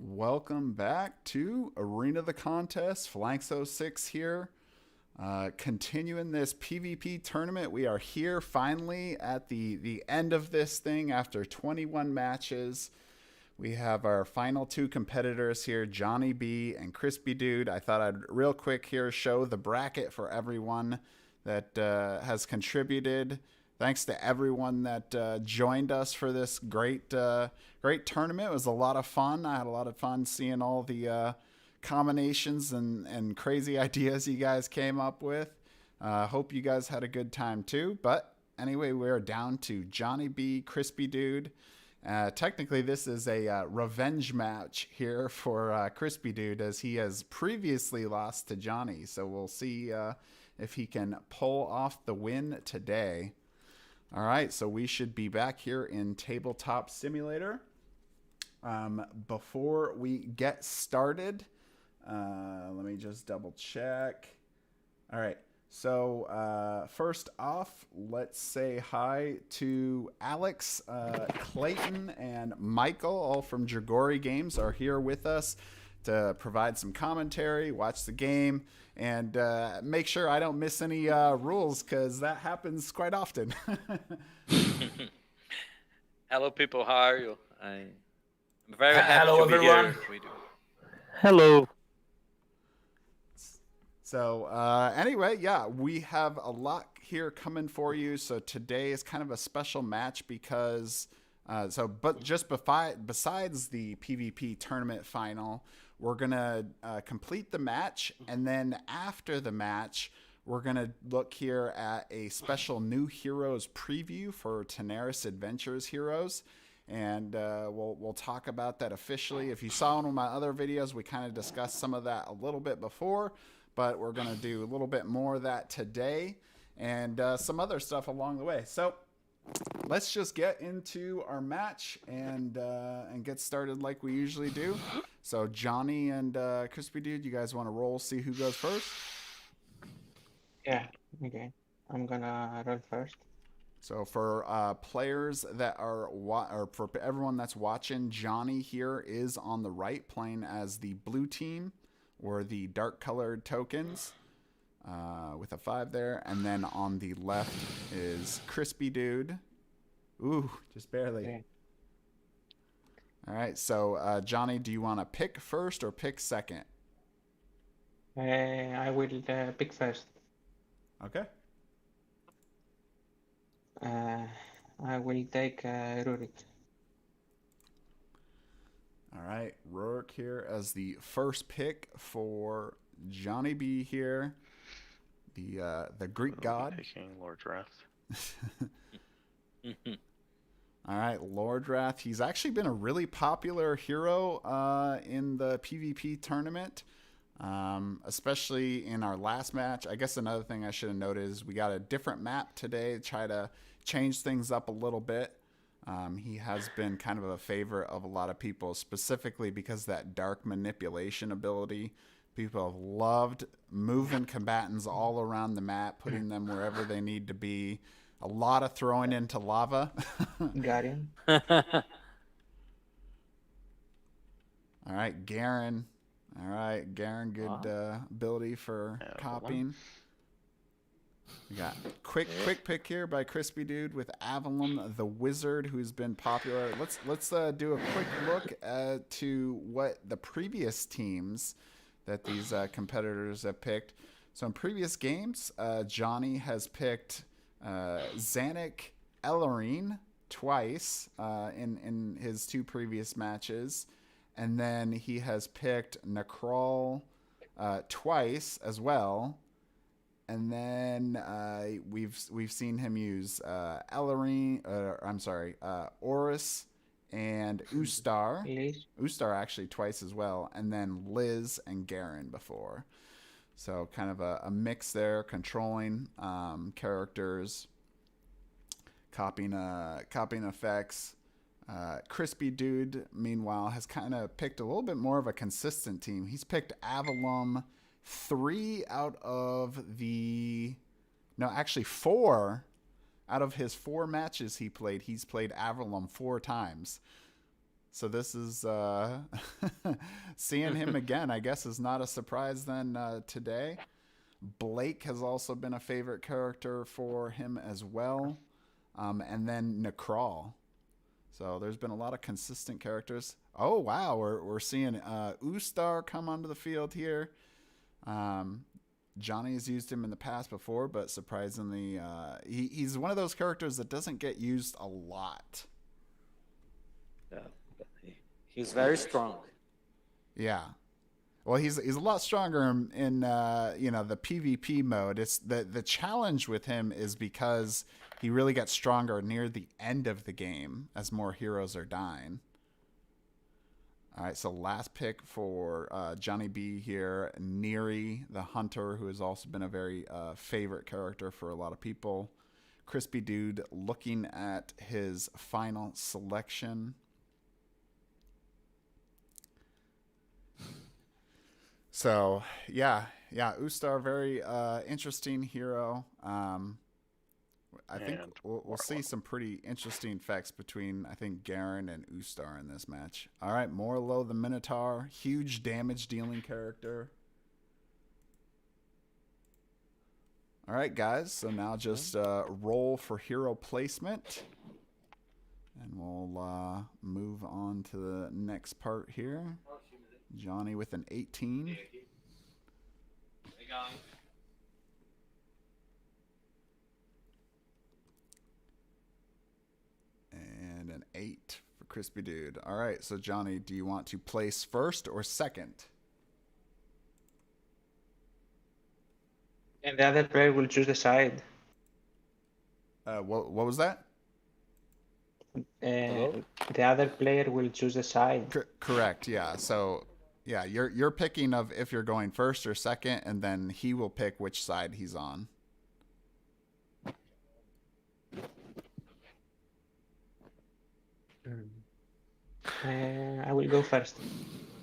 Welcome back to Arena the Contest. Flanks06 here. Continuing this PvP tournament. We are here finally at the end of this thing after 21 matches. We have our final two competitors here, JohnyB and CrispyDude. I thought I'd real quick here show the bracket for everyone that has contributed. Thanks to everyone that joined us for this great tournament. It was a lot of fun. I had a lot of fun seeing all the combinations and crazy ideas you guys came up with. Hope you guys had a good time too. But anyway, we're down to JohnyB, CrispyDude. Technically, this is a revenge match here for CrispyDude, as he has previously lost to Johnny. So we'll see if he can pull off the win today. All right, so we should be back here in Tabletop Simulator. Before we get started, let me just double check. All right, so first off, let's say hi to Alex, Clayton, and Michael, all from Dragori Games, are here with us to provide some commentary, watch the game, and make sure I don't miss any rules, because that happens quite often. Hello, people. How are you? I'm very happy Hello, to be everyone. here with you. Hello. So anyway, yeah, we have a lot here coming for you. So today is kind of a special match because besides the PvP tournament final, we're gonna complete the match, and then after the match, we're gonna look here at a special new heroes preview for Tanares Adventures heroes. And we'll talk about that officially. If you saw one of my other videos, we kind of discussed some of that a little bit before, but we're going to do a little bit more of that today and some other stuff along the way. So let's just get into our match and get started like we usually do. So Johnny and CrispyDude, you guys want to roll, see who goes first? Yeah, okay. I'm gonna roll first. So for players that or for everyone that's watching, Johnny here is on the right, playing as the blue team or the dark colored tokens with a 5 there. And then on the left is CrispyDude. Ooh, just barely. Okay. All right, so Johnny, do you want to pick first or pick second? I will pick first. Okay. I will take Rurik. All right, Rourke here as the first pick for JohnyB here, the Greek god. Picking Lord's Wrath. All right, Lord Wrath. He's actually been a really popular hero in the PvP tournament, especially in our last match. I guess another thing I should have noted is we got a different map today to try to change things up a little bit. He has been kind of a favorite of a lot of people, specifically because that dark manipulation ability. People have loved moving combatants all around the map, putting them wherever they need to be. A lot of throwing into lava. Got him. All right, Garen. All right, Garen, good ability for copying. We got quick pick here by CrispyDude with Avalon the Wizard, who's been popular. Let's do a quick look to what the previous teams that these competitors have picked. So in previous games, Johnny has picked Zanuck Ellerine twice in his 2 previous matches, and then he has picked Necral twice as well. And then we've seen him use Ellerine, Oris and Ustar. Liz. Ustar actually twice as well, and then Liz and Garen before. So kind of a mix there, controlling characters, copying effects. CrispyDude, meanwhile, has kind of picked a little bit more of a consistent team. He's picked Avalon 4 out of his 4 matches he played. He's played Avalon 4 times. So this is seeing him again, I guess, is not a surprise then today. Blake has also been a favorite character for him as well. And then Necrawl. So there's been a lot of consistent characters. Oh, wow. We're seeing Ustar come onto the field here. Johnny has used him in the past before, but surprisingly, he's one of those characters that doesn't get used a lot. Yeah, he's very strong. Yeah. Well, he's a lot stronger in the PvP mode. It's the challenge with him is because he really gets stronger near the end of the game as more heroes are dying. All right, so last pick for JohnyB here, Neri, the hunter, who has also been a very favorite character for a lot of people. CrispyDude looking at his final selection. So, yeah, Ustar, very interesting hero. I think we'll see some pretty interesting effects between, I think, Garen and Ustar in this match. All right, Morlo the Minotaur, huge damage dealing character. All right, guys, so now just roll for hero placement. And we'll move on to the next part here. Johnny with an 18. And an 8 for CrispyDude. All right, so Johnny, do you want to place first or second? And the other player will choose the side. What was that? The other player will choose the side. Correct, yeah. So, yeah, you're picking of if you're going first or second, and then he will pick which side he's on. I will go first.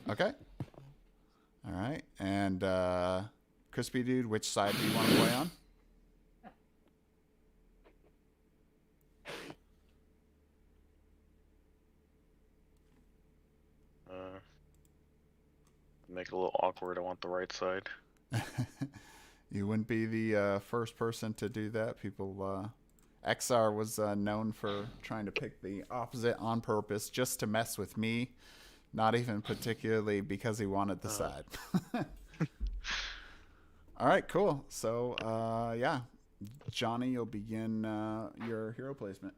Okay. All right. And CrispyDude, which side do you want to play on? Make it a little awkward. I want the right side. You wouldn't be the first person to do that. People, XR was known for trying to pick the opposite on purpose just to mess with me, not even particularly because he wanted the side. All right, cool. So, yeah, Johnny, you'll begin your hero placement.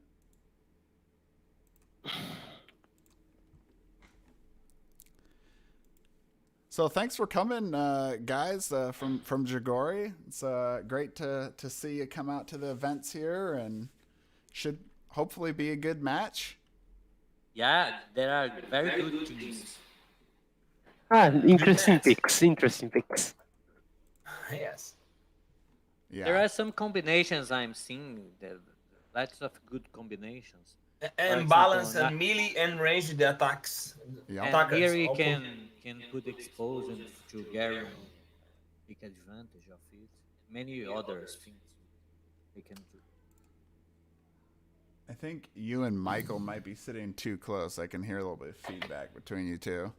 So thanks for coming, guys, from Jagori. It's great to see you come out to the events here, and should hopefully be a good match. Yeah, there are very good teams. Interesting picks. Interesting picks. Yes. Yeah. There are some combinations I'm seeing. Lots of good combinations. And example, balance na- and melee and range the attacks. Yeah. And Attackers here he also. can put explosions to Garen, take advantage of it. Many other things he can do. I think you and Michael might be sitting too close. I can hear a little bit of feedback between you two.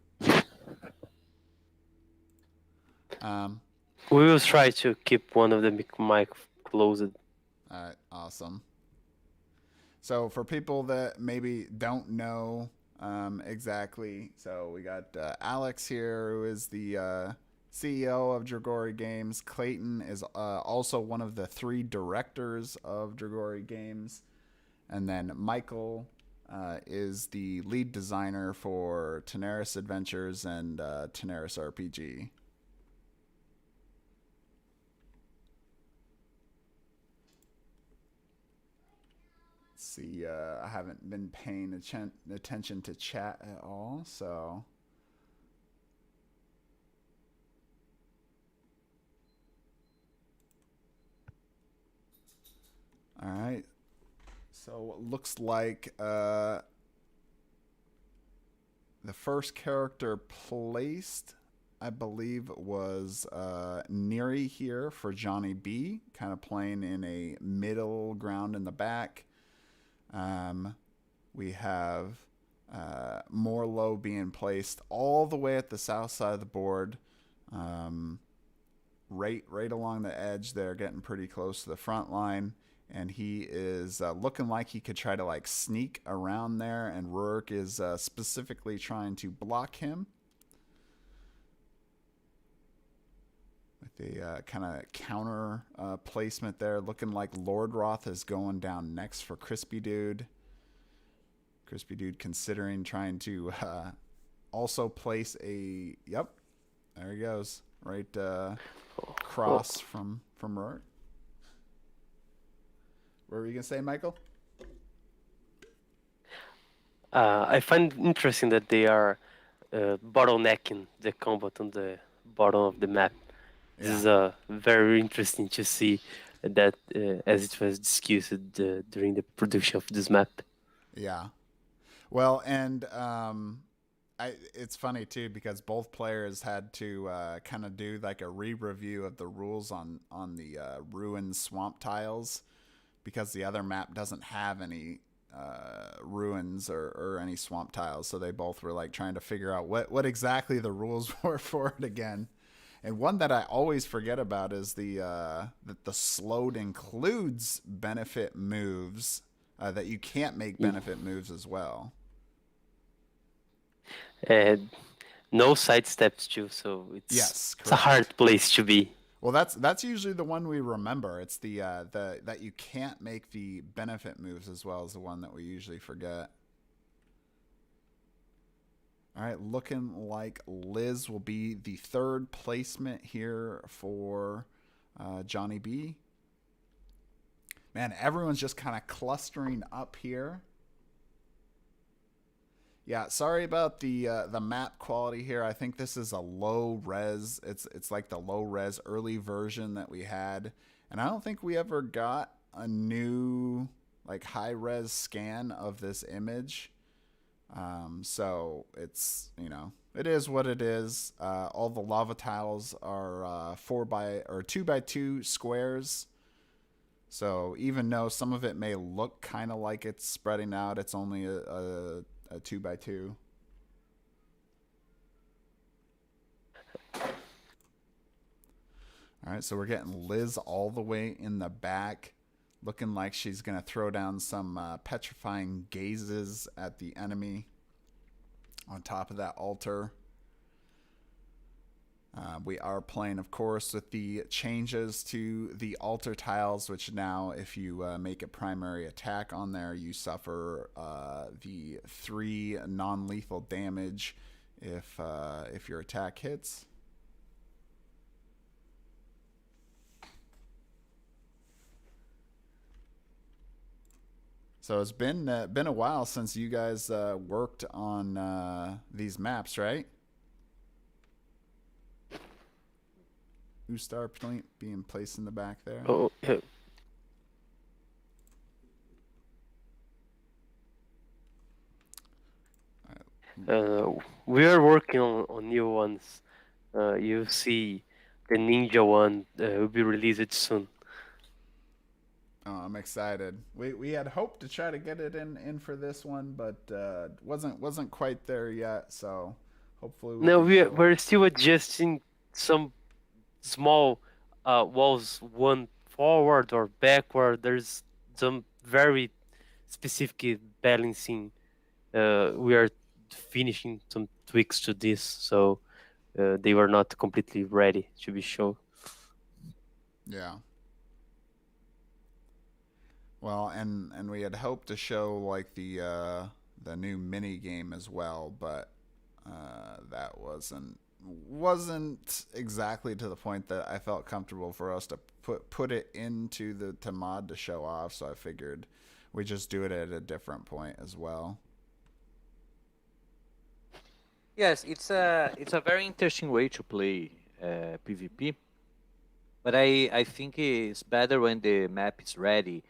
We will try to keep one of the mic closed. All right, awesome. So for people that maybe don't know exactly, so we got Alex here, who is the CEO of Dragori Games. Clayton is also one of the 3 directors of Dragori Games. And then Michael is the lead designer for Tanares Adventures and Tanares RPG. See, I haven't been paying attention to chat at all, so. All right. So it looks like the first character placed, I believe, was Neri here for JohnyB, kind of playing in a middle ground in the back. We have Morlow being placed all the way at the south side of the board. Right along the edge there, getting pretty close to the front line. And he is looking like he could try to like sneak around there, and Rurik is specifically trying to block him with a kind of counter placement there. Looking like Lordroth is going down next for CrispyDude. CrispyDude considering trying to also place a... Yep, there he goes. Right cross from Rurik. What were you going to say, Michael? I find it interesting that they are bottlenecking the combat on the bottom of the map. This is very interesting to see that as it was discussed during the production of this map. Yeah. Well, and it's funny, too, because both players had to kind of do like a re-review of the rules on the ruined swamp tiles, because the other map doesn't have any ruins or any swamp tiles. So they both were like trying to figure out what exactly the rules were for it again. And one that I always forget about is that the slowed includes benefit moves, that you can't make benefit moves as well. No side steps too, so Yes, it's a hard place to be. Well, that's usually the one we remember. It's the that you can't make the benefit moves as well as the one that we usually forget. All right, looking like Liz will be the third placement here for JohnyB. Man, everyone's just kind of clustering up here. Yeah, sorry about the map quality here. I think this is a low res. It's like the low res early version that we had, and I don't think we ever got a new like high res scan of this image. So it's, you know, it is what it is. All the lava tiles are 2x2 squares. So even though some of it may look kind of like it's spreading out, it's only a 2x2. All right, so we're getting Liz all the way in the back, looking like she's going to throw down some petrifying gazes at the enemy on top of that altar. We are playing, of course, with the changes to the altar tiles, which now, if you make a primary attack on there, you suffer the 3 non-lethal damage if your attack hits. So it's been a while since you guys worked on these maps, right? Star point being placed in the back there. Oh, we are working on new ones. You'll see the ninja one will be released soon. Oh, I'm excited. We had hoped to try to get it in for this one, but wasn't quite there yet. So hopefully we're still adjusting some small walls, one forward or backward. There's some very specific balancing. We are finishing some tweaks to this, so they were not completely ready to be shown. Yeah. Well, and we had hoped to show like the new mini game as well, but that wasn't exactly to the point that I felt comfortable for us to put it into the mod to show off. So I figured we just do it at a different point as well. Yes, it's a very interesting way to play PvP, but I think it's better when the map is ready,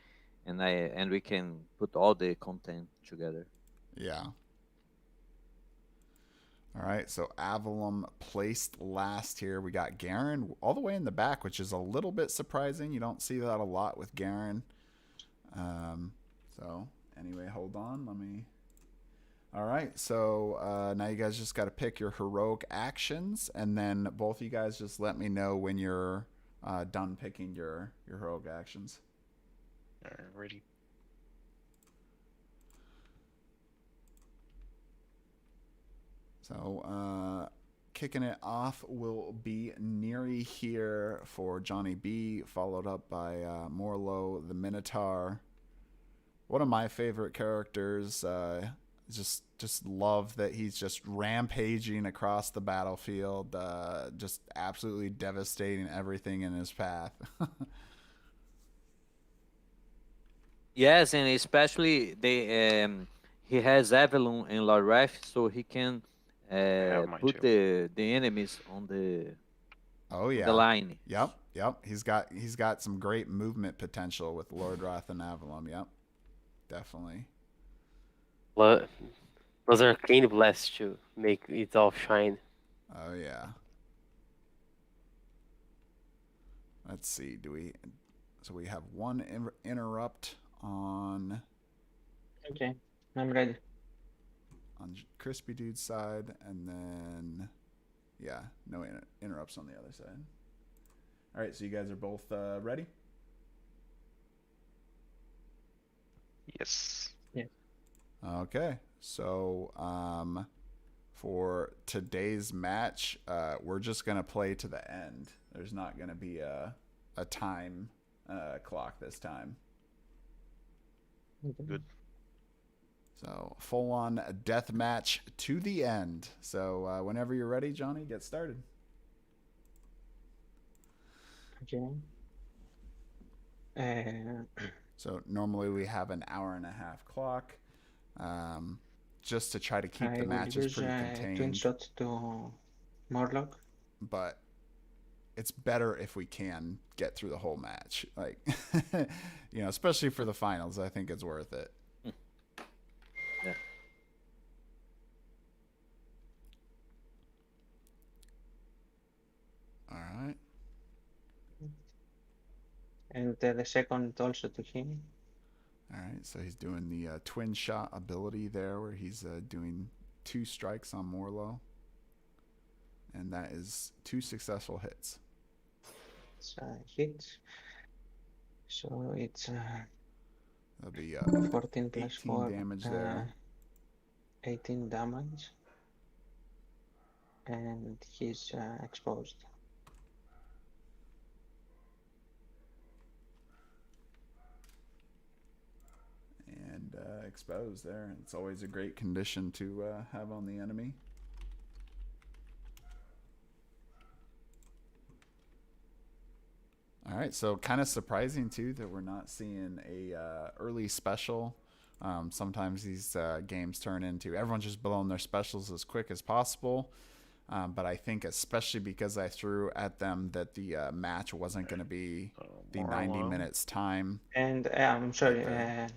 and we can put all the content together. Yeah. All right, so Avalon placed last here. We got Garen all the way in the back, which is a little bit surprising. You don't see that a lot with Garen. So anyway, hold on. All right, so now you guys just got to pick your heroic actions, and then both of you guys just let me know when you're done picking your heroic actions. Alrighty. So kicking it off will be Nero here for JohnyB, followed up by Morlo the Minotaur. One of my favorite characters. Just love that he's just rampaging across the battlefield, just absolutely devastating everything in his path. Yes, and especially he has Avalon and Lord Wrath, so he can have mine put too. the enemies on the Oh yeah, the line. Yep. He's got some great movement potential with Lord Wrath and Avalon. Yep, definitely. Those are arcane blasts to make it all shine. Oh yeah. Let's see. So we have one interrupt on Okay, I'm ready. CrispyDude's side, and then no interrupts on the other side. All right, so you guys are both ready? Yes. Okay. So for today's match, we're just gonna play to the end. There's not gonna be a time clock this time. Good. So full on death match to the end. So whenever you're ready, Johnny, get started. Okay. So normally we have an hour and a half clock, just to try to keep the matches pretty Twin contained. shot to Morlock. But it's better if we can get through the whole match, like especially for the finals. I think it's worth it. Yeah. All right. And the second also to him. All right. So he's doing the twin shot ability there, where he's doing 2 strikes on Morlo, and that is 2 successful hits. It's a hit. So it's That'll be 14 plus 18 4. damage there. 18 damage. And he's exposed. And exposed there. It's always a great condition to have on the enemy. All right, so kind of surprising too that we're not seeing a early special. Sometimes these games turn into everyone's just blowing their specials as quick as possible. But I think especially because I threw at them that the match wasn't going to be the 90 minutes time. And I'm sorry,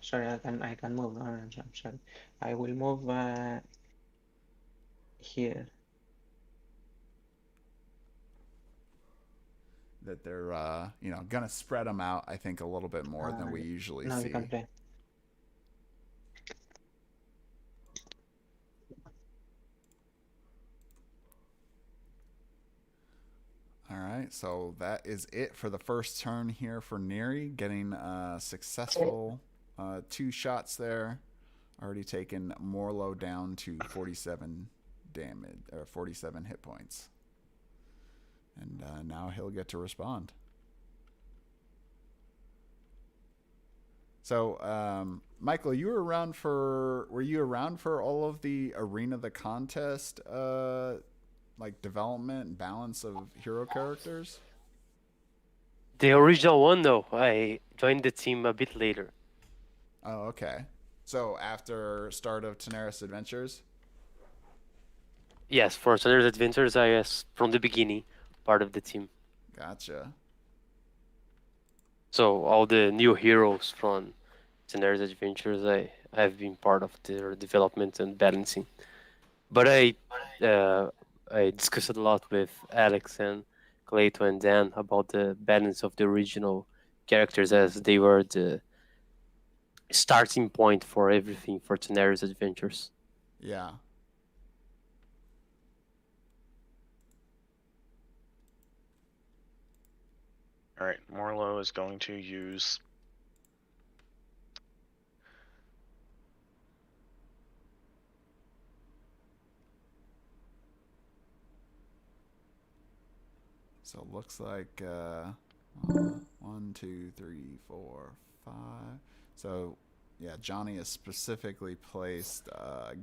sorry, I can move. I'm sorry. I will move here. That they're gonna spread them out, I think, a little bit more than we usually now see. you can play. All right, so that is it for the first turn here for Neri, getting successful 2 shots there. Already taken Morlo down to 47 damage, or 47 hit points. And now he'll get to respond. So, Michael, were you around for all of the Arena the Contest, like development and balance of hero characters? The original one, no. I joined the team a bit later. Oh, okay. So after start of Tanares Adventures? Yes, for Tanares Adventures, I was from the beginning part of the team. Gotcha. So all the new heroes from Tanares Adventures, I've been part of their development and balancing. But I discussed a lot with Alex and Clayton and Dan about the balance of the original characters, as they were the starting point for everything for Tanares Adventures. Yeah. Alright, Morlo is going to use So it looks like 1, 2, 3, 4, 5. So yeah, Johnny has specifically placed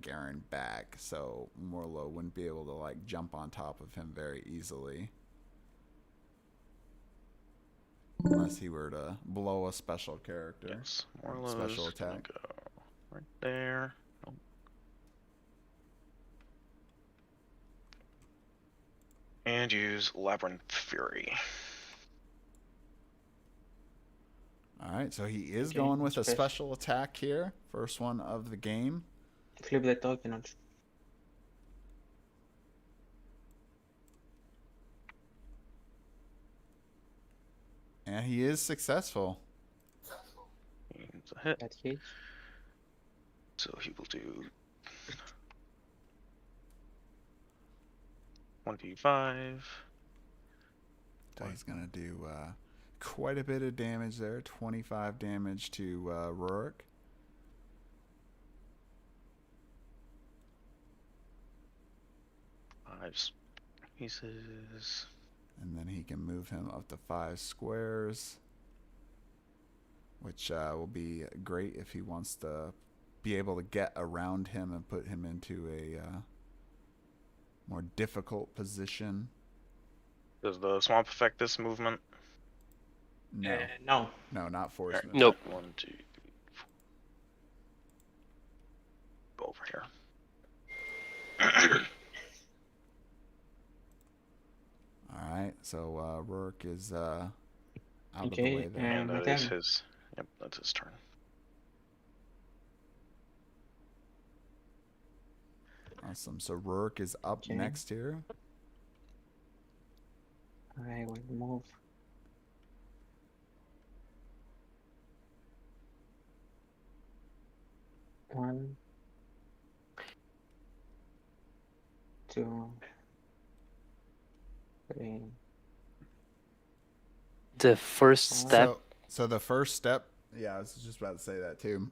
Garen back, so Morlo wouldn't be able to like jump on top of him very easily. Unless he were to blow a special character. yes, or Morlo's special gonna attack. go right there. Nope. And use Labyrinth Fury. Alright, so he is Okay, going with a special. special attack here. First one of the game. Flip the token also. And he is successful. It's a hit. That hits. So he will do 1d5. So he's going to do quite a bit of damage there. 25 damage to Rurik. Five pieces. And then he can move him up to 5 squares. Which will be great if he wants to be able to get around him and put him into a more difficult position. Does the swamp affect this movement? No. No. No, not force Alright, movement. Nope. 1, 2, 3, 4. Go over here. Alright, so Rurik is out of Okay, the way there. And my that is turn. his. Yep, that's his turn. Awesome. So Rurik is up Okay. next here. I will move. One, two, three. The first step. So the first step, yeah, I was just about to say that too.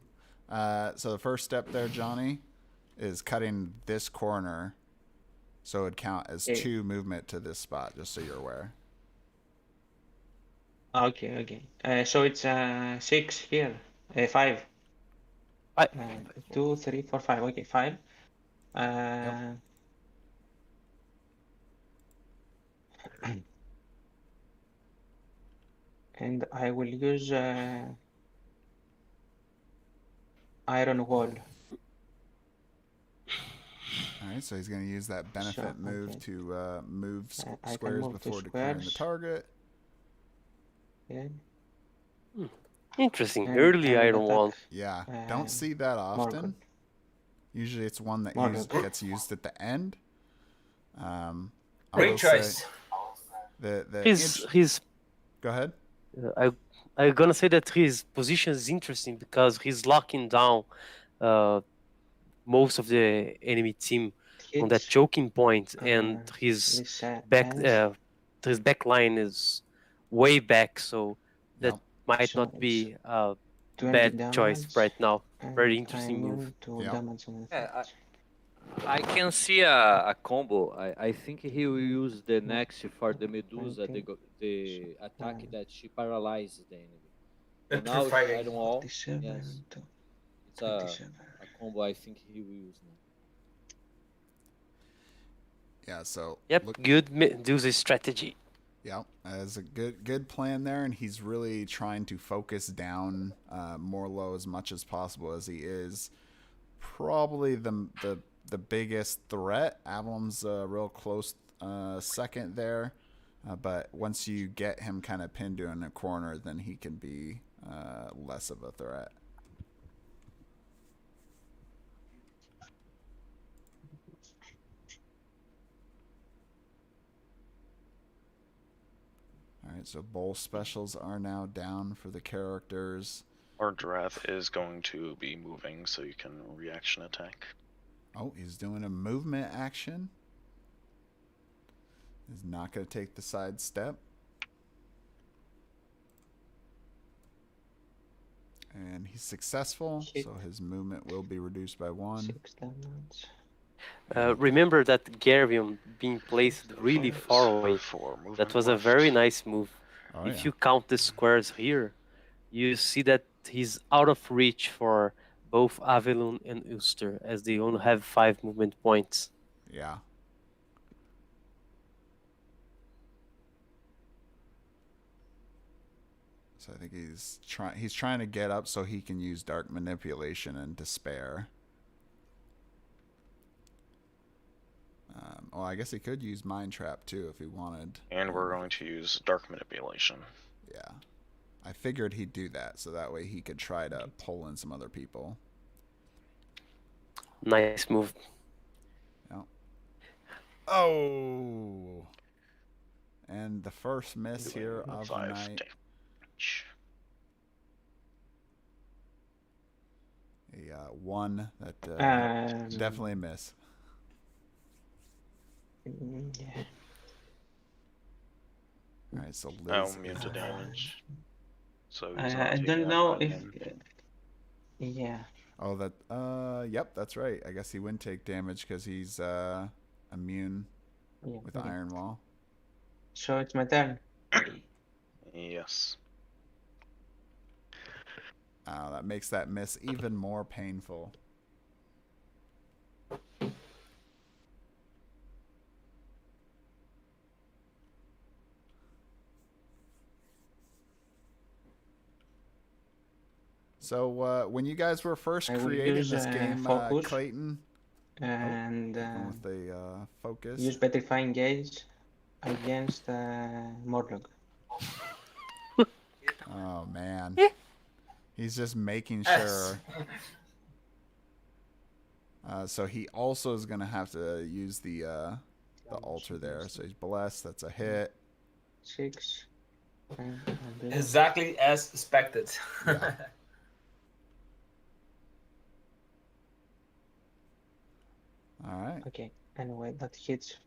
So the first step there, Johnny, is cutting this corner, so it'd count as Okay. 2 movement to this spot, just so you're aware. Okay, okay. So it's 6 here. 5. I, 2, 3, 4, 5. Okay, 5. And I will use Iron Wall. Alright, so he's going to use that benefit Sure, move okay. to move I can squares move 2 before declaring the squares. target. Okay. interesting. And Early I will Iron Wall. attack, Yeah, Uh, don't see that often. Morgan. Usually it's one that Morgan. gets used at the end. I Great will say choice. He's Go ahead. I'm gonna say that his position is interesting because he's locking down most of the enemy team on that Hits. choking point, and his This back ends. his back line is way back, so that Yep. might So not be a 20 bad choice damage, right now. Very and interesting I'm move. going to Yep. damage on Yeah, effect. I can see a combo. I think he will use the next for the Medusa, the attack that she paralyzes the enemy. The So now it's Purifier. Iron Wall. 47 Yes, to it's a 27. combo I think he will use now. Yeah, so Yep, look, good Medusa strategy. yeah, as a good plan there, and he's really trying to focus down Morlo as much as possible as he is. Probably the biggest threat. Avalon's a real close second there, but once you get him kind of pinned in a corner, then he can be less of a threat. Alright, so bowl specials are now down for the characters. Or Drath is going to be moving, so you can reaction attack. Oh, he's doing a movement action. He's not going to take the side step. And he's successful, Hit. so his movement will be reduced by 1. 6 damage. Remember that Garium being placed really far away. That was a very nice move. Oh, If yeah. you count the squares here, you see that he's out of reach for both Avelun and Ulster, as they only have 5 movement points. Yeah. So I think he's trying to get up so he can use Dark Manipulation and Despair. Well, I guess he could use Mind Trap too if he wanted. And we're going to use Dark Manipulation. Yeah. I figured he'd do that so that way he could try to pull in some other people. Nice move. Yeah. Oh! And the first miss here of the 5 night. damage. A 1 that definitely a miss. Yeah. Alright, so Liz Oh, is immune to damage. So he's I not taking don't that know back if. in. Yeah. Oh, that. Yep, that's right. I guess he wouldn't take damage because he's immune Yeah. with okay. Iron Wall. So it's my turn. Yes. That makes that miss even more painful. So when you guys were first I will creating use, this game, focus. Clayton, And going with the focus. use Petrifying Gauge against Morlock. Oh man, he's just making Yes. sure. So he also is gonna have to use the altar there. So he's blessed. That's a hit. 6. And Exactly as expected. Yeah. All right. okay. Anyway, that hits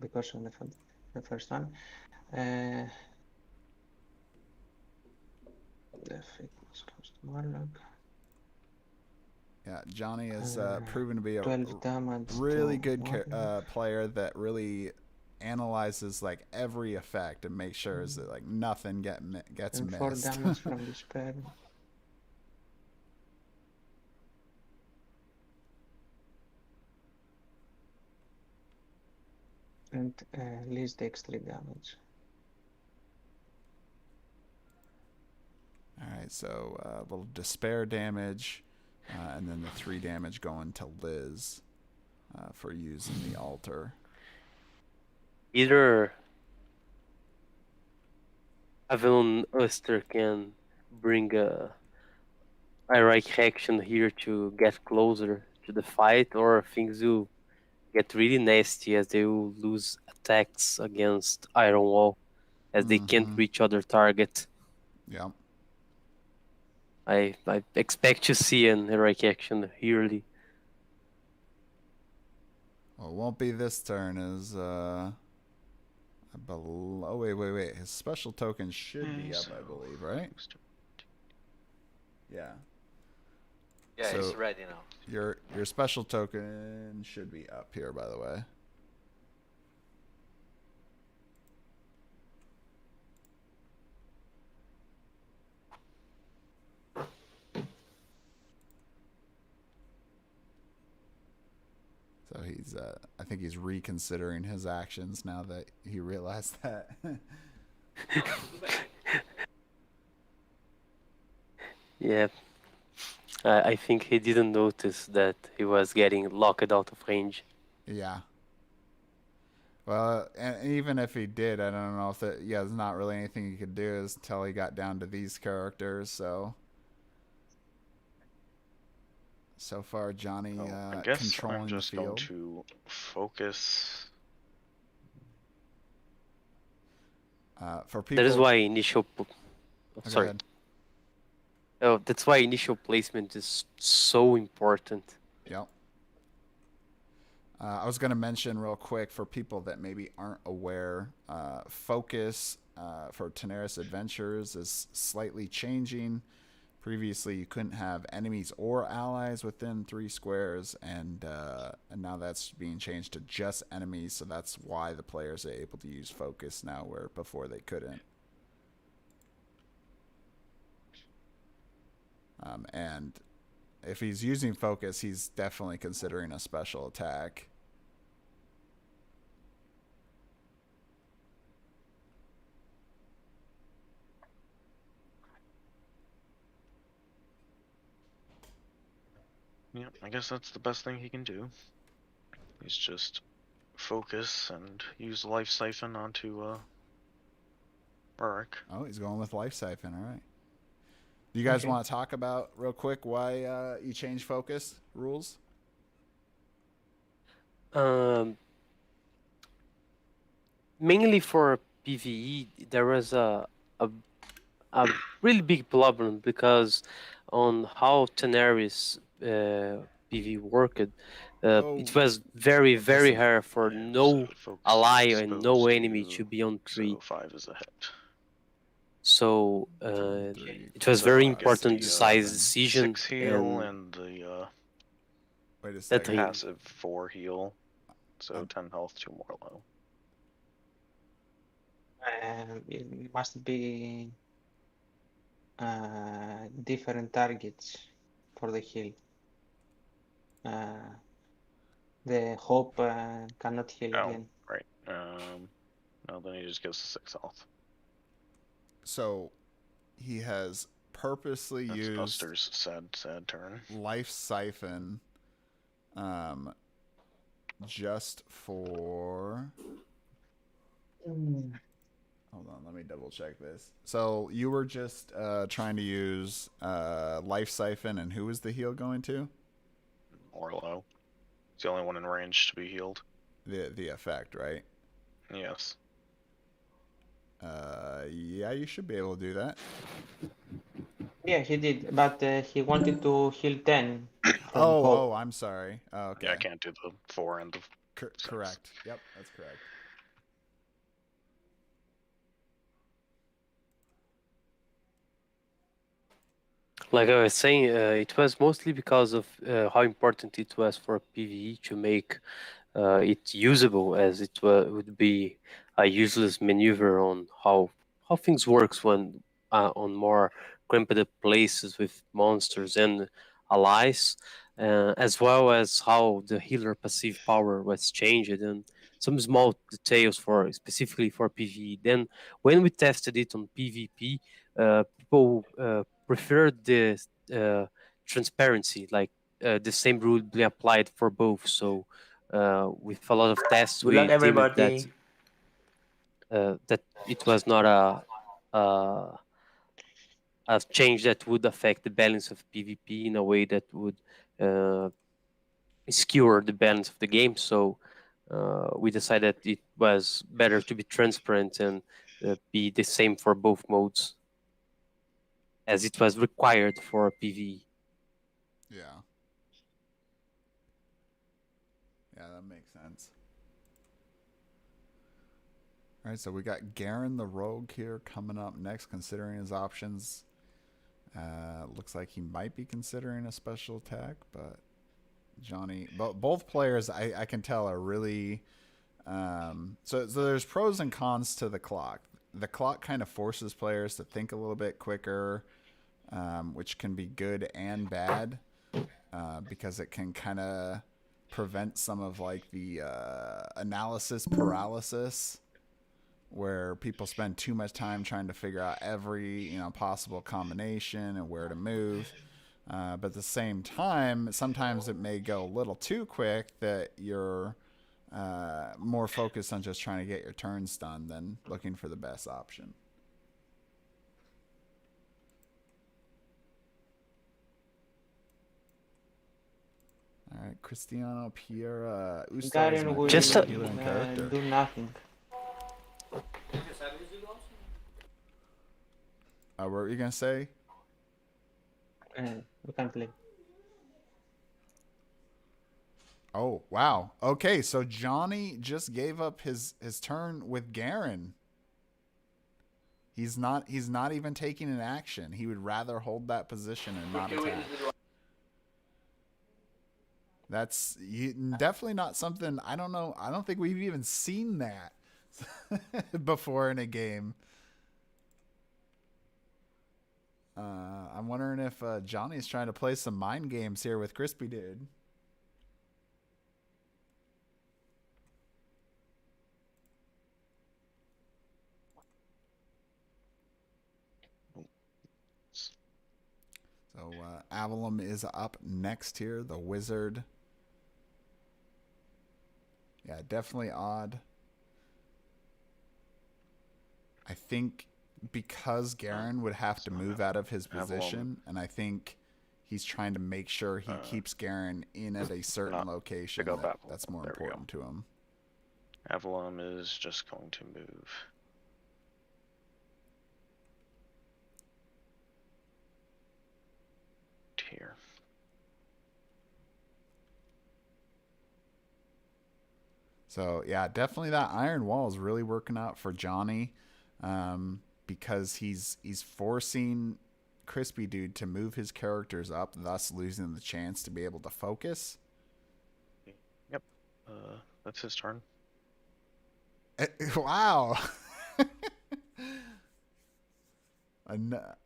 because of the first one. The fitness cost Morlock. Yeah, Johnny has Uh, proven to be a 12 damage. really to good Morlock. player that really analyzes like every effect and makes sure that like nothing gets And 4 missed. damage from Despair. And Liz takes 3 damage. All right, so a little despair damage, and then the 3 damage going to Liz for using the altar. Either Avelun Ulster can bring a heroic action here to get closer to the fight, or things will get really nasty as they will lose attacks against Iron Wall as they can't reach other target. Yeah. I expect to see an heroic action yearly. Well, it won't be this turn as oh wait. His special token should be up, I believe, right? Yeah. Yeah, So- it's ready now. Your special token should be up here, by the way. So he's, I think he's reconsidering his actions now that he realized that. Yeah. I think he didn't notice that he was getting locked out of range. Yeah. Well, and even if he did, I don't know if that. Yeah, there's not really anything he could do until he got down to these characters. So far, Johnny I guess controlling I'm just the going field. to focus. For people, That is why initial. Oh, go Sorry. ahead. Oh, that's why initial placement is so important. Yep. I was going to mention real quick for people that maybe aren't aware, focus for Tanares Adventures is slightly changing. Previously, you couldn't have enemies or allies within 3 squares, and now that's being changed to just enemies. So that's why the players are able to use focus now, where before they couldn't. And if he's using focus, he's definitely considering a special attack. Yeah, I guess that's the best thing he can do. He's just focus and use Life Siphon onto Rurik. Oh, he's going with Life Siphon. All right. Do you guys want to talk about real quick why you changed focus rules? Mainly for PvE, there was a really big problem because on how Tanares PvE worked, it was very hard for no focus ally is and exposed no to enemy you, to be on tree. So 5 is a hit. So 3, it was So very I guess important the, to size decision 6 heal and and the Wait a that second. he- passive 4 heal. So 10 health, 2 more low. It must be different targets for the heal. The hope cannot heal Oh, again. right. No, then he just goes to 6 health. So he has purposely That's used Buster's sad turn. Life Siphon just for... Hold on, let me double check this. So you were just trying to use Life Siphon, and who was the heal going to? Orlo. It's the only one in range to be healed. The effect, right? Yes. Yeah, you should be able to do that. Yeah, he did, but he wanted to heal 10 from Oh, hope. I'm sorry. Oh, okay. Yeah, I can't do the 4 and the Correct. Yep, that's correct. like I was saying, it was mostly because of how important it was for PvE to make it usable, as it would be a useless maneuver on how things works when on more cramped places with monsters and allies, as well as how the healer passive power was changed and some small details for specifically for PvE. Then when we tested it on PvP, people preferred the transparency, like the same rule being applied for both. So with a lot of tests, Good luck, we deemed that everybody. that it was not a change that would affect the balance of PvP in a way that would skewer the balance of the game. So we decided it was better to be transparent and be the same for both modes, as it was required for PvE. Yeah. Yeah, that makes sense. All right, so we got Garen the Rogue here coming up next, considering his options. Looks like he might be considering a special attack, but Johnny, both players I can tell are really... So there's pros and cons to the clock. The clock kind of forces players to think a little bit quicker, which can be good and bad, because it can kind of prevent some of like the analysis paralysis, where people spend too much time trying to figure out every possible combination and where to move. But at the same time, sometimes it may go a little too quick that you're more focused on just trying to get your turns done than looking for the best option. All right, Cristiano Pierre Usta is Garen my will Just favorite healing character. do nothing. What were you gonna say? We can play. Oh, wow. Okay, so Johnny just gave up his turn with Garen. He's not even taking an action. He would rather hold that position and not attack. That's definitely not something, I don't know. I don't think we've even seen that before in a game. I'm wondering if Johnny's trying to play some mind games here with CrispyDude. So Avalon is up next here, the wizard. Yeah, definitely odd. I think because Garen would have to move out of his position, and I think he's trying to make sure he keeps Garen in at a certain location that's more important to him. Avalon is just going to move. Here. So yeah, definitely that iron wall is really working out for Johnny, because he's forcing CrispyDude to move his characters up, thus losing the chance to be able to focus. Yep, that's his turn. Wow.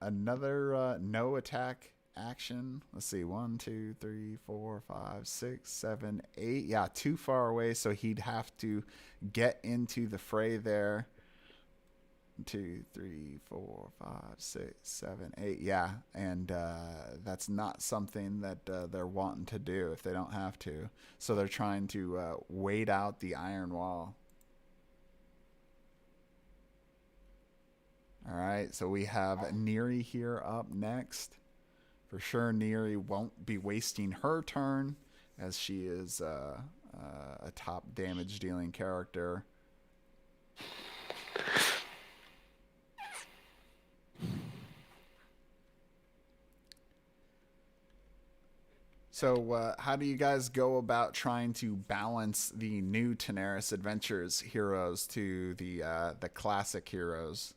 Another no attack action. Let's see, 1, 2, 3, 4, 5, 6, 7, 8. Yeah, too far away, so he'd have to get into the fray there. 2, 3, 4, 5, 6, 7, 8. Yeah, and that's not something that they're wanting to do if they don't have to. So they're trying to wait out the iron wall. All right, so we have Neri here up next. For sure, Neri won't be wasting her turn, as she is a top damage dealing character. So how do you guys go about trying to balance the new Tanares Adventures heroes to the classic heroes?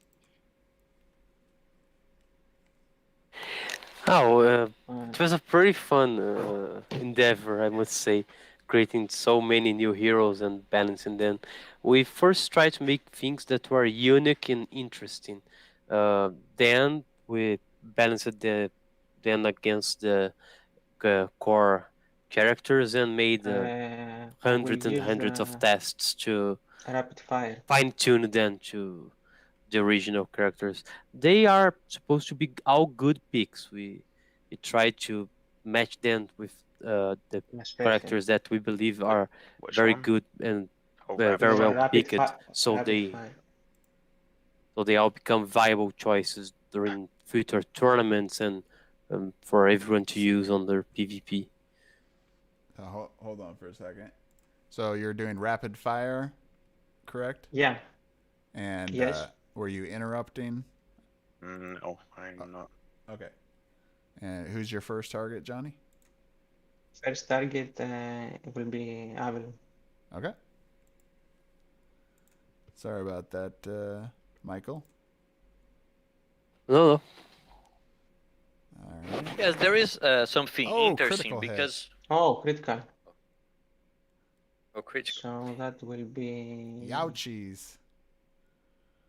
It was a pretty fun endeavor, I must say, creating so many new heroes and balancing them. We first tried to make things that were unique and interesting. Then we balanced them against the core characters and made hundreds and hundreds of tests to rapid fire. fine-tune them to the original characters. They are supposed to be all good picks. We try to match them with the characters that we believe are very good and very well picked, so they all become viable choices during future tournaments and for everyone to use on their PvP. Hold on for a second. So you're doing rapid fire, correct? Yeah. And yes. Were you interrupting? No, I'm not. Okay. And who's your first target, Johnny? First target will be Avalon. Okay. Sorry about that, Michael. No. All right. Yes, there is something interesting because. Oh, critical. Oh, critical. So that will be. Ouchies.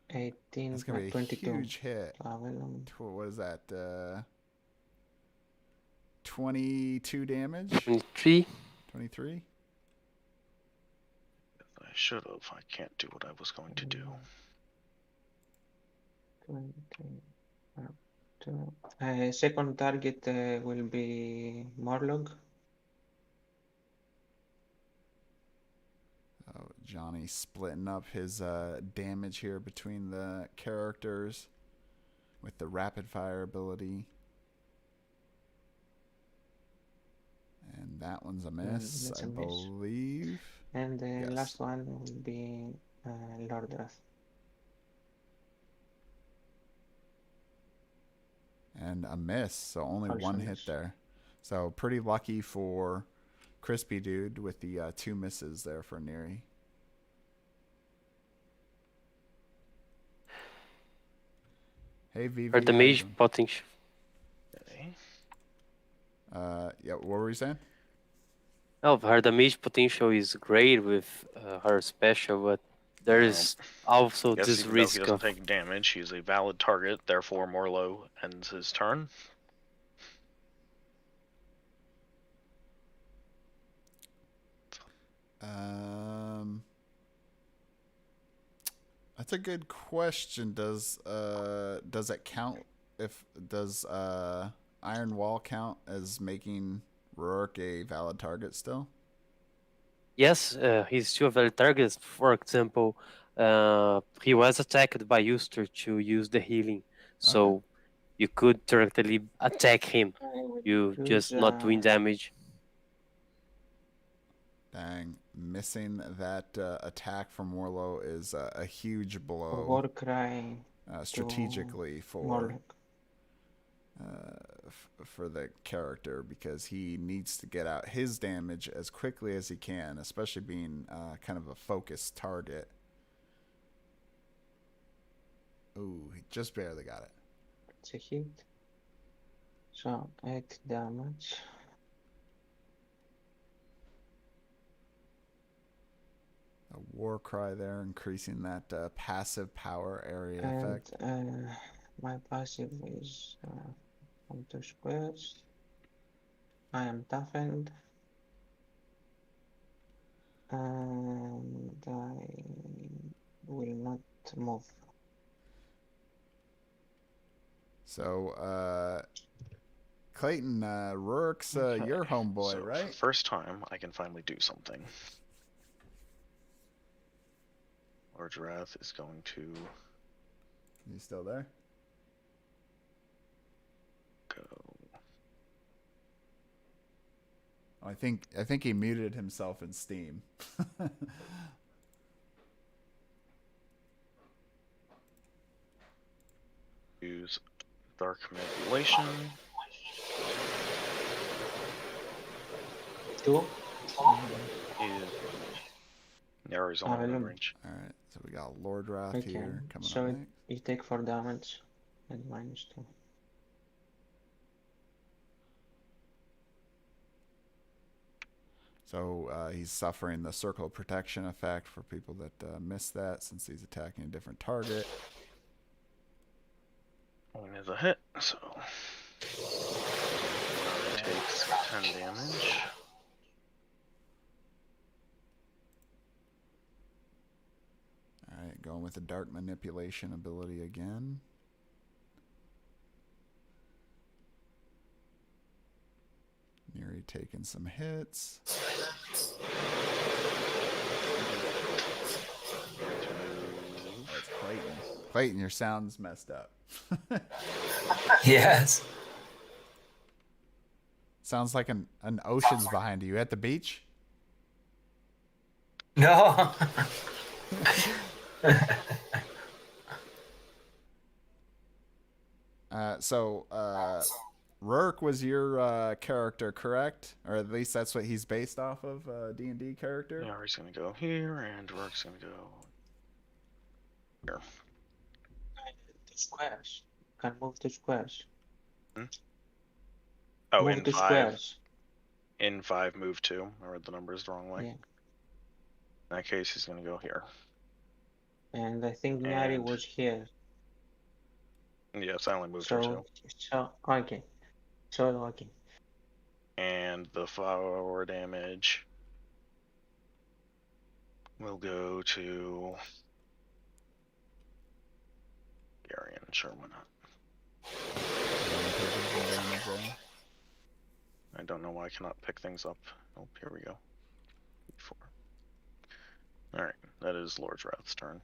18. That's gonna be 22. a huge hit. Avalon. What is that? 22 damage. 23. 23. I should have. I can't do what I was going to do. 20. Second target will be Morlog. Oh, Johnny splitting up his damage here between the characters with the rapid fire ability. And that one's a miss, I believe. And the last one will be Lordrath. And a miss, so only one hit there. So pretty lucky for CrispyDude with the 2 misses there for Neri. Hey, VV. Or the how you mage doing? potential. Okay. Yeah, what were you saying? Oh, her damage potential is great with her special, but there is also Yes, this even though he risk doesn't of take damage, he's a valid target. Therefore, Morlo ends his turn. That's a good question. Does it count does Iron Wall count as making Rourke a valid target still? yes, he's still a valid target. For example, he was attacked by Euster to use the healing, so you could directly attack him. I would You choose, just not doing damage. Dang, missing that attack from Warlow is a huge blow Warcry strategically for Morlock. for the character, because he needs to get out his damage as quickly as he can, especially being kind of a focused target. Ooh, he just barely got it. It's a hit. So 8 damage. A war cry there, increasing that passive power area And effect. my passive is from 2 squares. I am toughened. And I will not move. So, Clayton, Rourke's Okay, your homeboy, so for right? the first time, I can finally do something. Lord Wrath is going to You still there? go. I think he muted himself in Steam. Use Dark Manipulation. 2. Is Nero's only Hallelujah. range. All right, so we got Lord Wrath Okay, here coming so up next. you take 4 damage and -2. So he's suffering the circle of protection effect for people that missed that, since he's attacking a different target. Only is a hit, so Nero takes 10 damage. All right, going with the dark manipulation ability again. Neri taking some hits. That's Clayton. Clayton, your sound's messed up. Yes. Sounds like an ocean's behind you. At the beach? No. Rourke was your character, correct? Or at least that's what he's based off of, D&D character? Yeah, he's gonna go here, and Rourke's gonna go here. 2 squares. Can move 2 squares. Oh, move in 2 5. squares. In 5, move 2. I read the numbers the wrong way. Yeah. In that case, he's gonna go here. And I think Nari And- was here. Yes, I only moved her 2. So okay. So okay. And the 4 damage will go to Garion. Sure, why not? I don't know why I cannot pick things up. Oh, here we go. 4. Alright, that is Lord Wrath's turn.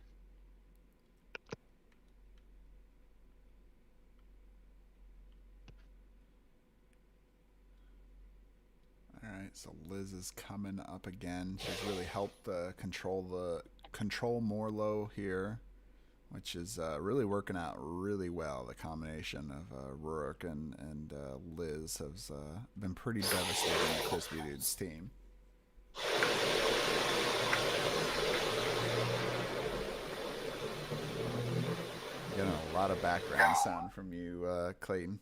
Alright, so Liz is coming up again. She's really helped control Morlo here, which is really working out really well. The combination of Rourke and Liz has been pretty devastating to CrispyDude's team. A lot of background sound from you, Clayton.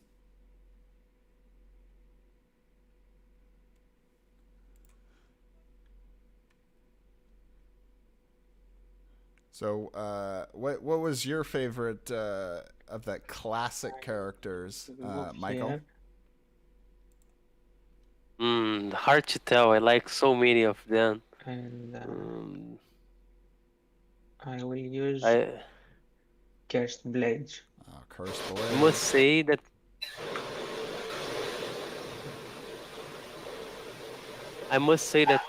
So, what was your favorite of the classic characters, Michael? Hard to tell. I like so many of them. And I will use I Cursed Blades. Oh, Cursed I Blade. must say that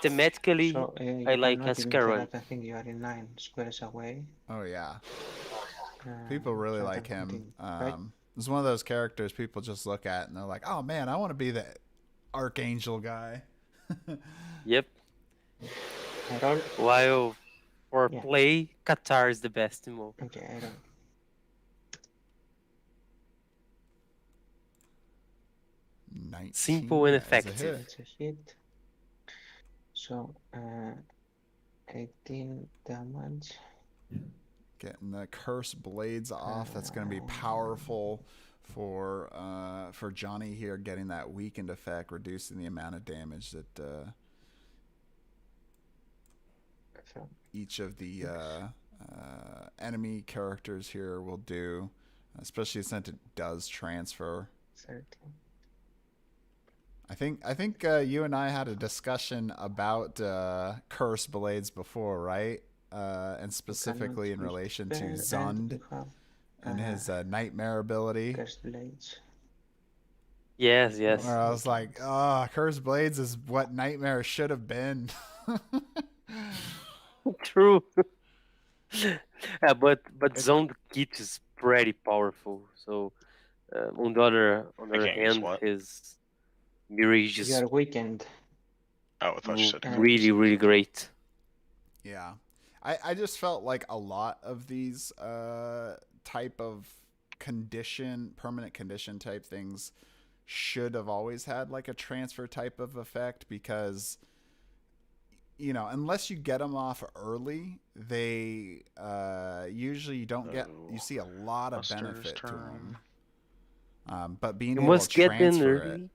thematically, So I you like cannot even Ascaron. interact. I think you are in 9 squares away. Oh yeah, people really so like that him. continue, right? It's one of those characters people just look at and they're like, "Oh man, I want to be the Archangel guy." Yep. I roll. While for Yeah. play, Qatar is the best move. Okay, I roll. Simple and That's a effective. hit. It's a hit. So 18 damage. Getting the Cursed Blades off. That's going to be powerful for Johnny here, getting that weakened effect, reducing the amount of damage that So each of the enemy characters here will do, especially since it does transfer. 13. I think you and I had a discussion about Cursed Blades before, right? And specifically in relation to Zund and his Nightmare ability. Cursed Blades. Yes, yes. Where I was like, oh, Cursed Blades is what Nightmare should have been. True. but Zone Kit is pretty powerful. So on the other can't use hand, what? his Mirage You is are weakened. Oh, I thought you said really, really great. Yeah. I just felt like a lot of these type of permanent condition type things should have always had like a transfer type of effect, because unless you get them off early, they usually you don't get, you see a lot of Buster's benefit to turn. them. But being You able must to get in transfer it, early.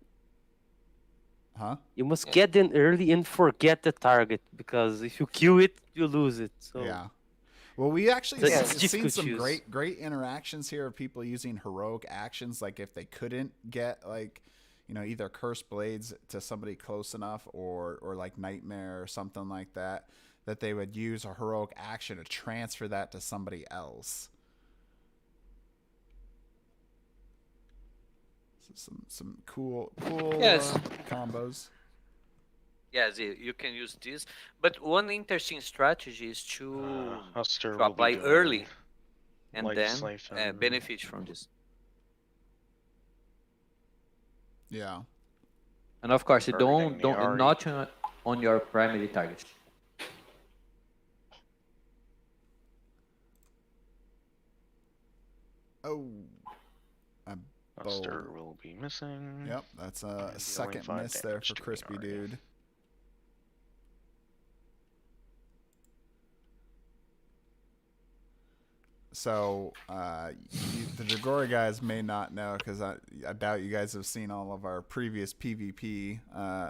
huh? You must get in early and forget the target, because if you kill it, you lose it. So Yeah. Well, we actually So seen it's difficult some to use. great interactions here of people using heroic actions, like if they couldn't get like, either Cursed Blades to somebody close enough or like Nightmare or something like that, that they would use a heroic action to transfer that to somebody else. So some cool Yes. combos. Yes, you can use this. But one interesting strategy is to Huster to will be apply doing early and Life then Siphon. benefit from this. Yeah. And of course, you Targeting don't the Ari. not on your primary target. Oh. Huster will be missing. Yep, that's a dealing second 5 miss there damage for to Crispy Ari. Dude. So, the Dragora guys may not know, because I doubt you guys have seen all of our previous PvP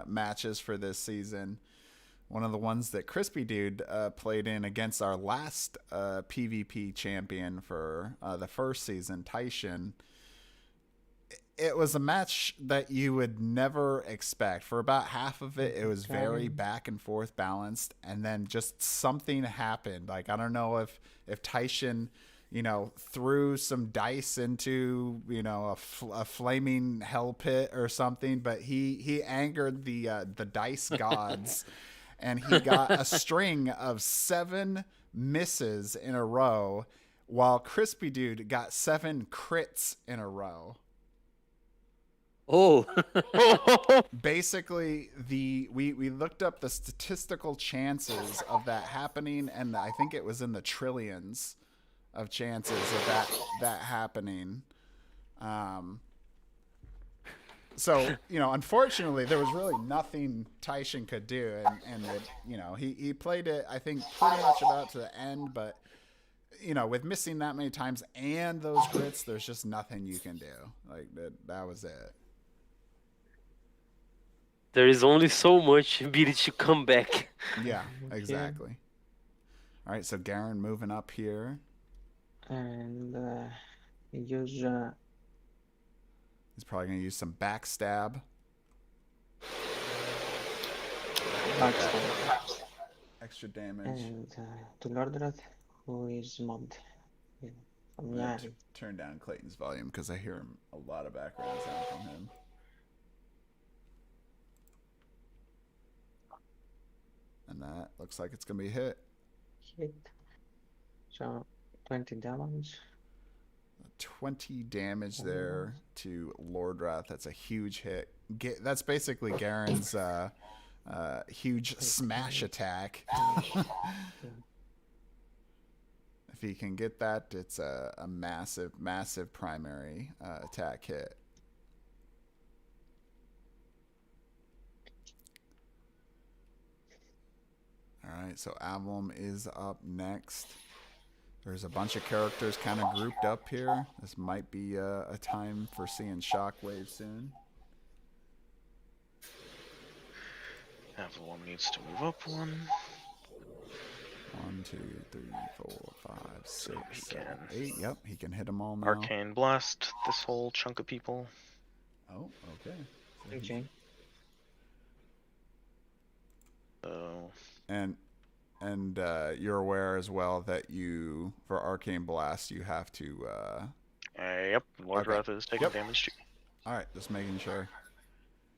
matches for this season. One of the ones that Crispy Dude played in against our last PvP champion for the first season, Taishin. It was a match that you would never expect. For about half of it, it was very back and forth balanced, and then just something happened. Like, I don't know if Taishin, threw some dice into, a flaming hell pit or something, but he angered the dice gods, and he got a string of 7 misses in a row, while Crispy Dude got 7 crits in a row. Oh, Basically, we looked up the statistical chances of that happening, and I think it was in the trillions of chances of that happening. So, unfortunately, there was really nothing Taishin could do, and it, he played it, I think, pretty much about to the end, but you know, with missing that many times and those crits, there's just nothing you can do. Like that was it. There is only so much ability to come back. Yeah, Okay. exactly. All right, so Garen moving up here. And use He's probably gonna use some backstab. backstab. Extra damage. And to Lordrath, who is mobbed. Yeah, from I'm gonna Yari. turn down Clayton's volume because I hear him a lot of background sound from him. And that looks like it's gonna be hit. Hit. So 20 damage. 20 damage there to Lordrath. That's a huge hit. That's basically Garen's huge smash attack. If he can get that, it's a massive, massive primary attack hit. All right, so Avalon is up next. There's a bunch of characters kind of grouped up here. This might be a time for seeing Shockwave soon. Avalon needs to move up one. 1, 2, 3, 4, 5, 6, he 7, can. 8. Yep, he can hit them all now. Arcane Blast this whole chunk of people. Oh, okay. So he- Okay. So And you're aware as well that you, for Arcane Blast, you have to. yep, Lordrath is taking Yep. damage too. All right, just making sure.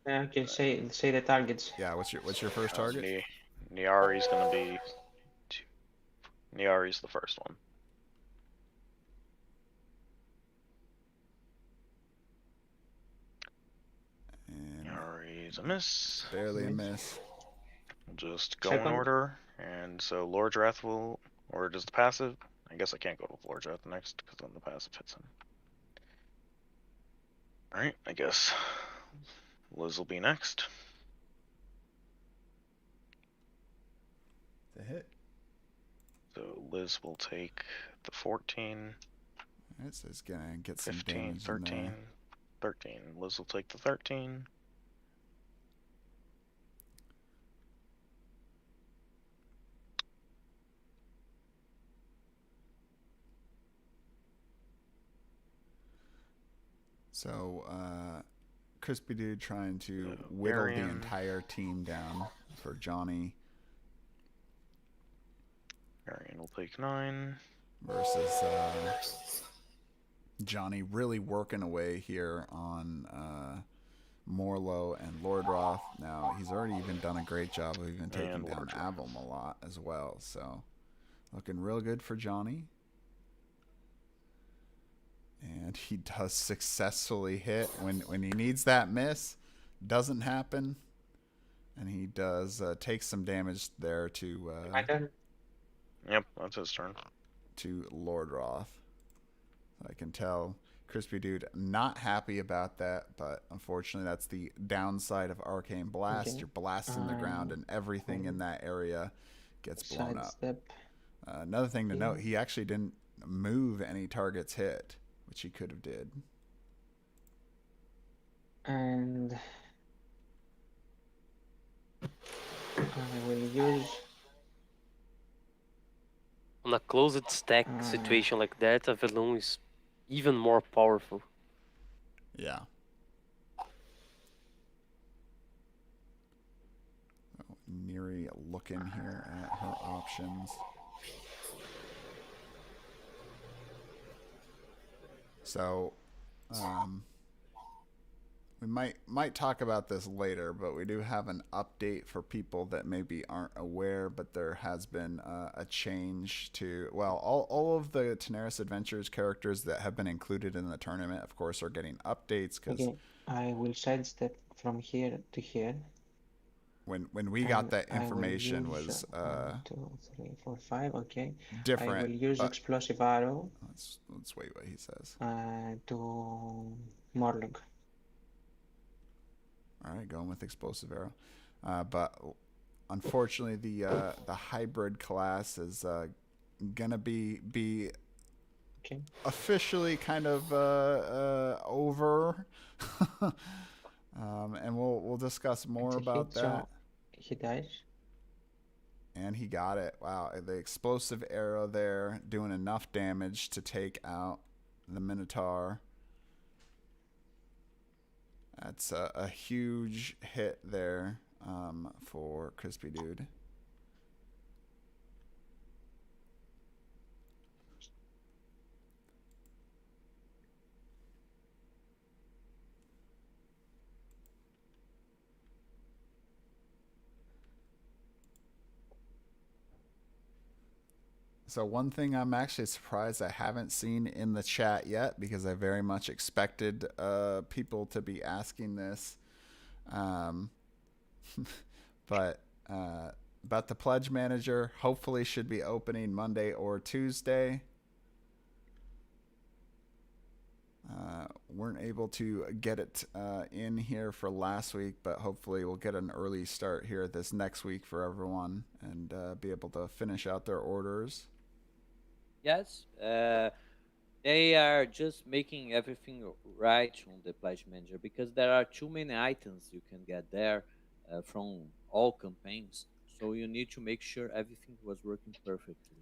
Okay, say the targets. Yeah, what's your first target? Niari's gonna be. Niari's the first one. And Niari's a miss. barely a miss. We'll just go in Second. order, and so Lordrath will, or does the passive? I guess I can't go with Lordrath next because then the passive hits him. All right, I guess Liz will be next. The hit. So Liz will take the 14, All right, so it's gonna get some 15, damage in 13, there. 13. Liz will take the 13. So, CrispyDude trying to whittle the Arian. entire team down for Johnny Arian will take 9. versus Johnny really working away here on Morlo and Lordrath. Now, he's already even done a great job of even taking And down Lordrath. Avalon a lot as well. So, looking real good for Johnny. And he does successfully hit when he needs that miss. Doesn't happen. And he does take some damage there to My turn. Yep, that's his turn. to Lordrath. I can tell CrispyDude not happy about that, but unfortunately that's the downside of Arcane Blast. Okay. You're blasting the ground and everything in that area gets blown up. Sidestep. Another thing to note, he actually didn't move any targets hit, which he could have did. And I will use On a closed stack situation like that, Avalon is even more powerful. Yeah. Oh, Neri looking here at her options. So, we might talk about this later, but we do have an update for people that maybe aren't aware. But there has been a change to, well, all of the Tanares Adventures characters that have been included in the tournament, of course, are getting updates because okay. I will sidestep from here to here. when we got and that I will information use, was 1, 2, 3, 4, 5. Okay. different. I will use but explosive arrow let's wait what he says. to Morlog. All right, going with explosive arrow, but unfortunately the hybrid class is gonna be Okay. officially kind of over. And we'll discuss more It's a about hit, that. so he dies. And he got it. Wow, the explosive arrow there doing enough damage to take out the Minotaur. That's a huge hit there for CrispyDude. So one thing I'm actually surprised I haven't seen in the chat yet, because I very much expected people to be asking this, but the pledge manager hopefully should be opening Monday or Tuesday. Weren't able to get it in here for last week, but hopefully we'll get an early start here this next week for everyone and be able to finish out their orders. Yes, they are just making everything right on the pledge manager, because there are too many items you can get there from all campaigns. So you need to make sure everything was working perfectly.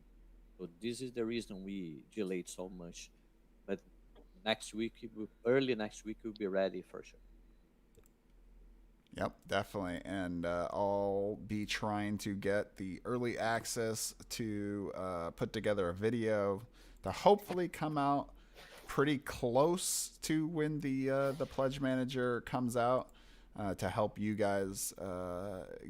So this is the reason we delayed so much. But next week, early next week, we'll be ready for sure. Yep, definitely. And I'll be trying to get the early access to put together a video to hopefully come out pretty close to when the pledge manager comes out, to help you guys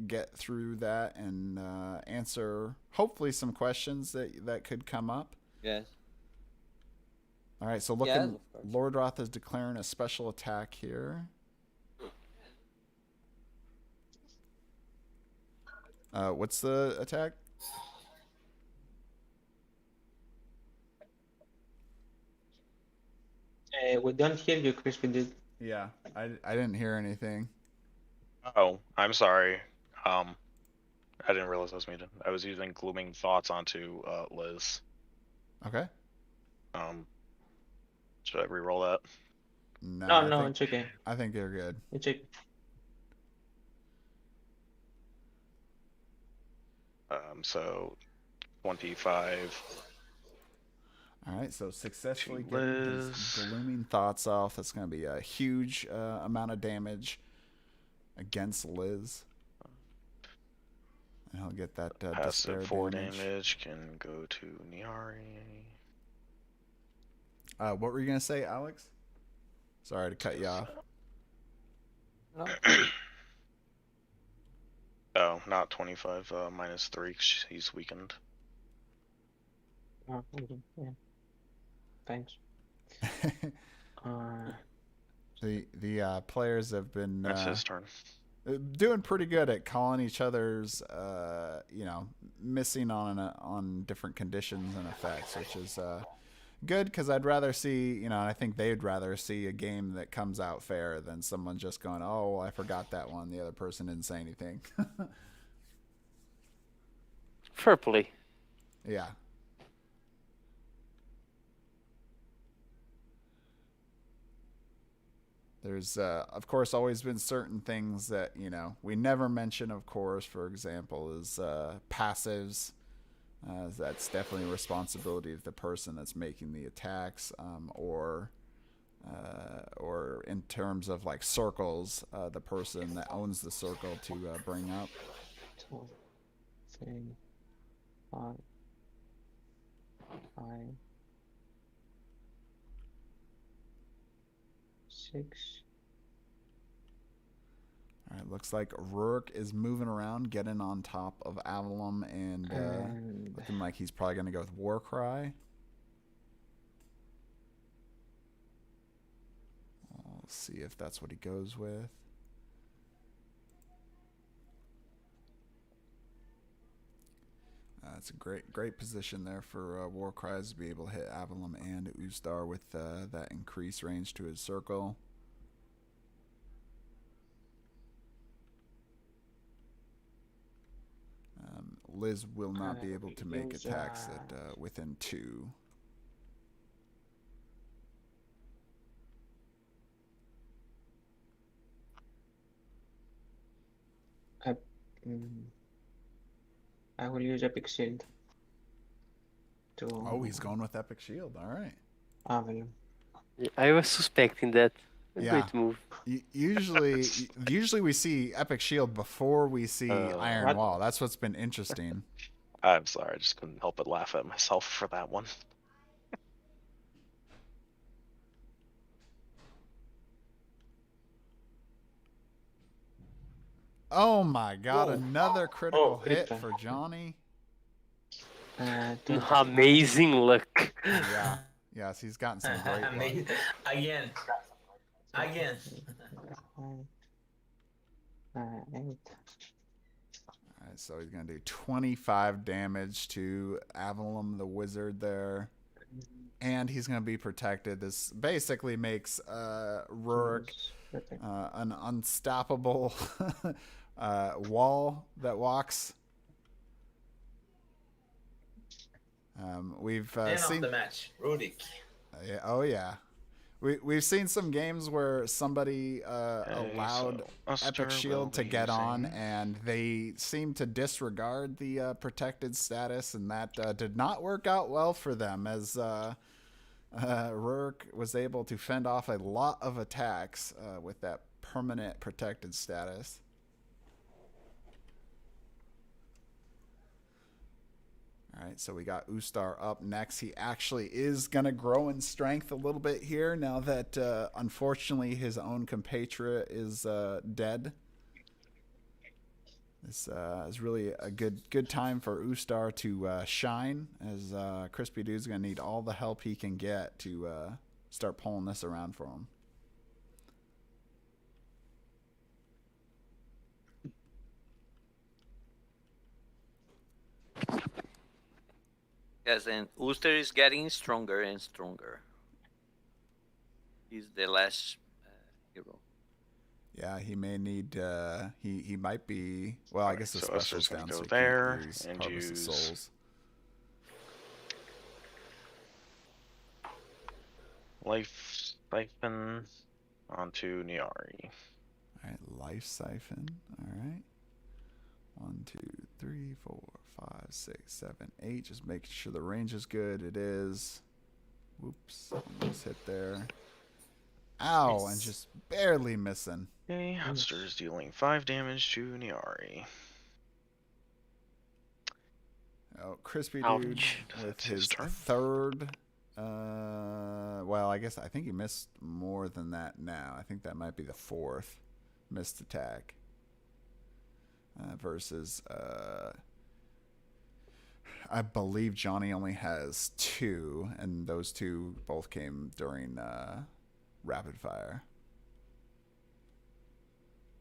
get through that and answer hopefully some questions that could come up. Yes. All right, so Yes, looking, of course. Lord Roth is declaring a special attack here. What's the attack? We don't hear you, CrispyDude. Yeah, I didn't hear anything. Oh, I'm sorry. I didn't realize I was muted. I was using Glooming Thoughts onto Liz. Okay. Should I re-roll that? No, it's okay. I think you're good. It's okay. So 25. All right, so successfully To getting his Liz. Glooming Thoughts off. That's going to be a huge amount of damage against Liz. And he'll get that despair Passive 4 damage. damage can go to Niari. What were you going to say, Alex? Sorry to cut you off. No? Oh, not 25. -3. 'Cause he's weakened. Oh, okay. Yeah. Thanks. The players have been That's his turn. doing pretty good at calling each other's, missing on different conditions and effects, which is good, because I'd rather see, I think they'd rather see a game that comes out fair than someone just going, oh, well, I forgot that one. The other person didn't say anything. Fair play. Yeah. There's, of course, always been certain things that, we never mention, of course, for example, is passives. That's definitely a responsibility of the person that's making the attacks, or in terms of like circles, the person that owns the circle to bring up. 2, 3, 5, 6. All right, looks like Rourke is moving around, getting on top of Avalon, and looking like he's probably going to go with Warcry. We'll see if that's what he goes with. It's a great position there for Warcries to be able to hit Avalon and Ustar with that increased range to his circle. Liz will not be able to make use, attacks at within 2. I will use Epic Shield to. Oh, he's going with Epic Shield. All right. Avel. I was suspecting that. A Yeah. great move. Usually we see Epic Shield before we see Iron What? Wall. That's what's been interesting. I'm sorry, I just couldn't help but laugh at myself for that one. Oh my God! Whoa. Another critical Oh, hit critical. for Johnny. Amazing luck. Yeah. Yes, he's gotten some great luck. Amazing. Again. Again. 8. All right, so he's gonna do 25 damage to Avalon the Wizard there, and he's gonna be protected. This basically makes Rurik an unstoppable wall that walks. We've Man seen. of the match, Rudik. Yeah, oh yeah, we've seen some games where somebody allowed Epic Shield to get on, and they seem to disregard the protected status, and that did not work out well for them, as Rurik was able to fend off a lot of attacks with that permanent protected status. All right, so we got Ustar up next. He actually is going to grow in strength a little bit here now that, unfortunately, his own compatriot is dead. This is really a good time for Ustar to shine, as CrispyDude's going to need all the help he can get to start pulling this around for him. Yes, and Uster is getting stronger and stronger. He's the last hero. Yeah, he may need. He might be. Well, I guess the so special's Ustar's gonna down, go so he there can't use and Harvest of use- Souls. Life Siphon onto Niari. All right, Life Siphon. All right. 1, 2, 3, 4, 5, 6, 7, 8. Just making sure the range is good. It is. Whoops. Almost hit there. Ow, and just barely missing. Okay, Ustar's dealing 5 damage to Niari. Oh, CrispyDude Ouch. with That's his his turn. third. Well, I think he missed more than that now. I think that might be the 4th missed attack. Versus, I believe Johnny only has 2, and those 2 both came during rapid fire.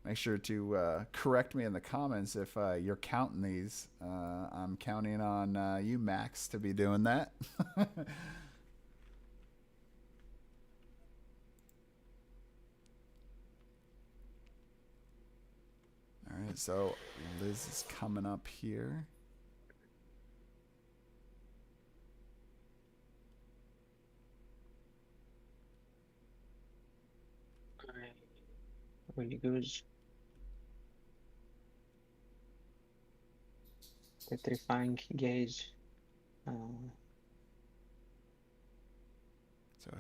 Make sure to correct me in the comments if you're counting these. I'm counting on you, Max, to be doing that. All right, so Liz is coming up here. Will use Petrifying Gaze. So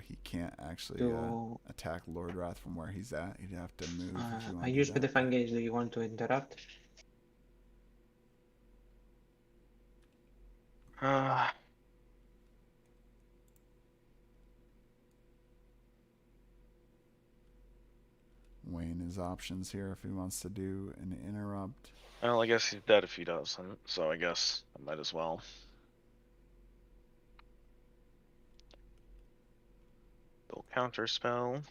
he can't actually To- attack Lord Wrath from where he's at. He'd have to move. if you want I to use do that. Petrifying Gaze. Do you want to interrupt? Weighing his options here if he wants to do an interrupt. Well, I guess he's dead if he doesn't, so I guess I might as well. They'll counter spell.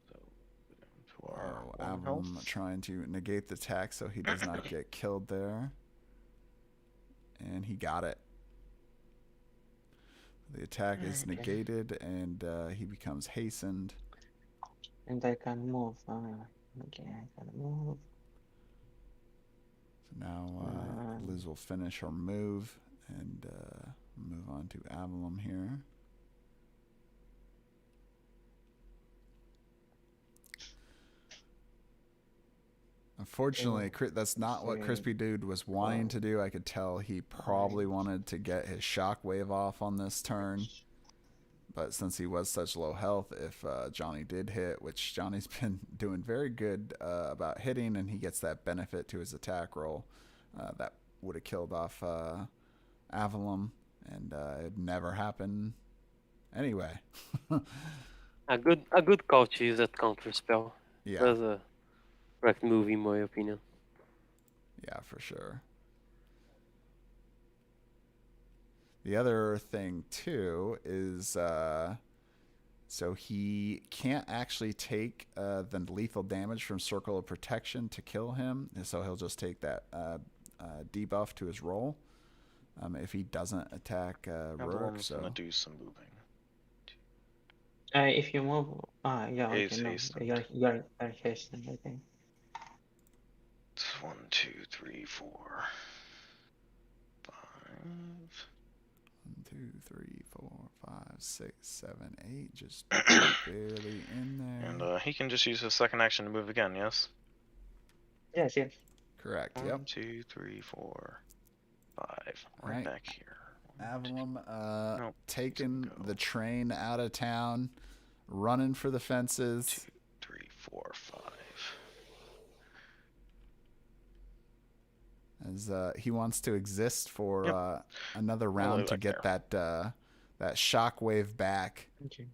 So go down to our Oh, 1 Avalon health. trying to negate the attack so he does not get killed there. And he got it. The attack is Okay. negated and he becomes hastened. And I can move. Okay, I can move. So Now Liz will finish her move and move on to Avalon here. Unfortunately, that's not what CrispyDude was wanting to do. I could tell he probably wanted to get his shockwave off on this turn. But since he was such low health, if Johnny did hit, which Johnny's been doing very good about hitting, and he gets that benefit to his attack roll, that would have killed off Avalon, and it never happened anyway. A good call to use that counter spell. Yeah. That's a correct move in my opinion. Yeah, for sure. The other thing too is so he can't actually take the lethal damage from Circle of Protection to kill him, so he'll just take that debuff to his roll if he doesn't attack Rourke. So gonna do some moving. If you move, yeah, okay, He's no, hastening. you're hastening, I think. It's 1, 2, 3, 4, 5. 1, 2, 3, 4, 5, 6, 7, 8, just barely in there. And he can just use his second action to move again, yes? Yes, yes. Correct. 1, Yep. 2, 3, 4, 5. Right. Right back here. 1, 2, Avalon Nope, taking go. the train out of town, running for the fences. 2, 3, 4, 5. As he wants to exist for another round to get that that shockwave back. Okay.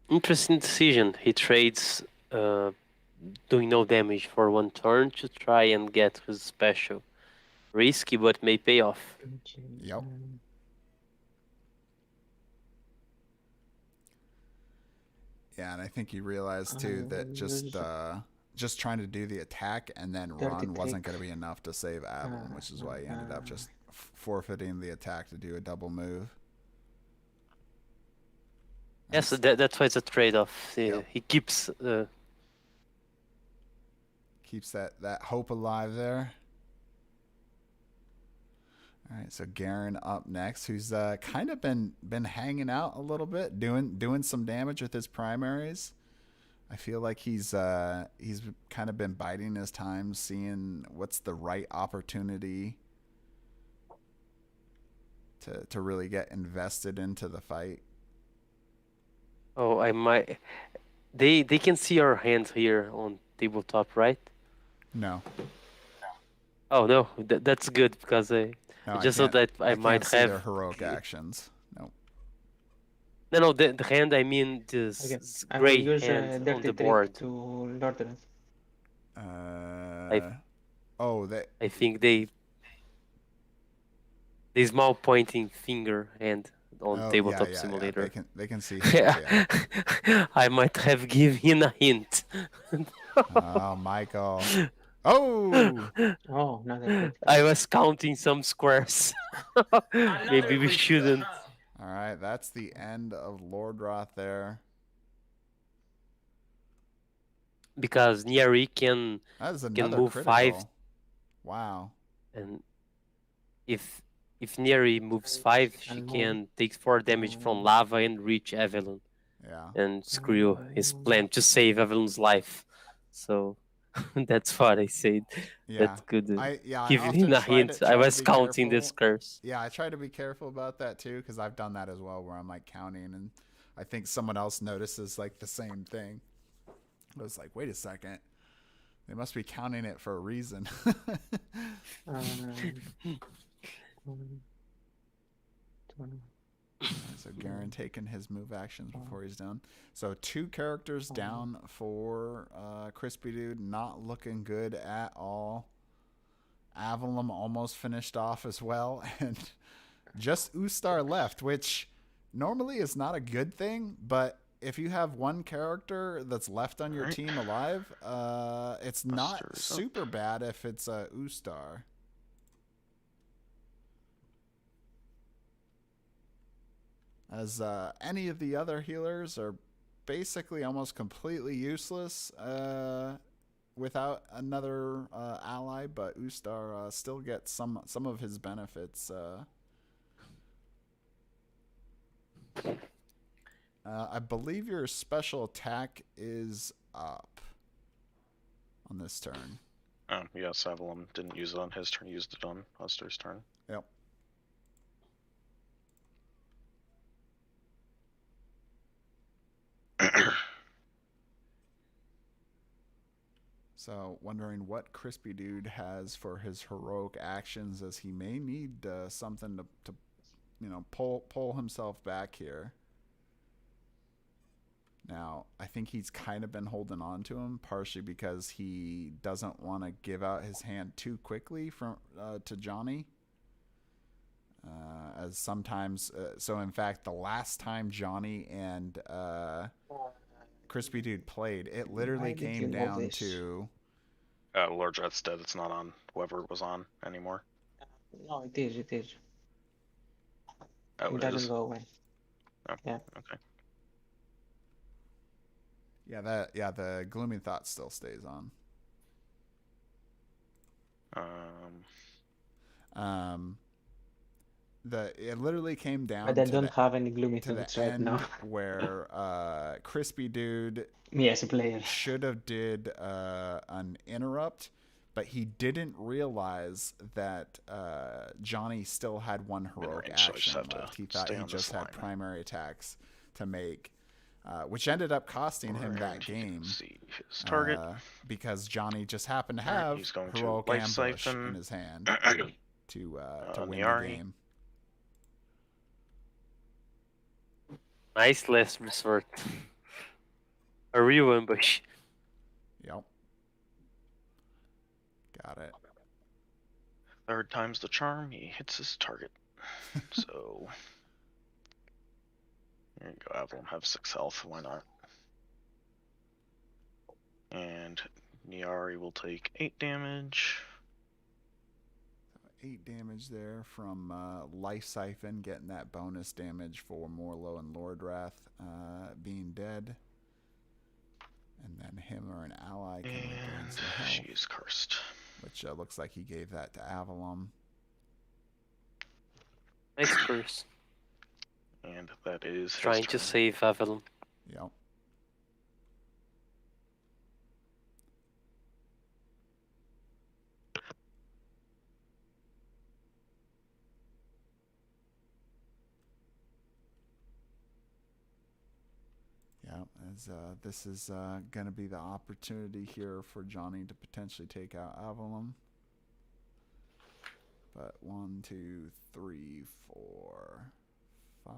Interesting decision. He trades doing no damage for one turn to try and get his special. Risky, but may pay off. Okay. Yep. Yeah, and I think he realized too that just trying to do the attack and then run wasn't going to be enough to save Avalon, which is why he ended up just forfeiting the attack to do a double move. Yes, that's why it's a trade-off. Yep. He keeps Keeps that hope alive there. All right, so Garen up next, who's kind of been hanging out a little bit, doing some damage with his primaries. I feel like he's kind of been biding his time, seeing what's the right opportunity to really get invested into the fight. Oh, I might. They can see our hands here on tabletop, right? No. Oh no, that's good because I No, just thought that I can't might see have their heroic actions. No. No, the hand. I mean this Okay. I will gray use hand on Dirty the Trick board. to Lord it. I think they small pointing finger hand on Tabletop Simulator. Yeah, they can see. Yeah. I might have given a hint. Oh, Michael. Oh! Oh, not that. I was counting some squares. Maybe we shouldn't. All right, that's the end of Lord Roth there. Because Nero can move critical. 5. Wow. And if Neri moves 5, she can take 4 damage from lava and reach Avalon. Yeah. And screw his plan to save Avalon's life. So that's what I said. Yeah. That's good. Give him a hint. I was counting this curse. Yeah, I try to be careful about that too, because I've done that as well, where I'm like counting, and I think someone else notices like the same thing. I was like, wait a second, they must be counting it for a reason. So Garen taking his move actions before he's done. So 2 characters down for CrispyDude, not looking good at all. Avalon almost finished off as well, and just Ustar left, which normally is not a good thing, but if you have one character that's left on your team alive, it's not super bad if it's Ustar. as any of the other healers are basically almost completely useless without another ally, but Ustar still gets some of his benefits. I believe your special attack is up on this turn. Oh, yes, Avalon didn't use it on his turn, used it on Ustar's turn. Yep. So, wondering what CrispyDude has for his heroic actions, as he may need something to pull himself back here. Now, I think he's kind of been holding on to him, partially because he doesn't want to give out his hand too quickly to Johnny. As sometimes, so in fact, the last time Johnny and CrispyDude played, it literally came down to... Lord Rat's dead. It's not on whoever it was on anymore. No, it is. It is. Oh, It it is? doesn't go away. Oh, Yeah. okay. Yeah, the Gloomy Thought still stays on. It literally came down But I to don't have any gloomy the thoughts right end now. where CrispyDude Me as a player. should have did an interrupt, but he didn't realize that Johnny still had one heroic Mid-range, so I just action have to left. He thought stay he on just this had line. primary attacks to make, which ended up costing him that And you can game. see his target. Because Johnny just happened to Alright, have he's going to heroic Life ambush Siphon. in his hand to win Niari. the game. Nice last resort. A real ambush. Yep. Got it. Third time's the charm. He hits his target. So there you go. Avalon have 6 health. Why not? And Niari will take 8 damage. 8 damage there from Life Siphon, getting that bonus damage for Morlo and Lord Wrath being dead. And then him or an ally can regain And some health, she is cursed. which looks like he gave that to Avalon. Nice curse. And that is his Trying to turn. save Avalon. Yep. Yeah, as this is going to be the opportunity here for Johnny to potentially take out Avalon. But 1, 2, 3, 4, 5.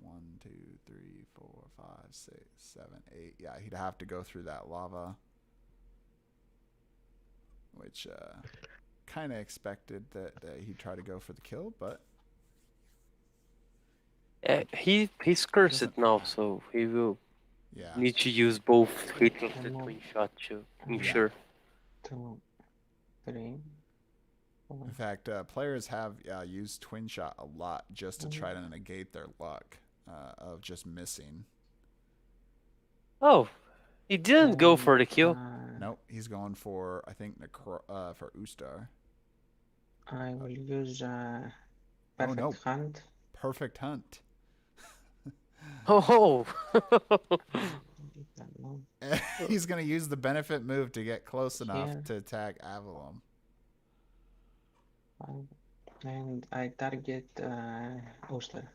1, 2, 3, 4, 5, 6, 7, 8. Yeah, he'd have to go through that lava, which kind of expected that he'd try to go for the kill, but He's cursed now, so he will yeah. need to use both hit of the Come on. twin shot to Yeah. ensure. 2, 3, 4. In fact, players have used Twin Shot a lot just to try to negate their luck of just missing. Oh, he didn't go for the kill. Nope, he's going for, I think, for Ustar. I will use Oh, perfect no. hunt. Perfect Hunt. Oh, No. He's going to use the benefit move to get close enough Here. to attack Avalon. And I target Oster.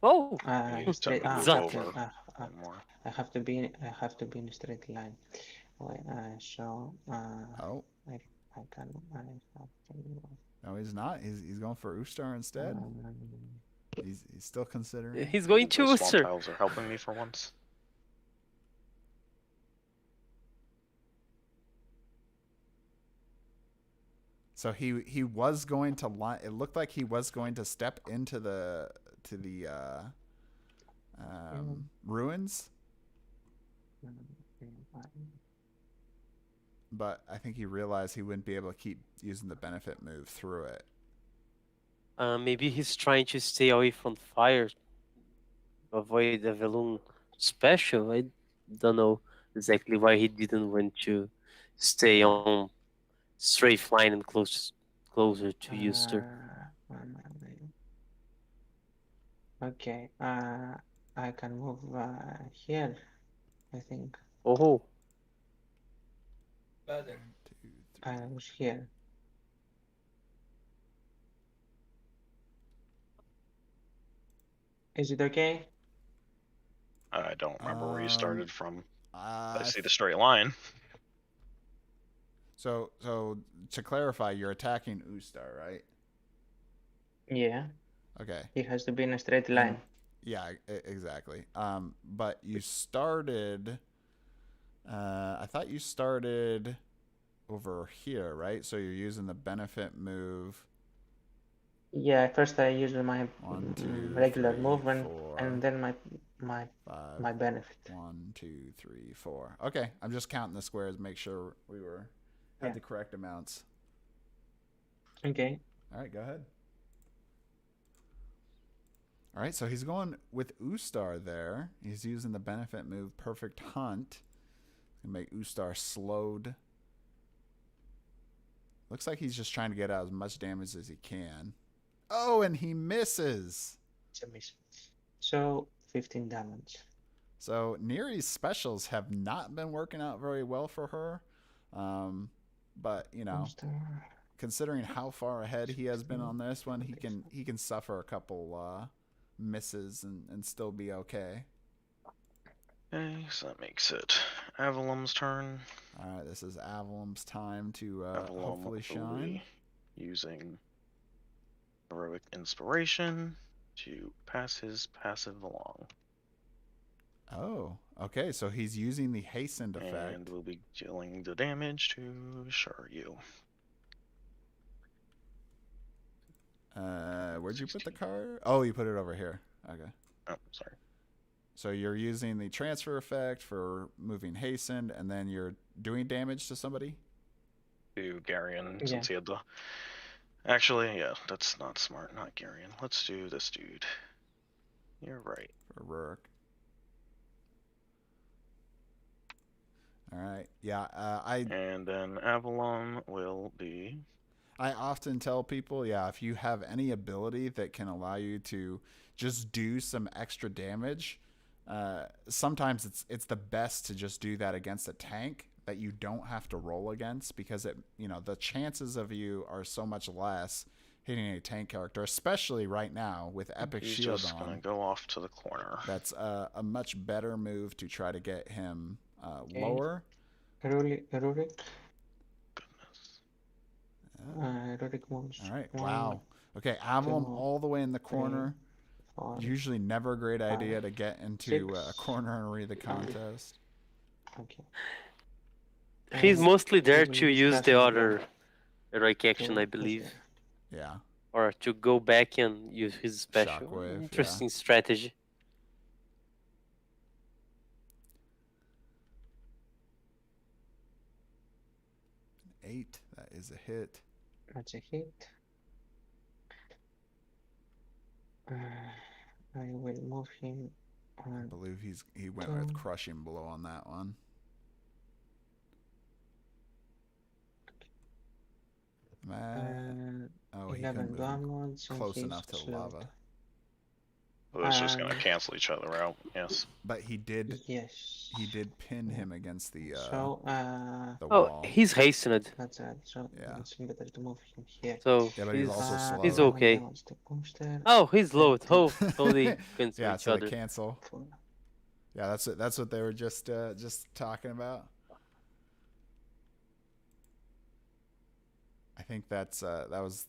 oh, He's Straight. definitely Exactly. over. One more. I have to be in a straight line. Wait, so Oh, I can. I have to. no, he's not. He's going for Ustar instead. He's still considering. he's going The to swamp Worcester. tiles are helping me for once. So he was going to line. It looked like he was going to step into the ruins, but I think he realized he wouldn't be able to keep using the benefit move through it. Maybe he's trying to stay away from fire avoid a Velun special. I don't know exactly why he didn't want to stay on strafe line and closer to Euster. One moment. Okay. I can move here, I think. Oh, Better. I was here. Is it okay? I don't remember where you started from. I Uh, see the straight line. so to clarify, you're attacking Ustar, right? Yeah. Okay. It has to be in a straight line. Yeah, exactly. But you started. I thought you started over here, right? So you're using the benefit move. Yeah, first I use my 1, 2, regular 3, movement 4, and then my 5. benefit. 1, 2, 3, 4. Okay, I'm just counting the squares, make sure we had Yeah. the correct amounts. Okay. All right, go ahead. All right, so he's going with Ustar there. He's using the benefit move, Perfect Hunt. Gonna make Ustar slowed. Looks like he's just trying to get out as much damage as he can. Oh, and he misses. It's a miss. So 15 damage. So Neri's specials have not been working out very well for her. But you know, considering how far ahead he has been on this one, he can suffer a couple misses and still be okay. Okay, so that makes it Avalum's turn. All right, this is Avalum's time to Avalum hopefully will shine. be using heroic inspiration to pass his passive along. Oh, okay. So he's using the hastened effect. And we'll be dealing the damage to Shiryu. Where'd you put the card? Oh, you put it over here. Okay. Oh, sorry. So you're using the transfer effect for moving hastened, and then you're doing damage to somebody? To Garion, Yeah. since he had the... Actually, yeah, that's not smart, not Garion. Let's do this dude. You're right. For Rurik. All right. Yeah, And then Avalon will be... I often tell people, yeah, if you have any ability that can allow you to just do some extra damage, sometimes it's the best to just do that against a tank that you don't have to roll against, because the chances of you are so much less hitting a tank character, especially right now with Epic He's Shield just on. gonna go off to the corner. That's a much better move to try to get him lower. Rurik. Goodness. Rurik moves. All right. 1, Wow. Okay, Avalon 2, all the way in the corner. 4. Usually never a great idea to get into a 6, corner and read the contest. Okay. he's And mostly there will to use use the passive other heroic action, to I push believe, there. Yeah. or to go back and use his special. Shockwave, Interesting strategy. 8. That is a hit. That's a hit. I will move him I on. believe he went with Two. crushing blow on that one. Oh, he 11 couldn't move him damage. and close he's enough to slowed. lava. Well, it's just gonna And- cancel each other out. Yes. But he did Yes. pin him against the So the Oh, wall. he's hastened, that's it. So Yeah. it's better to move him here. so Yeah, but he's he's, also slow. he's How how many okay. damage to booster? Oh, he's low. Two. Oh, totally cancel Yeah, each so they other. cancel. 4. Yeah, that's what they were just talking about. I think that was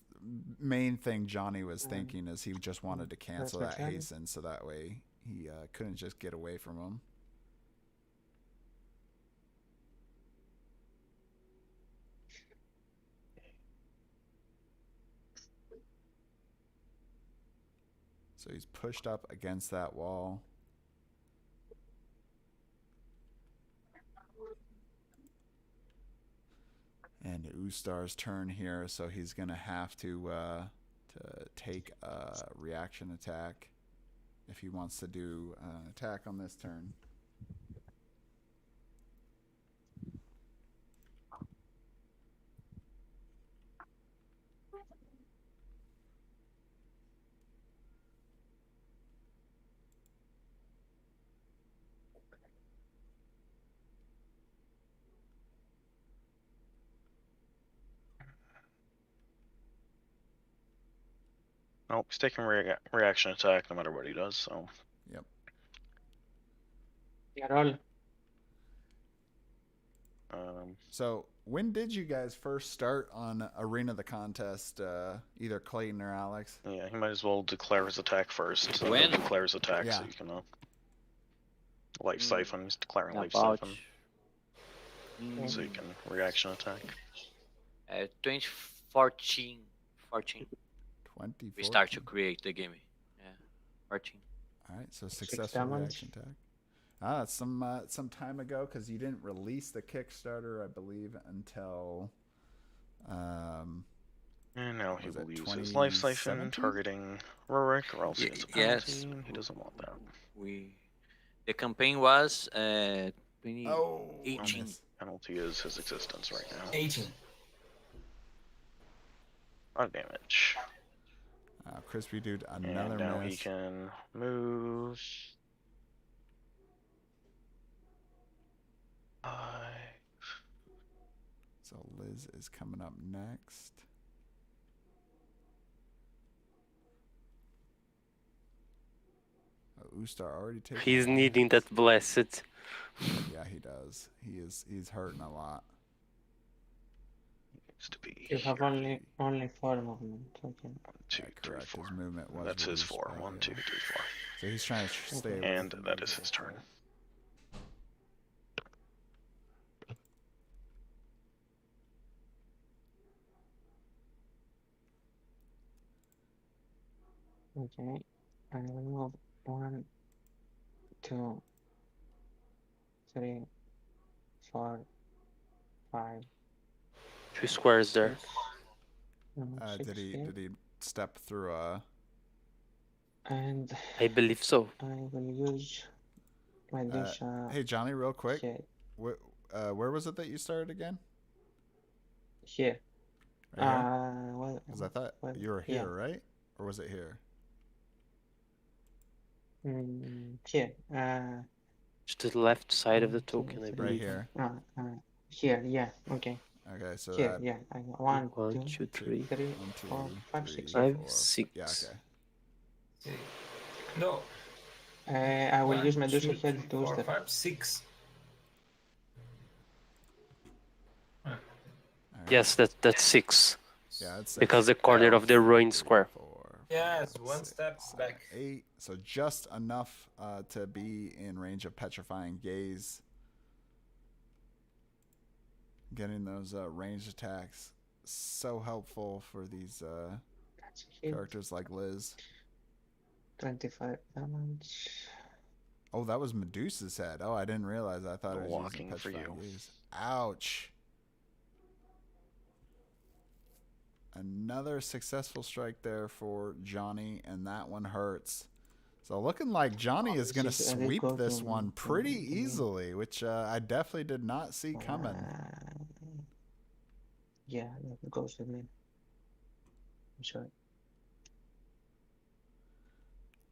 main thing Johnny was thinking, is he just wanted to cancel that's that my turn. hasten so that way he couldn't just get away from him. So he's pushed up against that wall. And Ustar's turn here, so he's gonna have to take a reaction attack. if he wants to do an attack on this turn. Nope, he's taking reaction attack no matter what he does, so. Yep. Yarol. So when did you guys first start on Arena the Contest? Either Clayton or Alex? Yeah, he might as well declare his attack first. So When? he'll declare his attack so Yeah. you can life siphon. He's declaring life About siphon. mm, So you can reaction attack. 2014. 14. 20. We start to create the game. Yeah, 14. All right, so successful damage. reaction attack. Ah, that's some time ago because you didn't release the Kickstarter, I believe, until. And now he Was will it use his life siphon 2017? targeting Rurik, or else he gets a Yes. penalty. He doesn't want that. The campaign was 20. Oh, 18. miss. Penalty is his existence right now. 18. 5 damage. CrispyDude, And another now he miss. can move. 5. So Liz is coming up next. Ustar already taken. He's one. needing that blessed. Yeah, he does. He's hurting a lot. Needs to be. You have here. only 4 movements. Okay. 1, 2, Yeah, 3, correct. 4. His movement was. That's his reduced 4. by, 1, 2, 3, 4. So he's trying to stay. away And from that the is his turn. Okay. I will move 1, 2, 3, 4, 5. 2 squares there. 6, Did he here. step through a? And I believe so. I will use my dish. Hey Johnny, real quick. Here. Where was it that you started again? Here. Right here? Well, Because I thought well, you were yeah. here, right? Or was it here? Here. To the left side of the 1, 2, token, I 3, believe. here. Here. Yeah. Okay. Okay, so Here. that Yeah. I got 1, 1, 2, 2, 3, 3, 1, 2, 4, 5, 3, 6. 5, 4. 6. Yeah, okay. No. I will 1, use my 2, Medusa head 3, to 4, step. 5, 6. Yes, that's 6. Yeah, it's Because the corner of the ruined square. 4, Yes, 5, 1 6, step 7, back. 8. So just enough to be in range of petrifying gaze. Getting those ranged attacks so helpful for these That's a hit. characters like Liz. 25 damage. Oh, that was Medusa's head. Oh, I didn't realize. I thought it was using Blocking for petrifying you. gaze. Ouch. Another successful strike there for Johnny, and that one hurts. So looking like Johnny is going to This is- I did sweep go this to- one pretty to- easily, which I definitely did not see coming. Yeah, that goes with me. I'm sorry.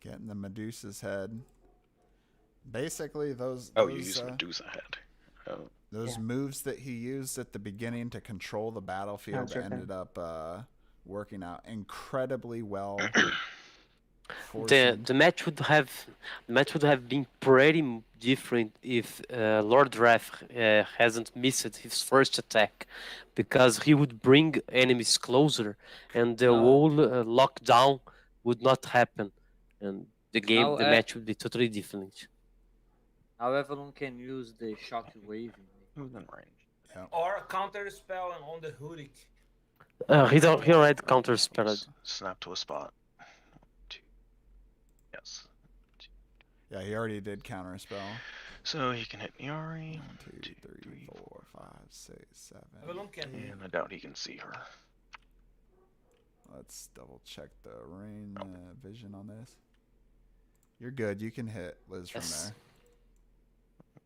Getting the Medusa's head. Basically, those Oh, you use uh, Medusa head. Oh, those Yeah. moves that he used at the beginning to control the battlefield That's okay. ended up working out incredibly well. The forcing- the match would have been pretty different if Lord Wrath hasn't missed his first attack, because he would bring enemies closer, and the whole lockdown would not happen, and the match would be totally different. Now everyone can use the shockwave. who's in range? Or a counter spell on the Hurik. He already counter spelled. Snap to a spot. 2. Yes. Yeah, he already did counter a spell. So he can hit Niari. 1, 2, 2, 3, 3, 4, 5, 6, 7. Everyone can. And I doubt he can see her. Let's double check the rain vision on this. You're good. You can hit Liz from Yes. there.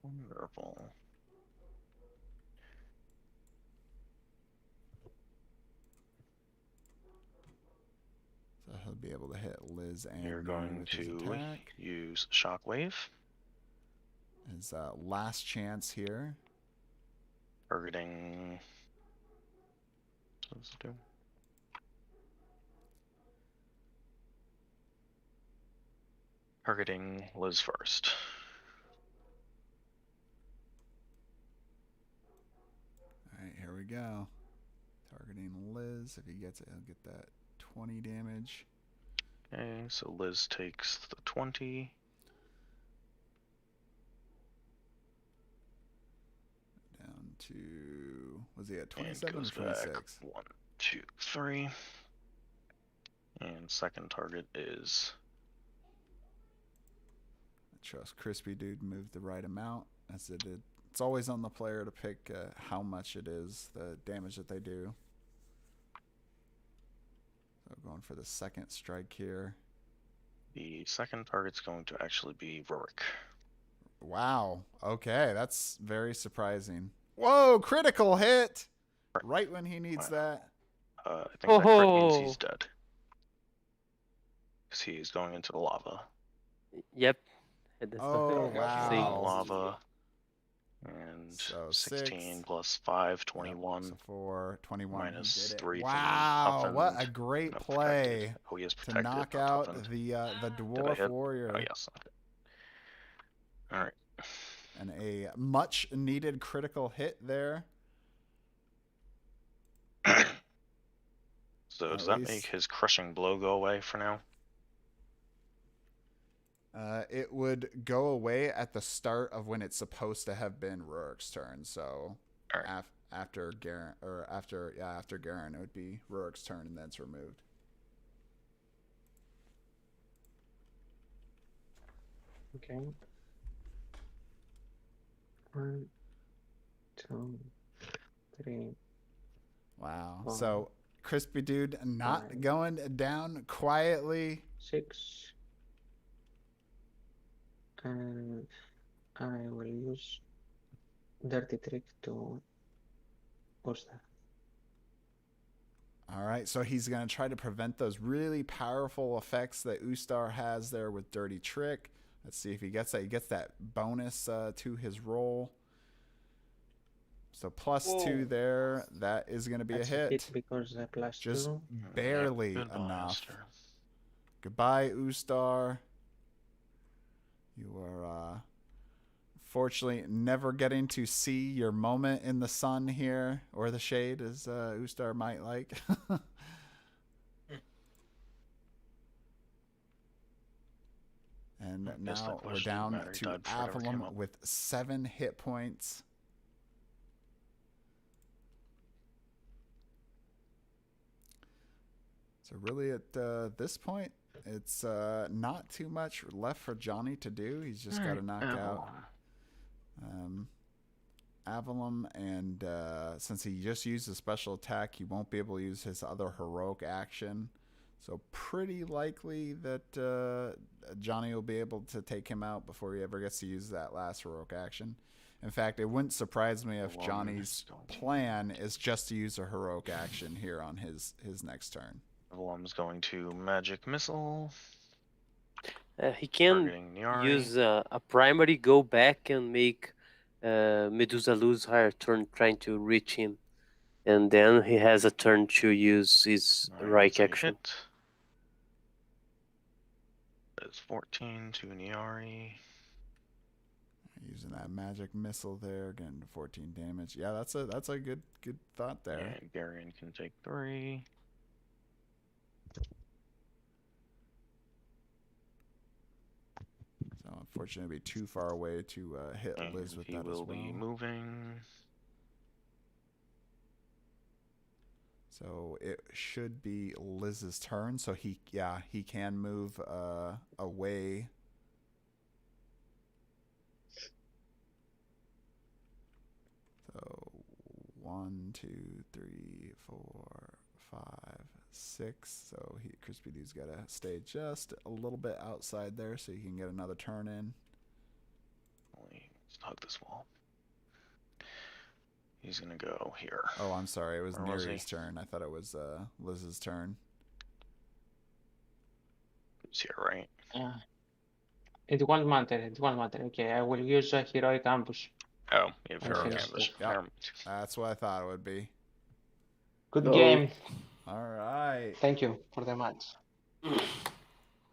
Wonderful. So he'll be able to hit Liz and You're me going with his to attack. use Shockwave, His last chance here. targeting. What does it do? Targeting Liz first. All right, here we go. Targeting Liz. If he gets it, he'll get that 20 damage. Okay, so Liz takes the 20. Down to, was he at And 27 or goes back 26? 1, 2, 3. And second target is I trust CrispyDude moved the right amount as it did. It's always on the player to pick how much it is, the damage that they do. So going for the second strike here. the second target's going to actually be Rurik. Wow. Okay, that's very surprising. Whoa, critical hit! Right when he needs that. I think that crit means Oh. he's dead. Because he is going into the lava. Yep. And that's Oh, the wow. thing. Lava. And So 16 6 plus 5, Yep, 21. so 4, 21. Minus He did it. 3 from Wow, up what a and- great no, play protected. Oh, he is to protected. knock not out toughened. the Did I dwarf hit? warrior. Oh, yes. Alright. And a much needed critical hit there. So At does that least- make his crushing blow go away for now? It would go away at the start of when it's supposed to have been Rurik's turn. So Alright. after Garen, or after Garen, it would be Rurik's turn, and then it's removed. Okay. 1, 2, 3. Wow. Wow. So CrispyDude not Fine. going down quietly. 6. And I will use Dirty Trick to push that. All right, so he's going to try to prevent those really powerful effects that Ustar has there with Dirty Trick. Let's see if he gets that. He gets that bonus to his roll. So +2 there. That is going to be That's a hit. because plus Just 2. barely Goodbye, enough. Esther. Goodbye, Ustar. You are fortunately never getting to see your moment in the sun here, or the shade, as Ustar might like. And I guess that now we're question down didn't matter. He to died before it ever came Avalon up. with 7 hit points. So really at this point, it's not too much left for Johnny to do. He's just got to knock out Avalon, and since he just used a special attack, he won't be able to use his other heroic action. So pretty likely that Johnny will be able to take him out before he ever gets to use that last heroic action. In fact, it wouldn't surprise me if One Johnny's plan is just to use a heroic action here on his next turn. Avalon's going to Magic Missile, He can targeting Nyari. use a primary, go back and make Medusa lose her turn trying to reach him. And then he has a turn to use his Alright, right that's a action. hit. That's 14 to Nyari. Using that magic missile there, getting 14 damage. Yeah, that's a good thought there. And Garion can take 3. So unfortunately, it'd be too far away to hit And Liz with he that as will well. be moving. So it should be Liz's turn. So he can move away. So 1, 2, 3, 4, 5, 6. So CrispyDude's got to stay just a little bit outside there so you can get another turn in. Let's hug this wall. He's gonna go here. Oh, I'm sorry. It was Where was Neri's he? turn. I thought it was Liz's turn. He's here, right? It won't matter. It won't matter. Okay, I will use a heroic ambush. Oh, yeah, Okay. Pharaoh Canvas. Yep. That's what I thought it would be. Good Oh. game. All right. Thank you for the match.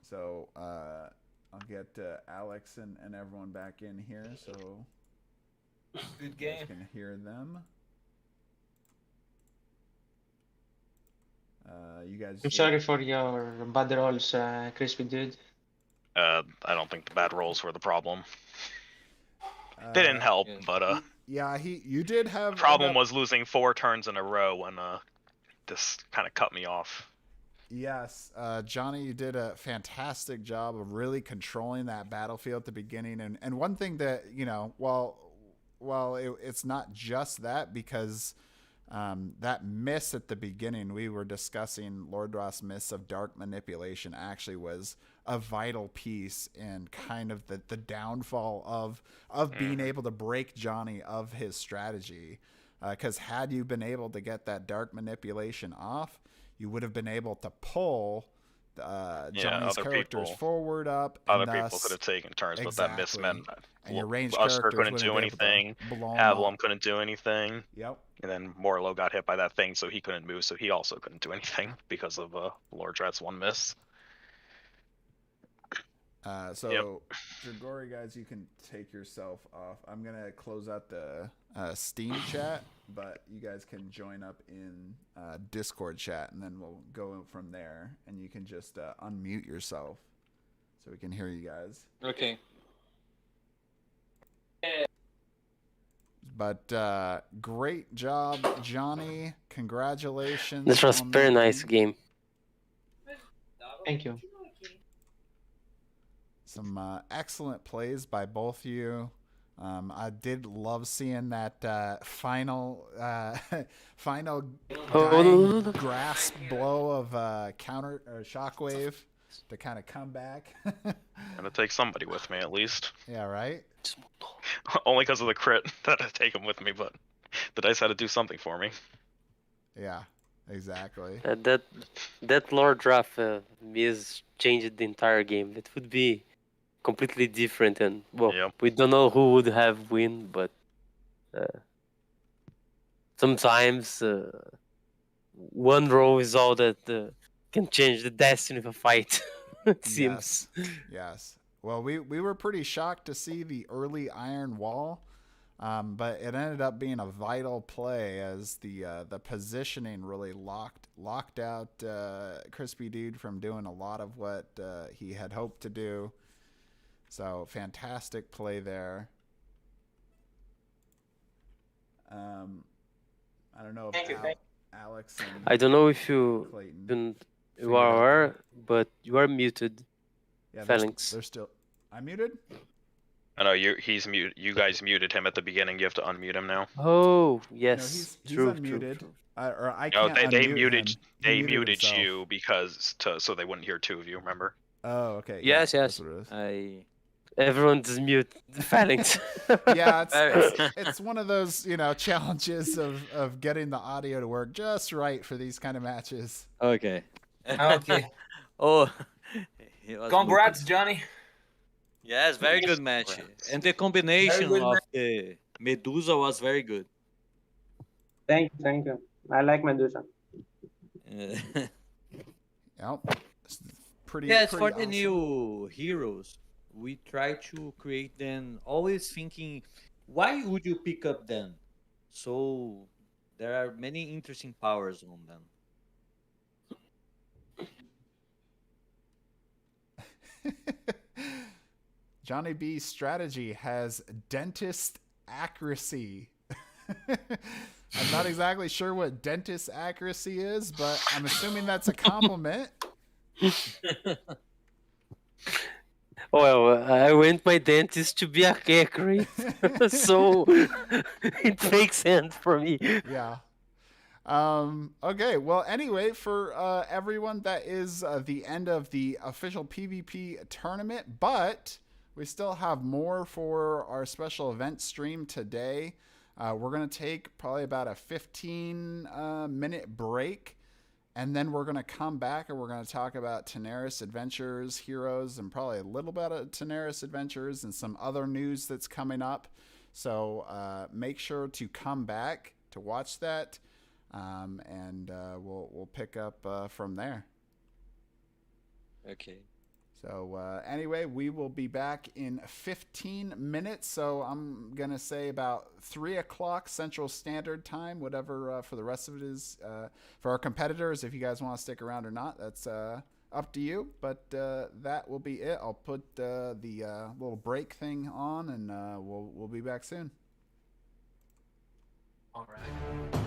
So I'll get Alex and everyone back in here so Good you guys game. can hear them. You guys. I'm sorry for your bad rolls, CrispyDude. I don't think the bad rolls were the problem. They didn't help, yeah. but Yeah, you did have. the problem was losing 4 turns in a row when this kind of cut me off. Yes, Johnny, you did a fantastic job of really controlling that battlefield at the beginning. And one thing that, while it's not just that, because that miss at the beginning, we were discussing Lord Ross' miss of dark manipulation actually was a vital piece in kind of the downfall of being able to break Johnny of his strategy. Because had you been able to get that dark manipulation off, you would have been able to pull Johnny's other characters people- forward up. Other And people thus, could have taken turns, but that miss meant and your ranged Uster characters couldn't wouldn't do be able to anything. blow 'em Havilam up. couldn't do anything. Yep. And then Morlo got hit by that thing, so he couldn't move, so he also couldn't do anything because of Lord Drat's 1 miss. So, Dragori, guys, you can take yourself off. I'm going to close out the Steam chat, but you guys can join up in Discord chat, and then we'll go from there, and you can just unmute yourself so we can hear you guys. Okay. But great job, Johnny. Congratulations. This was on very that nice game. game. Thank you. Some excellent plays by both of you. I did love seeing that final Oh, dying no. grasp blow of counter or shockwave to kind of come back. Gonna take somebody with me at least. Yeah, right? Only because of the crit that I take him with me, but the dice had to do something for me. Yeah, exactly. That Lord Draft miss changed the entire game. It would be completely different, and Yep. we don't know who would have win, but sometimes one roll is all that can change the destiny of a fight. It seems. Yes. Well, we were pretty shocked to see the early Iron Wall, but it ended up being a vital play as the positioning really locked out CrispyDude from doing a lot of what he had hoped to do. So fantastic play there. I don't know if Alex and I don't know if you Clayton. you are aware, but you are muted. Yeah, Phalanx. they're still. I muted. I know he's mute. You guys muted him at the beginning. You have to unmute him now. Oh No, yes, he's true, unmuted. true. Or I No, can't they unmute muted. him. They He muted himself. you because so they wouldn't hear 2 of you. Remember? Oh, okay. Yes, yeah, yes. That's what it is. Everyone's mute. The phalanx. Yeah, it's one of those challenges of getting the audio to work just right for these kind of matches. Okay. Okay. Oh. he was Congrats, muted. Johnny. Yes, very good match. And the combination Very good of the Medusa was very good. Thank you. I like Medusa. Yep. It's pretty. Yes, pretty for the awesome. new heroes, we try to create them always thinking, why would you pick up them? So there are many interesting powers on them. JohnyB's strategy has dentist accuracy. I'm not exactly sure what dentist accuracy is, but I'm assuming that's a compliment. Well, I went my dentist to be accurate, so it makes sense for me. Yeah. Okay, well, anyway, for everyone, that is the end of the official PvP tournament, but we still have more for our special event stream today. We're going to take probably about a 15-minute break, and then we're going to come back and we're going to talk about Tanares Adventures, Heroes, and probably a little bit of Tanares Adventures and some other news that's coming up. So make sure to come back to watch that. And we'll pick up from there. Okay. So anyway, we will be back in 15 minutes. So I'm gonna say about 3 o'clock Central Standard Time, whatever for the rest of it is. For our competitors, if you guys want to stick around or not, that's up to you. But that will be it. I'll put the little break thing on, and we'll be back soon. All right.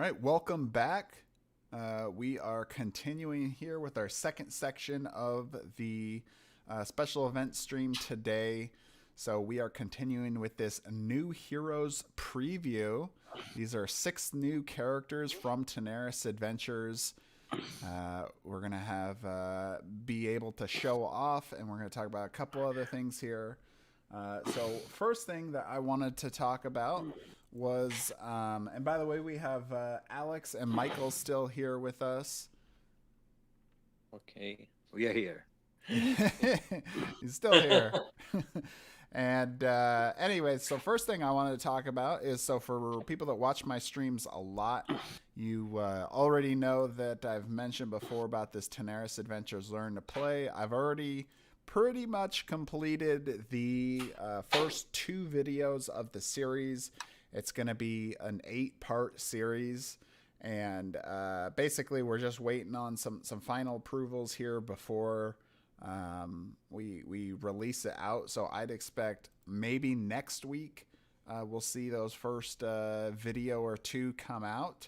right, welcome back. We are continuing here with our second section of the special event stream today. So we are continuing with this new heroes preview. These are 6 new characters from Tanares Adventures. We're gonna have be able to show off, and we're gonna talk about a couple other things here. So first thing that I wanted to talk about was, and by the way, we have Alex and Michael still here with us. Okay, we are here. He's still here. And anyway, so first thing I wanted to talk about is, so for people that watch my streams a lot, you already know that I've mentioned before about this Tanares Adventures Learn to Play. I've already pretty much completed the first 2 videos of the series. It's going to be an 8-part series. And basically, we're just waiting on some final approvals here before we release it out. So I'd expect maybe next week we'll see those first video or 2 come out,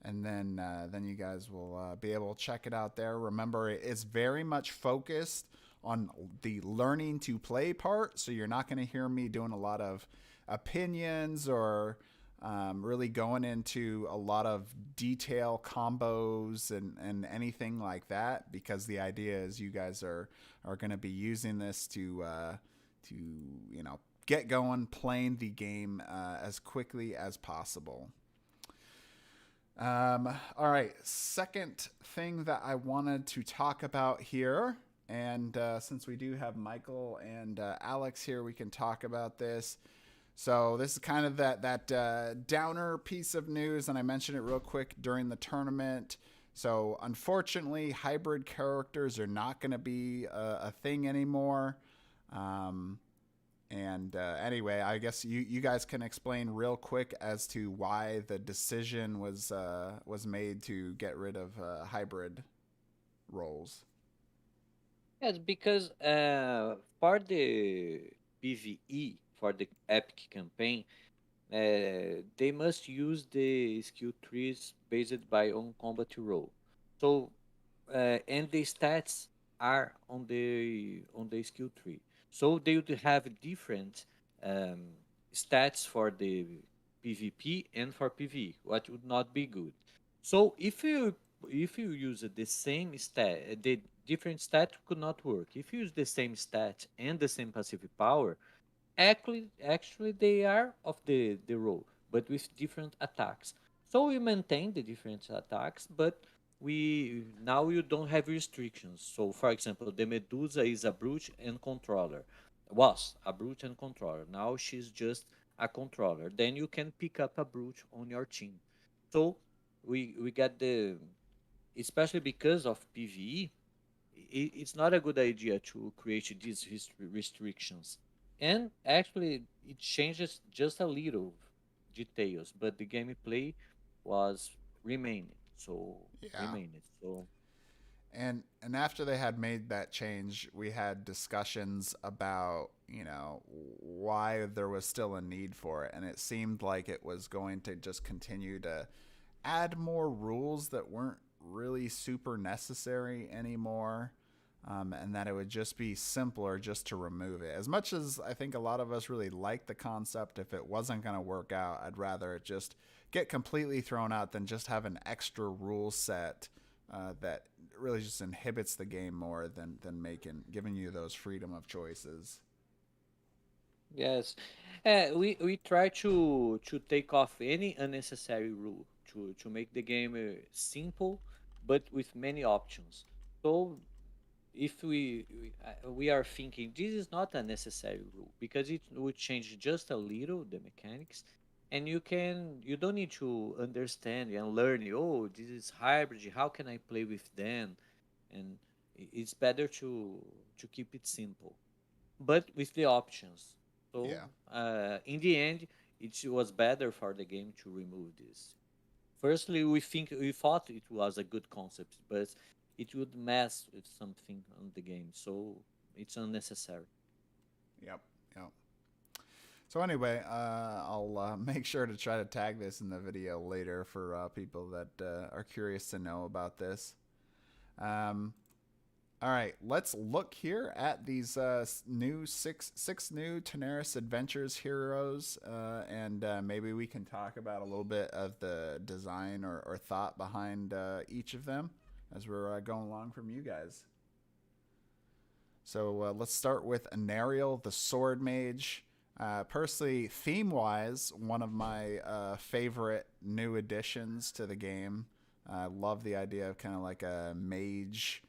and then you guys will be able to check it out there. Remember, it is very much focused on the learning to play part, so you're not going to hear me doing a lot of opinions or really going into a lot of detail combos and anything like that, because the idea is you guys are going to be using this to get going, playing the game as quickly as possible. All right, second thing that I wanted to talk about here, and since we do have Michael and Alex here, we can talk about this. So this is kind of that downer piece of news, and I mentioned it real quick during the tournament. So unfortunately, hybrid characters are not going to be a thing anymore. Anyway, I guess you guys can explain real quick as to why the decision was made to get rid of hybrid roles. Yes, because for the PvE, for the epic campaign, they must use the skill trees based by on combat roll. So and the stats are on the skill tree. So they would have different stats for the PvP and for PvE, what would not be good. So if you use the same stat, the different stat could not work. If you use the same stat and the same passive power, actually they are of the roll, but with different attacks. So we maintain the different attacks, but now you don't have restrictions. So for example, the Medusa is a brute and controller. Was a brute and controller. Now she's just a controller. Then you can pick up a brute on your team. So we get the, especially because of PvE, it's not a good idea to create these restrictions. And actually, it changes just a little details, but the gameplay was remaining. So remained. So And after they had made that change, we had discussions about, why there was still a need for it. And it seemed like it was going to just continue to add more rules that weren't really super necessary anymore. And that it would just be simpler just to remove it. As much as I think a lot of us really like the concept, if it wasn't going to work out, I'd rather it just get completely thrown out than just have an extra rule set that really just inhibits the game more than giving you those freedom of choices. yes, we try to take off any unnecessary rule to make the game simple, but with many options. So if we are thinking this is not a necessary rule because it would change just a little the mechanics, and you don't need to understand and learn. Oh, this is hybrid. How can I play with them? And it's better to keep it simple, but with the options. So in the end, it was better for the game to remove this. Firstly, we thought it was a good concept, but it would mess with something on the game, so it's unnecessary. Yep. So anyway, I'll make sure to try to tag this in the video later for people that are curious to know about this. All right, let's look here at these new six new Tanares Adventures heroes, and maybe we can talk about a little bit of the design or thought behind each of them as we're going along from you guys. So let's start with Anariel, the Swordmage. Personally, theme-wise, one of my favorite new additions to the game. I love the idea of kind of like a mage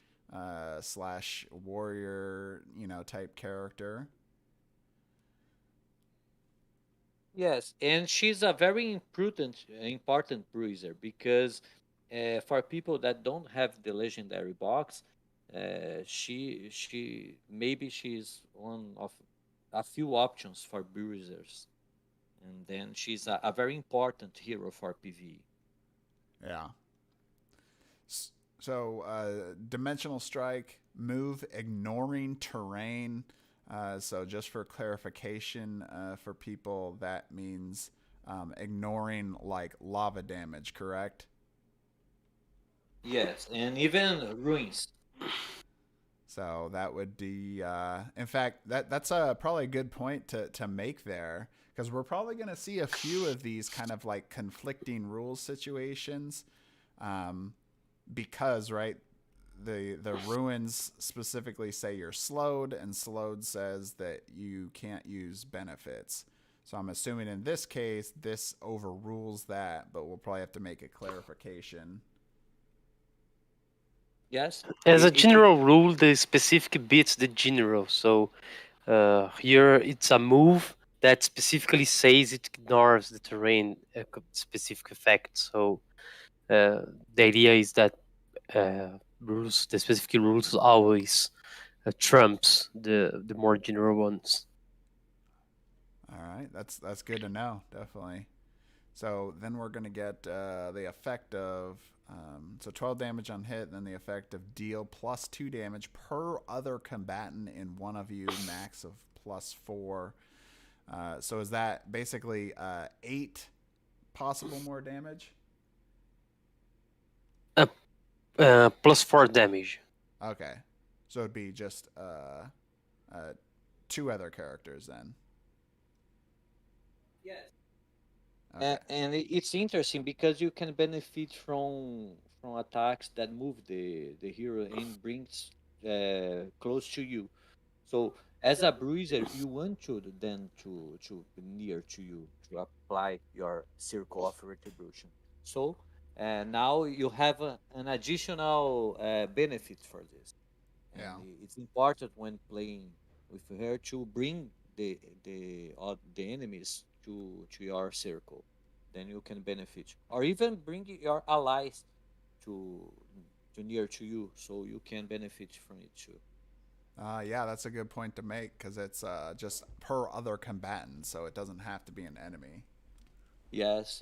slash warrior, type character. Yes, and she's a very important bruiser because for people that don't have the legendary box, she's one of a few options for bruisers, and then she's a very important hero for PvE. Yeah. So, dimensional strike, move, ignoring terrain. So, just for clarification, for people, that means ignoring like lava damage, correct? Yes, and even ruins. So that would be, in fact, that's probably a good point to make there, because we're probably going to see a few of these kind of like conflicting rules situations. Because right, the ruins specifically say you're slowed, and slowed says that you can't use benefits. So I'm assuming in this case this overrules that, but we'll probably have to make a clarification. Yes. As a general rule, the specific beats the general. So here it's a move that specifically says it ignores the terrain specific effect. So the idea is that the specific rules always trumps the more general ones. All right, that's good to know, definitely. So then we're gonna get the effect of so 12 damage on hit, then the effect of deal plus 2 damage per other combatant in one of you, max of +4. So is that basically 8 possible more damage? +4 damage. Okay, so it'd be just 2 other characters then. Yes. Okay. And it's interesting because you can benefit from attacks that move the hero and brings close to you. So as a bruiser, you want to be near to you to apply your circle of retribution. So now you have an additional benefit for this, and Yeah. it's important when playing with her to bring the enemies to your circle. Then you can benefit, or even bring your allies to near to you, so you can benefit from it too. Yeah, that's a good point to make, because it's just per other combatant, so it doesn't have to be an enemy. Yes.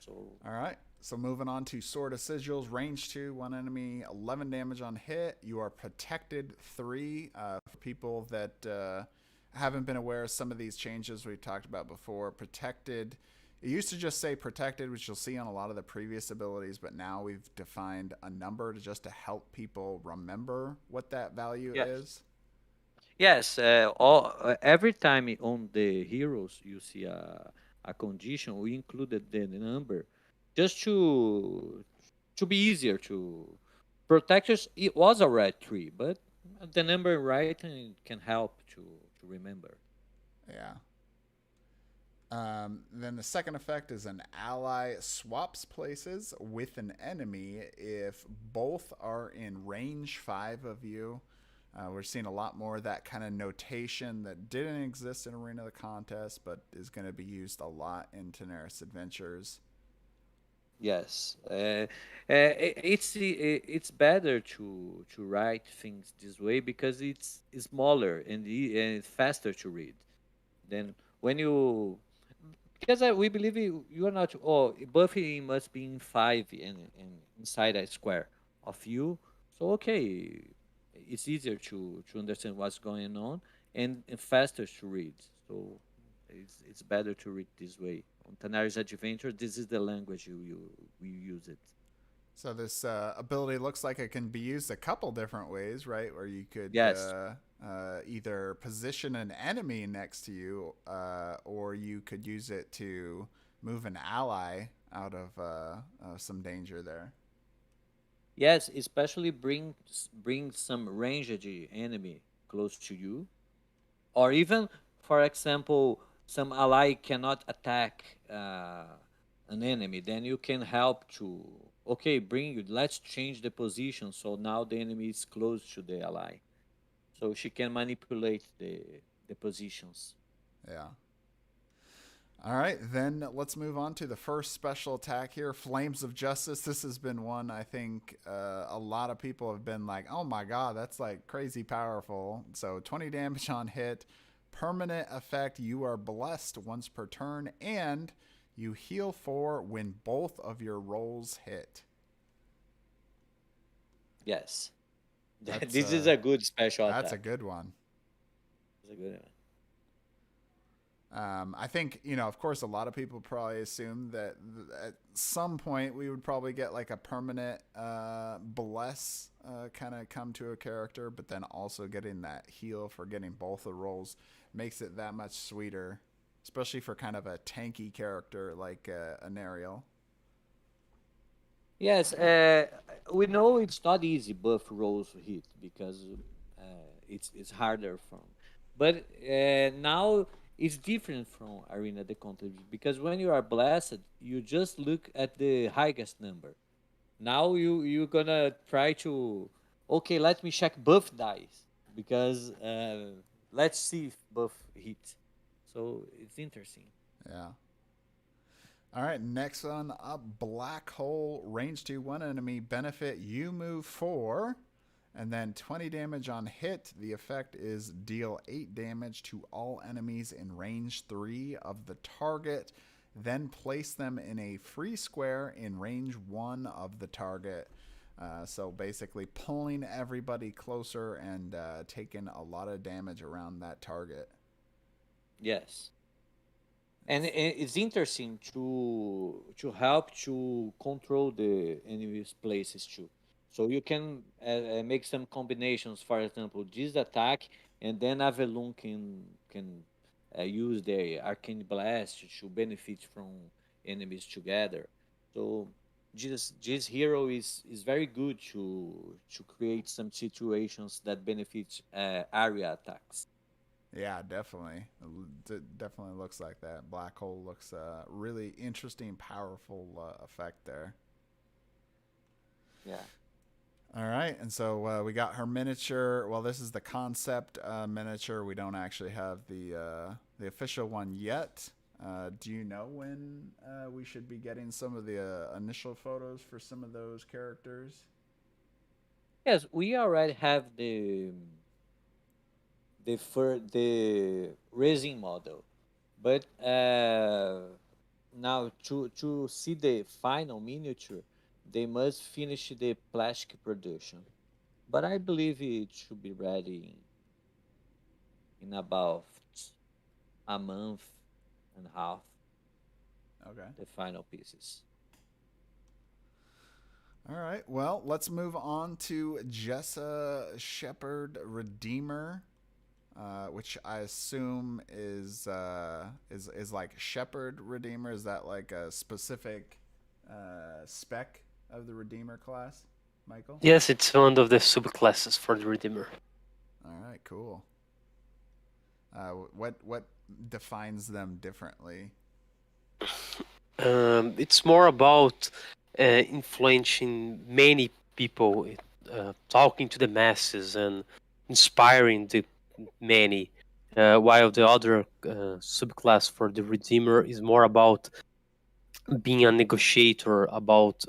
So All right. So moving on to Sword of Sigils, range 2, 1 enemy, 11 damage on hit. You are protected 3. For people that haven't been aware of some of these changes we've talked about before, protected. It used to just say protected, which you'll see on a lot of the previous abilities, but now we've defined a number to help people remember what that value is. yes, every time on the heroes you see a condition, we included the number just to be easier to protectors. It was a red 3, but the number right can help to remember. Yeah. Then the second effect is an ally swaps places with an enemy if both are in range 5 of you. We're seeing a lot more of that kind of notation that didn't exist in Arena of the Contest, but is going to be used a lot in Tanares Adventures. Yes, it's better to write things this way because it's smaller and it's faster to read. Then when you because we believe you are not. Oh, Buffy must be in 5 and inside a square of you. So okay, it's easier to understand what's going on and faster to read. So it's better to read this way. On Tanares Adventures, this is the language we use it. So this ability looks like it can be used a couple different ways, right? Where you could Yes. either position an enemy next to you, or you could use it to move an ally out of some danger there. Yes, especially bring some ranged enemy close to you, or even, for example, some ally cannot attack an enemy. Then you can help to let's change the position so now the enemy is close to the ally, so she can manipulate the positions. Yeah. All right, then let's move on to the first special attack here, Flames of Justice. This has been one I think a lot of people have been like, oh my god, that's like crazy powerful. So 20 damage on hit, permanent effect, you are blessed once per turn, and you heal 4 when both of your rolls hit. Yes. That's, This is a good special That's a attack. good one. It's a good one. I think, of course, a lot of people probably assume that at some point we would probably get like a permanent bless kind of come to a character, but then also getting that heal for getting both the rolls makes it that much sweeter, especially for kind of a tanky character like Anariel. Yes, we know it's not easy buff rolls hit because it's harder from. But now it's different from Arena the Contest because when you are blessed, you just look at the highest number. Now you're gonna try to let me check buff dice because let's see if buff hit. So it's interesting. Yeah. All right, next one up, Black Hole, range to one enemy, benefit, you move 4, and then 20 damage on hit. The effect is deal 8 damage to all enemies in range 3 of the target, then place them in a free square in range 1 of the target. So basically pulling everybody closer and taking a lot of damage around that target. Yes. And it's interesting to help to control the enemy's places too. So you can make some combinations. For example, this attack, and then Avelun can use the arcane blast to benefit from enemies together. So this hero is very good to create some situations that benefit area attacks. Yeah, definitely. It definitely looks like that. Black Hole looks really interesting, powerful effect there. Yeah. All right, and so we got her miniature. Well, this is the concept miniature. We don't actually have the official one yet. Do you know when we should be getting some of the initial photos for some of those characters? Yes, we already have the resin model, but now to see the final miniature, they must finish the plastic production. But I believe it should be ready in about a month and a half. Okay. The final pieces. All right. Well, let's move on to Jessa Shepherd Redeemer, which I assume is like Shepherd Redeemer. Is that like a specific spec of the Redeemer class, Michael? Yes, it's one of the subclasses for the Redeemer. All right. Cool. What defines them differently? It's more about influencing many people, talking to the masses and inspiring the many, while the other subclass for the Redeemer is more about being a negotiator, about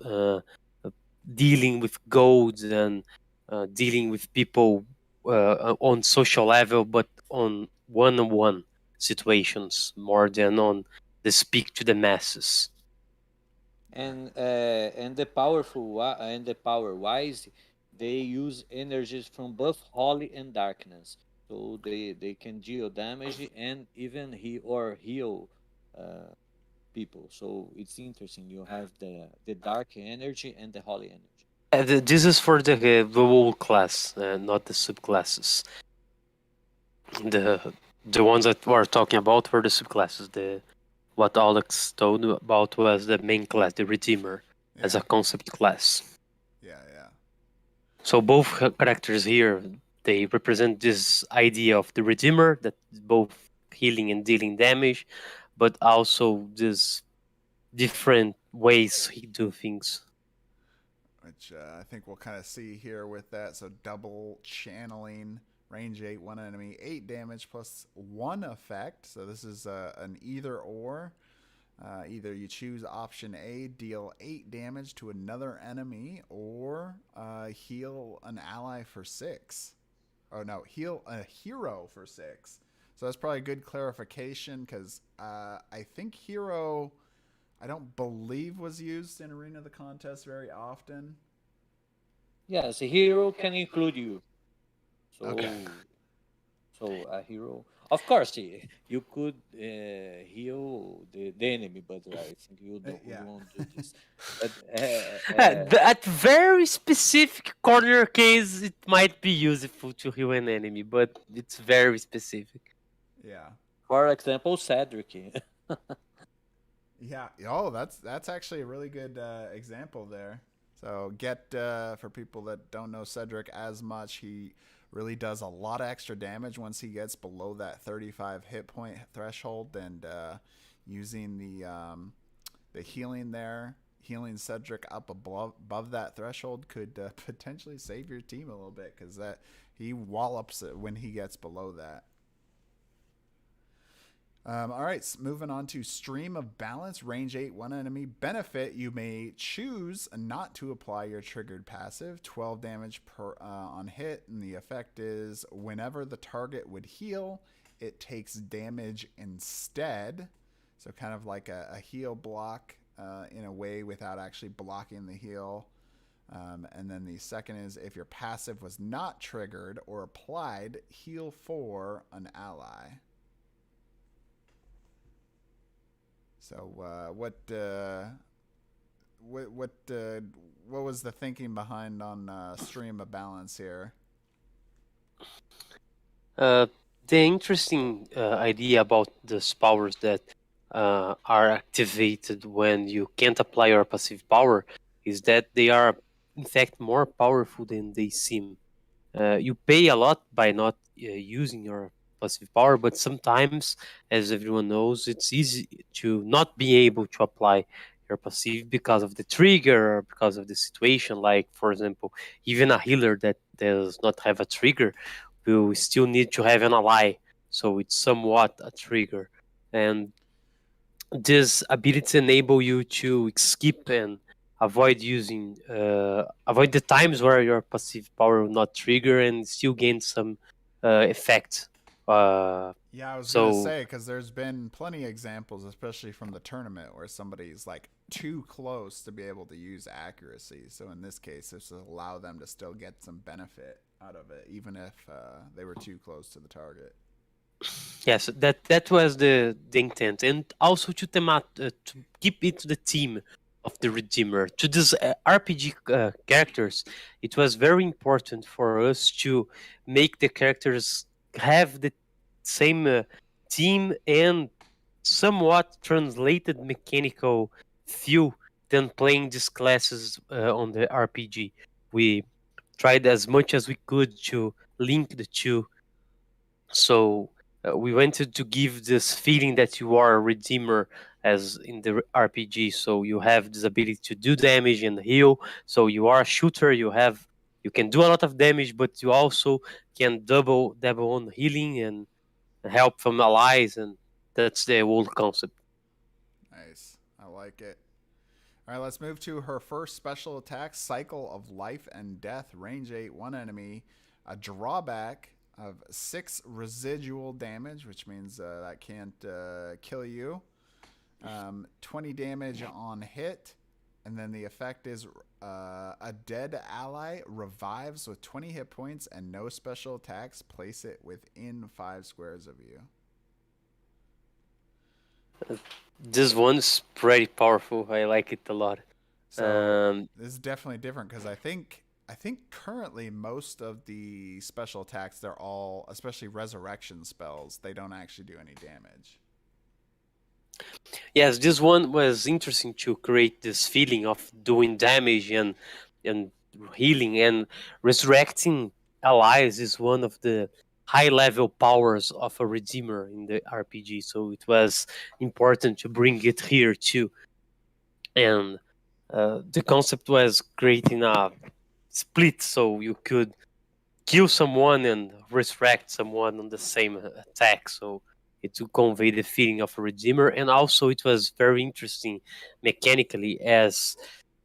dealing with gold and dealing with people on social level, but on one-on-one situations more than on the speak to the masses. And the power wise, they use energies from both holy and darkness. so they can deal damage and even heal uh, people. So it's interesting. You have the dark energy and the holy energy. This is for the whole class, not the subclasses. The ones that we're talking about were the subclasses. The what Alex told about was the main class, the Redeemer, as a concept class. Yeah, yeah. So both characters here, they represent this idea of the Redeemer, that both healing and dealing damage, but also this different ways he do things. Which I think we'll kind of see here with that. So double channeling, range 8, one enemy, 8 damage plus 1 effect. So this is an either or. Either you choose option A, deal 8 damage to another enemy, or heal an ally for 6. Oh no, heal a hero for 6. So that's probably a good clarification because I think hero, I don't believe was used in Arena of the Contest very often. Yes, a hero can include you. So, Okay. so a hero, of course, you could heal the enemy, but I think you don't you Yeah. won't do this. But At very specific corner case, it might be useful to heal an enemy, but it's very specific. Yeah. for example, Cedric. Yeah. Oh, that's actually a really good example there. So get for people that don't know Cedric as much, he really does a lot of extra damage once he gets below that 35 hit point threshold, and using the healing there, healing Cedric up above that threshold could potentially save your team a little bit because that he wallops it when he gets below that. All right, moving on to Stream of Balance, range 8, one enemy. Benefit, you may choose not to apply your triggered passive, 12 damage per on hit, and the effect is whenever the target would heal, it takes damage instead. So kind of like a heal block in a way without actually blocking the heal. And then the second is if your passive was not triggered or applied, heal for an ally. So what was the thinking behind on Stream of Balance here? The interesting idea about these powers that are activated when you can't apply your passive power is that they are, in fact, more powerful than they seem. You pay a lot by not using your passive power, but sometimes, as everyone knows, it's easy to not be able to apply your passive because of the trigger or because of the situation. Like, for example, even a healer that does not have a trigger will still need to have an ally, so it's somewhat a trigger. And this ability enable you to skip and avoid using avoid the times where your passive power will not trigger and still gain some effect. Yeah, I was gonna So say because there's been plenty of examples, especially from the tournament, where somebody's like too close to be able to use accuracy. So in this case, this will allow them to still get some benefit out of it, even if they were too close to the target. yes, that was the intent, and also to keep it to the theme of the Redeemer. To these RPG characters, it was very important for us to make the characters have the same theme and somewhat translated mechanical feel than playing these classes on the RPG. We tried as much as we could to link the two, so we wanted to give this feeling that you are a redeemer as in the RPG. So you have this ability to do damage and heal. So you are a shooter. You can do a lot of damage, but you also can double on healing and help from allies, and that's the whole concept. Nice, I like it. All right, let's move to her first special attack, Cycle of Life and Death, range 8, one enemy, a drawback of 6 residual damage, which means that can't kill you. 20 damage on hit, And then the effect is a dead ally revives with 20 hit points and no special attacks. Place it within 5 squares of you. This one's pretty powerful. I like it a lot. So this is definitely different because I think currently most of the special attacks, they're all, especially resurrection spells, they don't actually do any damage. Yes, this one was interesting to create this feeling of doing damage and healing, and resurrecting allies is one of the high level powers of a redeemer in the RPG. So it was important to bring it here too. And the concept was creating a split, so you could kill someone and resurrect someone on the same attack. So it to convey the feeling of a redeemer, and also it was very interesting mechanically, as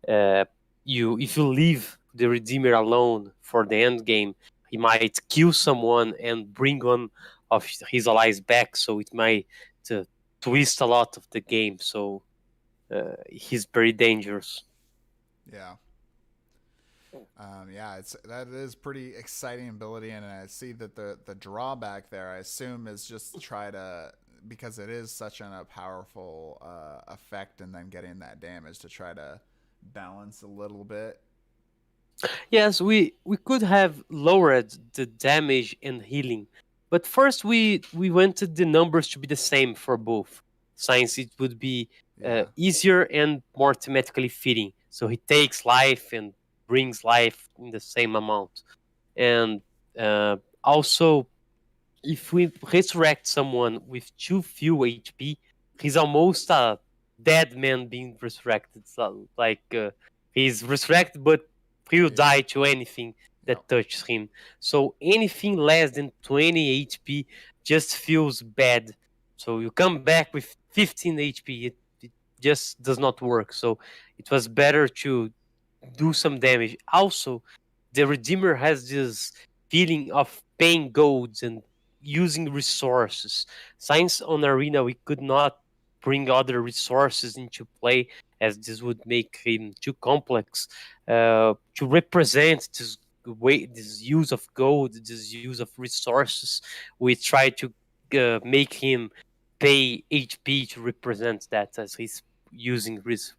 if you leave the redeemer alone for the end game, he might kill someone and bring one of his allies back. So it might twist a lot of the game. So he's very dangerous. Yeah. Yeah, that is pretty exciting ability, and I see that the drawback there, I assume, is just try to, because it is such a powerful effect, and then getting that damage to try to balance a little bit. Yes, we could have lowered the damage and healing, but first we wanted the numbers to be the same for both. Since it would be easier and more thematically fitting. So he takes life and brings life in the same amount. And also, if we resurrect someone with too few HP, he's almost a dead man being resurrected. So, like he's resurrected, but he'll die to anything that touches him. So anything less than 20 HP just feels bad. So you come back with 15 HP, it just does not work. So it was better to do some damage. Also, the Redeemer has this feeling of paying golds and using resources. Since on Arena we could not bring other resources into play, as this would make him too complex. To represent this use of gold, this use of resources, we try to make him pay HP to represent that, as he's using his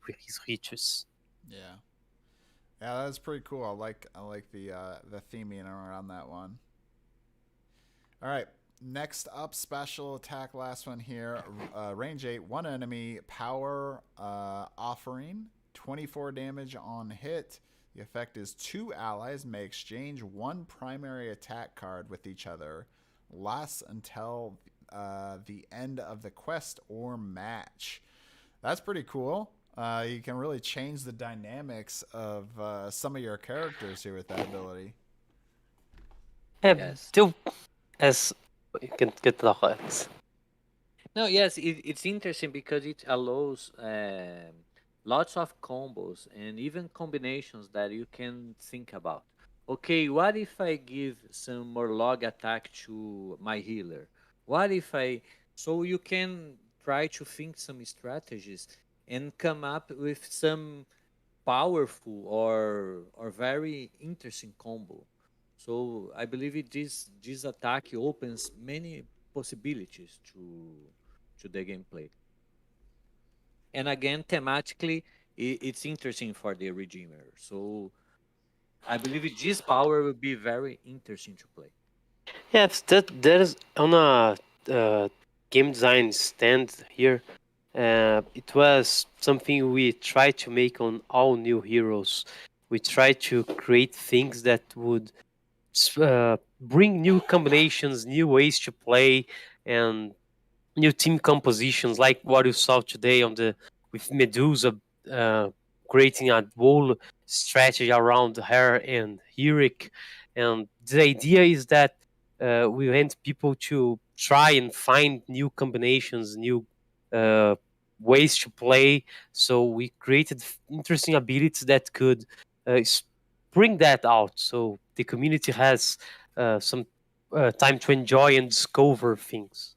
riches. Yeah. Yeah, that's pretty cool. I like the theming around that one. All right, next up, special attack, last one here. Range 8, one enemy, power offering, 24 damage on hit. The effect is 2 allies may exchange 1 primary attack card with each other. Lasts until the end of the quest or match. That's pretty cool. You can really change the dynamics of some of your characters here with that ability. Yes. Still, as you can get the hearts. No, yes, it's interesting because it allows lots of combos and even combinations that you can think about. Okay, what if I give some more log attack to my healer? What if so you can try to think some strategies and come up with some powerful or very interesting combo. So I believe this attack opens many possibilities to the gameplay. And again, thematically, it's interesting for the Redeemer. So I believe this power will be very interesting to play. Yes, that is on a game design stand here. It was something we tried to make on all new heroes. We tried to create things that would bring new combinations, new ways to play, and new team compositions, like what you saw today with Medusa, creating a whole strategy around her and Eric. And the idea is that we want people to try and find new combinations, new ways to play. So we created interesting abilities that could bring that out. So the community has some time to enjoy and discover things.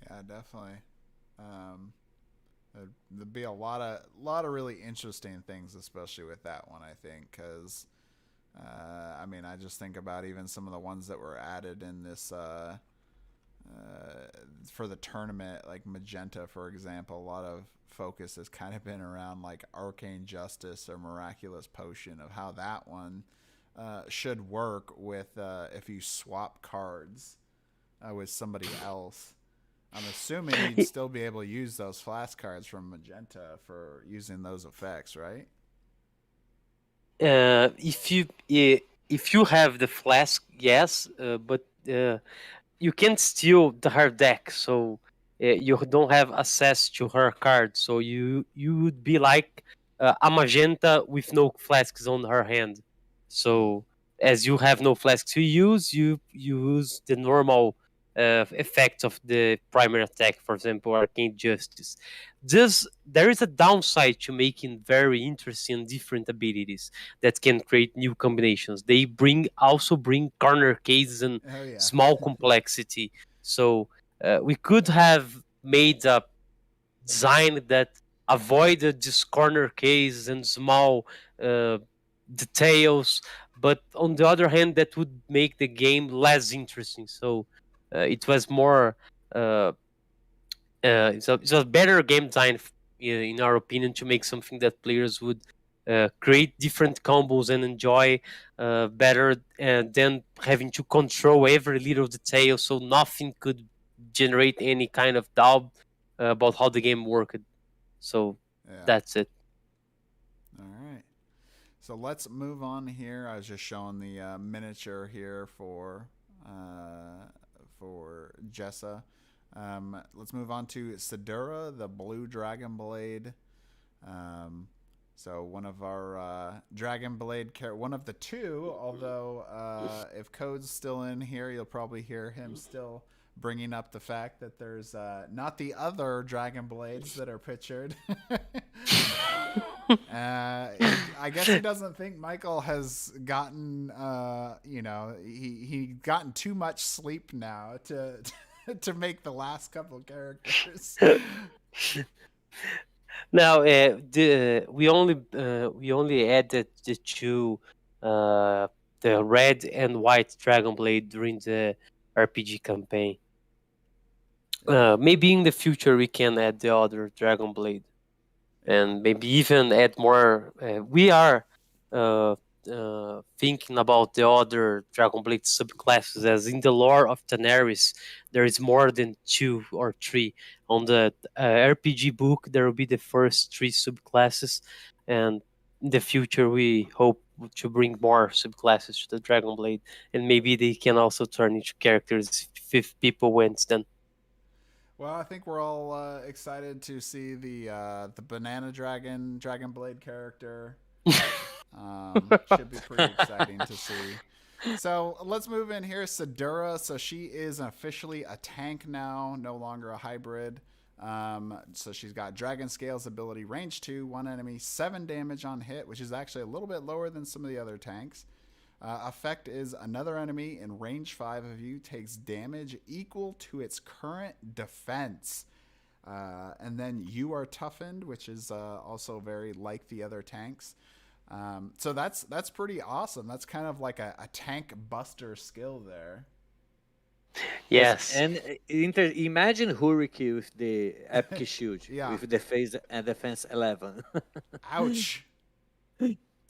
Yeah, definitely. There'd be a lot of really interesting things, especially with that one. I think because, I mean, I just think about even some of the ones that were added in this for the tournament, like Magenta, for example. A lot of focus has kind of been around like Arcane Justice or Miraculous Potion of how that one should work with if you swap cards with somebody else. I'm assuming you'd still be able to use those flask cards from Magenta for using those effects, right? If you have the flask, yes, but you can't steal the her deck, so you don't have access to her cards. So you would be like a Magenta with no flasks on her hand. So as you have no flasks to use, you use the normal effects of the primary attack, for example, Arcane Justice. There is a downside to making very interesting different abilities that can create new combinations. They also bring corner cases and Oh yeah. small complexity. So we could have made a design that avoided this corner case and small details, but on the other hand, that would make the game less interesting. So it was more. It's a better game design, in our opinion, to make something that players would create different combos and enjoy better than having to control every little detail, so nothing could generate any kind of doubt about how the game worked. So Yeah. that's it. All right. So let's move on here. I was just showing the miniature here for Jessa. Let's move on to Sedura, the blue Dragonblade. So one of our Dragonblade one of the two. Although if Code's still in here, you'll probably hear him still bringing up the fact that there's not the other Dragonblades that are pictured. I guess he doesn't think Michael has gotten, he gotten too much sleep now to make the last couple characters. Now, we only added the two, the red and white Dragonblade during the RPG campaign. Maybe in the future we can add the other Dragonblade, and maybe even add more. We are thinking about the other Dragonblade subclasses, as in the lore of Tanares, there is more than 2 or 3. On the RPG book, there will be the first 3 subclasses, and in the future we hope to bring more subclasses to the Dragonblade, and maybe they can also turn into characters if people want them. Well, I think we're all excited to see the Banana Dragonblade character. Should be pretty exciting to see. So let's move in here. Sedura. So she is officially a tank now, no longer a hybrid. So she's got Dragon Scales ability, range 2, 1 enemy, 7 damage on hit, which is actually a little bit lower than some of the other tanks. Effect is another enemy in range 5 of you takes damage equal to its current defense. And then you are toughened, which is also very like the other tanks. So that's pretty awesome. That's kind of like a tank buster skill there. Yes. And imagine Hurricane with the epic shield, Yeah. with the phase and defense 11. Ouch.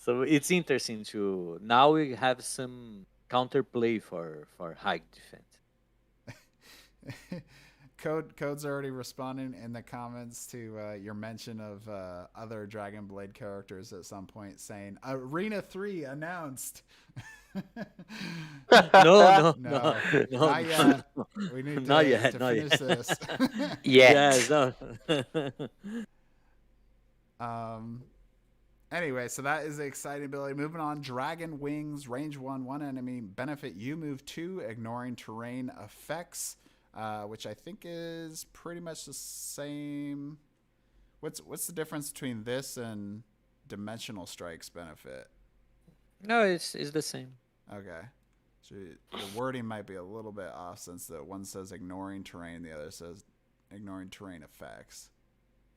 So it's interesting to now we have some counterplay for high defense. Code's already responding in the comments to your mention of other Dragonblade characters at some point, saying Arena 3 announced. No, Not yet. We need to finish this. Yes, no. Anyway, so that is the exciting ability. Moving on, Dragon Wings, range 1, 1 enemy, benefit you move 2, ignoring terrain effects, which I think is pretty much the same. What's the difference between this and Dimensional Strike's benefit? No, it's the same. Okay. So the wording might be a little bit off, since the one says ignoring terrain, the other says ignoring terrain effects.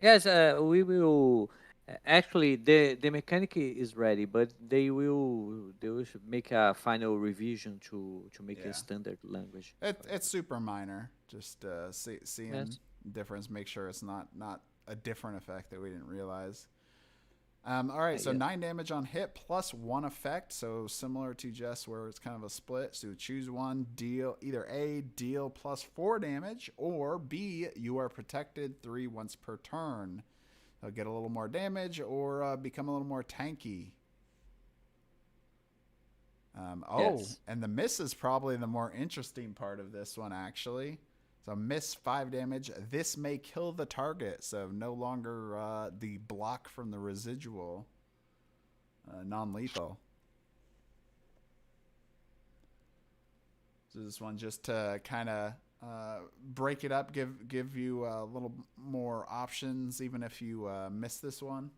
Yes, we will. Actually, the mechanic is ready, but they will should make a final revision to make a Yeah. standard language. It's super minor. Just seeing Yes. difference, make sure it's not a different effect that we didn't realize. All right, so Yeah. 9 damage on hit plus 1 effect. So similar to Jess, where it's kind of a split. So choose one, deal either A, deal plus 4 damage, or B, you are protected 3 once per turn. They'll get a little more damage or become a little more tanky. Yes. And the miss is probably the more interesting part of this one, actually. So miss 5 damage. This may kill the target, so no longer the block from the residual. Non-lethal. So this one just to kind of break it up, give you a little more options, even if you miss this one.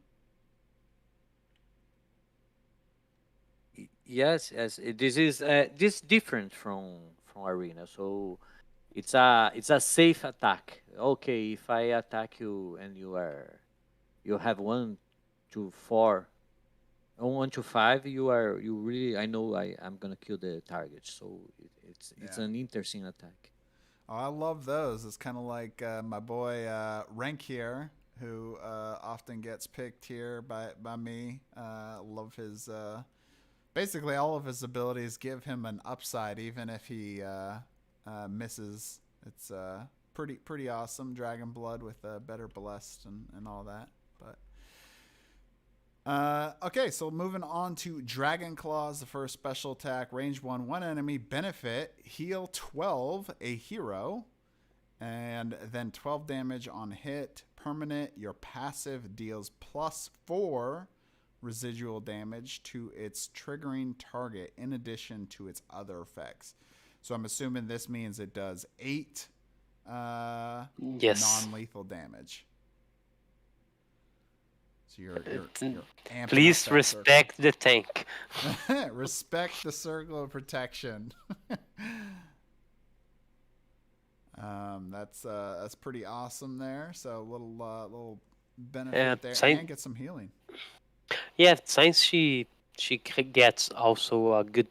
Yes, yes. This different from arena. So it's a safe attack. Okay, if I attack you and you have 1 to 4, 1 to 5, you really I know I'm gonna kill the target. So it's Yeah. an interesting attack. Oh, I love those. It's kind of like my boy Rank here, who often gets picked here by me. Love his basically all of his abilities give him an upside, even if he misses. It's pretty awesome. Dragon Blood with better blessed and all that. But okay, so moving on to Dragon Claws, the first special attack, range 1 enemy, benefit, heal 12, a hero, and then 12 damage on hit, permanent. Your passive deals +4 residual damage to its triggering target in addition to its other effects. So I'm assuming this means it does 8 Yes. non-lethal damage. So you're amping Please up that respect the tank. circle. Respect the circle of protection. That's pretty awesome there. So a little benefit there, and get some healing. Yeah, since she gets also a good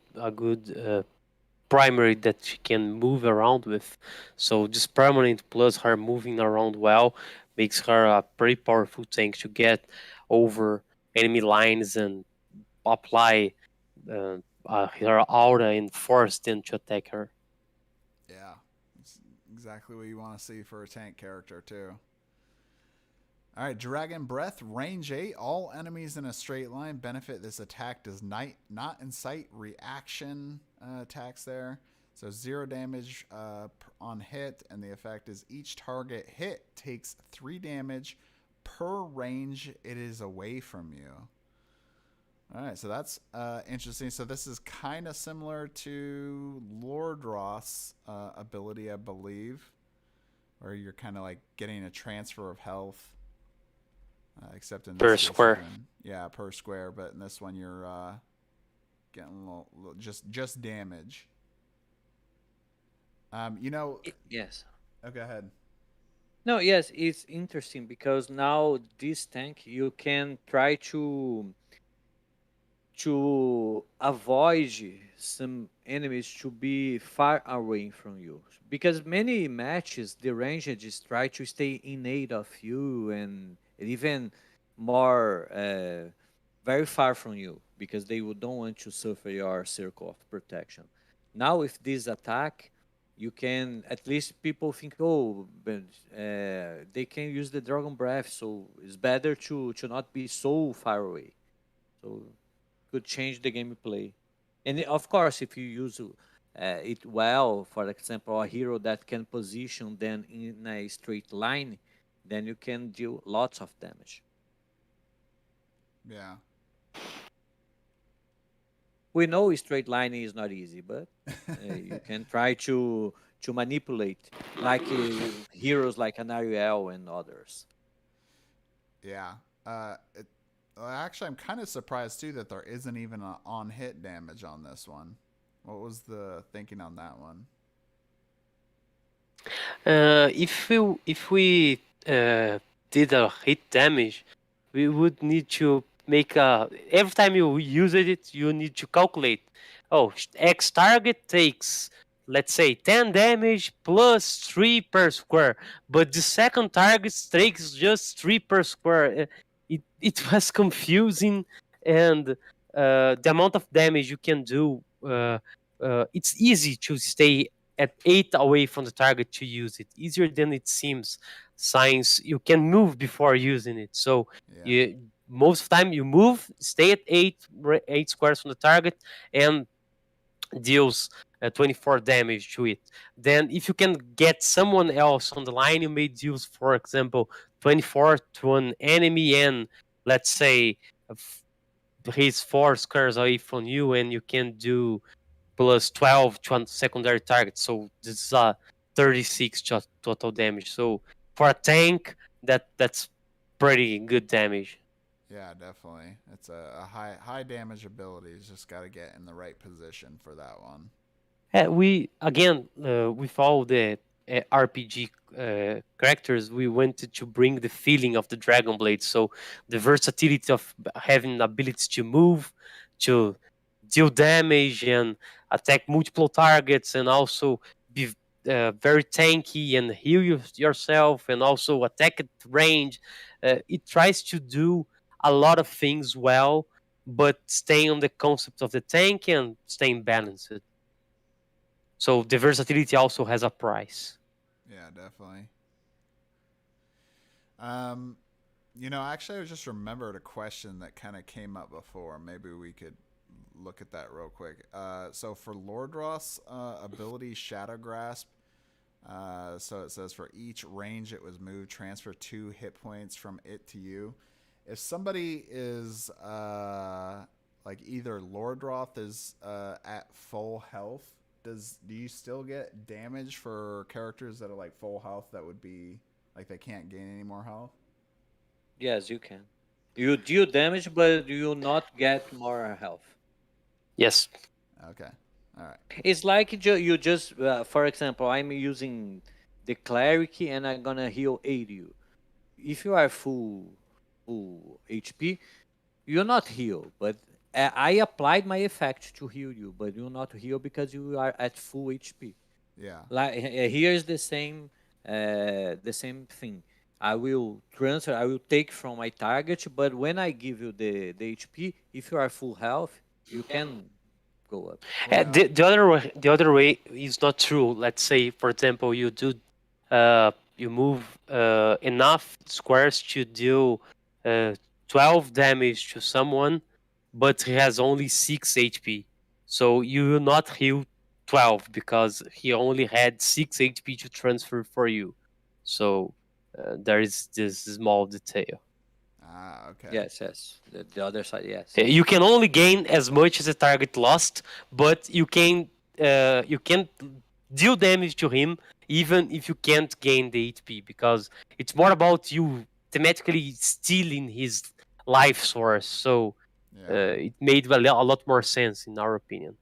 primary that she can move around with. So this permanent plus her moving around well makes her a pretty powerful tank to get over enemy lines and apply her aura and force them to attack her. Yeah, it's exactly what you want to see for a tank character too. All right, Dragon Breath, range 8. All enemies in a straight line benefit. This attack does not incite reaction attacks there. So 0 damage on hit, and the effect is each target hit takes 3 damage per range it is away from you. All right, so that's interesting. So this is kind of similar to Lord Roth's ability, I believe, where you're kind of like getting a transfer of health. Except in this Per case, square. yeah, per square. But in this one, you're getting a little just damage. Yes. Oh, go ahead. No, yes, it's interesting because now this tank you can try to avoid some enemies to be far away from you, because many matches the rangers try to stay in aid of you and even more very far from you because they don't want to suffer your circle of protection. Now with this attack you can at least people think, oh, but they can use the dragon breath, so it's better to not be so far away, so could change the gameplay. And of course, if you use it well, for example, a hero that can position them in a straight line, then you can deal lots of damage. Yeah. We know a straight line is not easy, but you can try to manipulate, like heroes like Anariel and others. Yeah. Actually, I'm kind of surprised too that there isn't even an on-hit damage on this one. What was the thinking on that one? If we did a hit damage, we would need to make a every time you use it, you need to calculate. Oh, X target takes, let's say, 10 damage plus 3 per square, but the second target takes just 3 per square. It was confusing, and the amount of damage you can do. It's easy to stay at 8 away from the target to use it, easier than it seems. Science, you can move before using it, so Yeah. you most of the time you move, stay at 8 squares from the target, and deals 24 damage to it. Then if you can get someone else on the line, you may deal, for example, 24 to an enemy, and let's say he's 4 squares away from you, and you can do plus 12 to a secondary target. So this is a 36 total damage. So for a tank, that's pretty good damage. Yeah, definitely. It's a high damage ability. Just got to get in the right position for that one. We again, with all the RPG characters, we wanted to bring the feeling of the Dragonblade. So the versatility of having abilities to move, to deal damage and attack multiple targets, and also be very tanky and heal yourself, and also attack at range. It tries to do a lot of things well, but staying on the concept of the tank and staying balanced. So the versatility also has a price. Yeah, definitely. Actually, I just remembered a question that kind of came up before. Maybe we could look at that real quick. So for Lordroth's ability, Shadow Grasp, so it says for each range it was moved, transfer 2 hit points from it to you. If somebody is like either Lordroth is at full health, do you still get damage for characters that are like full health that would be like they can't gain any more health? Yes, you can. You deal damage, but you will not get more health. Yes. Okay. All right. It's like you just, for example, I'm using the cleric and I'm gonna heal 80 you. If you are full HP, you'll not heal, but I applied my effect to heal you, but you'll not heal because you are at full HP. Yeah. Like here's the same thing. I will take from my target, but when I give you the HP, if you are full health, you can go up. Yeah. The other way is not true. Let's say, for example, you move enough squares to deal 12 damage to someone, but he has only 6 HP. So you will not heal 12 because he only had 6 HP to transfer for you. So there is this small detail. Ah, okay. Yes. The other side, yes. You can only gain as much as the target lost, but you can deal damage to him even if you can't gain the HP, because it's more about you thematically stealing his life source. So Yeah. it made a lot more sense in our opinion.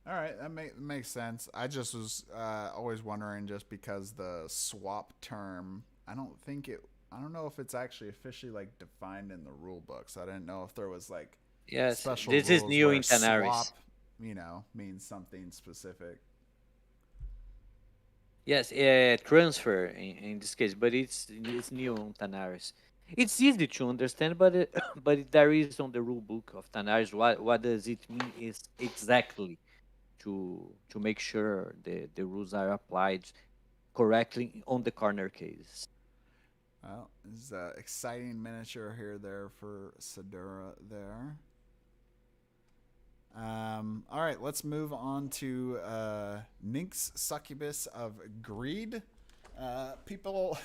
All right, that makes sense. I just was always wondering, just because the swap term, I don't know if it's actually officially like defined in the rule books. I didn't know if there was like Yes, special this rules is new where in Tanares. swap, means something specific. Yes, transfer in this case, but it's new on Tanares. It's easy to understand, but but there is on the rule book of Tanares what does it mean is exactly to make sure the rules are applied correctly on the corner cases. Well, there's an exciting miniature here there for Sedura there. All right, let's move on to Nyx Succubus of Greed. People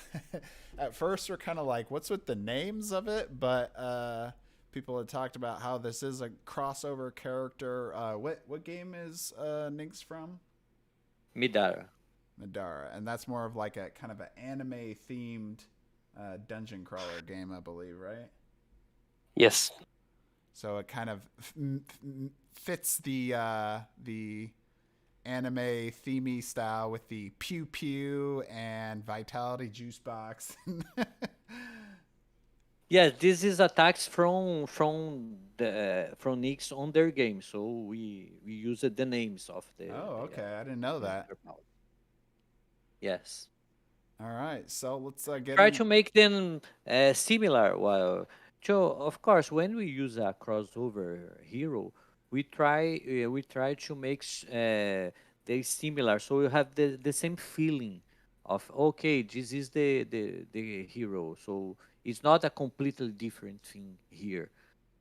at first were kind of like, what's with the names of it? But people had talked about how this is a crossover character. What game is Nyx from? Midara. Midara. And that's more of like a kind of an anime themed dungeon crawler game, I believe, right? Yes. So it kind of fits the anime themey style with the pew pew and vitality juice box. Yeah, this is attacks from Nix on their game, so we used the names of Oh, the okay. I didn't know that. their power. Yes, All right, so let's get try in. to make them similar. Well, so of course, when we use a crossover hero, we try to make they similar, so you have the same feeling of okay, this is the hero. So it's not a completely different thing here.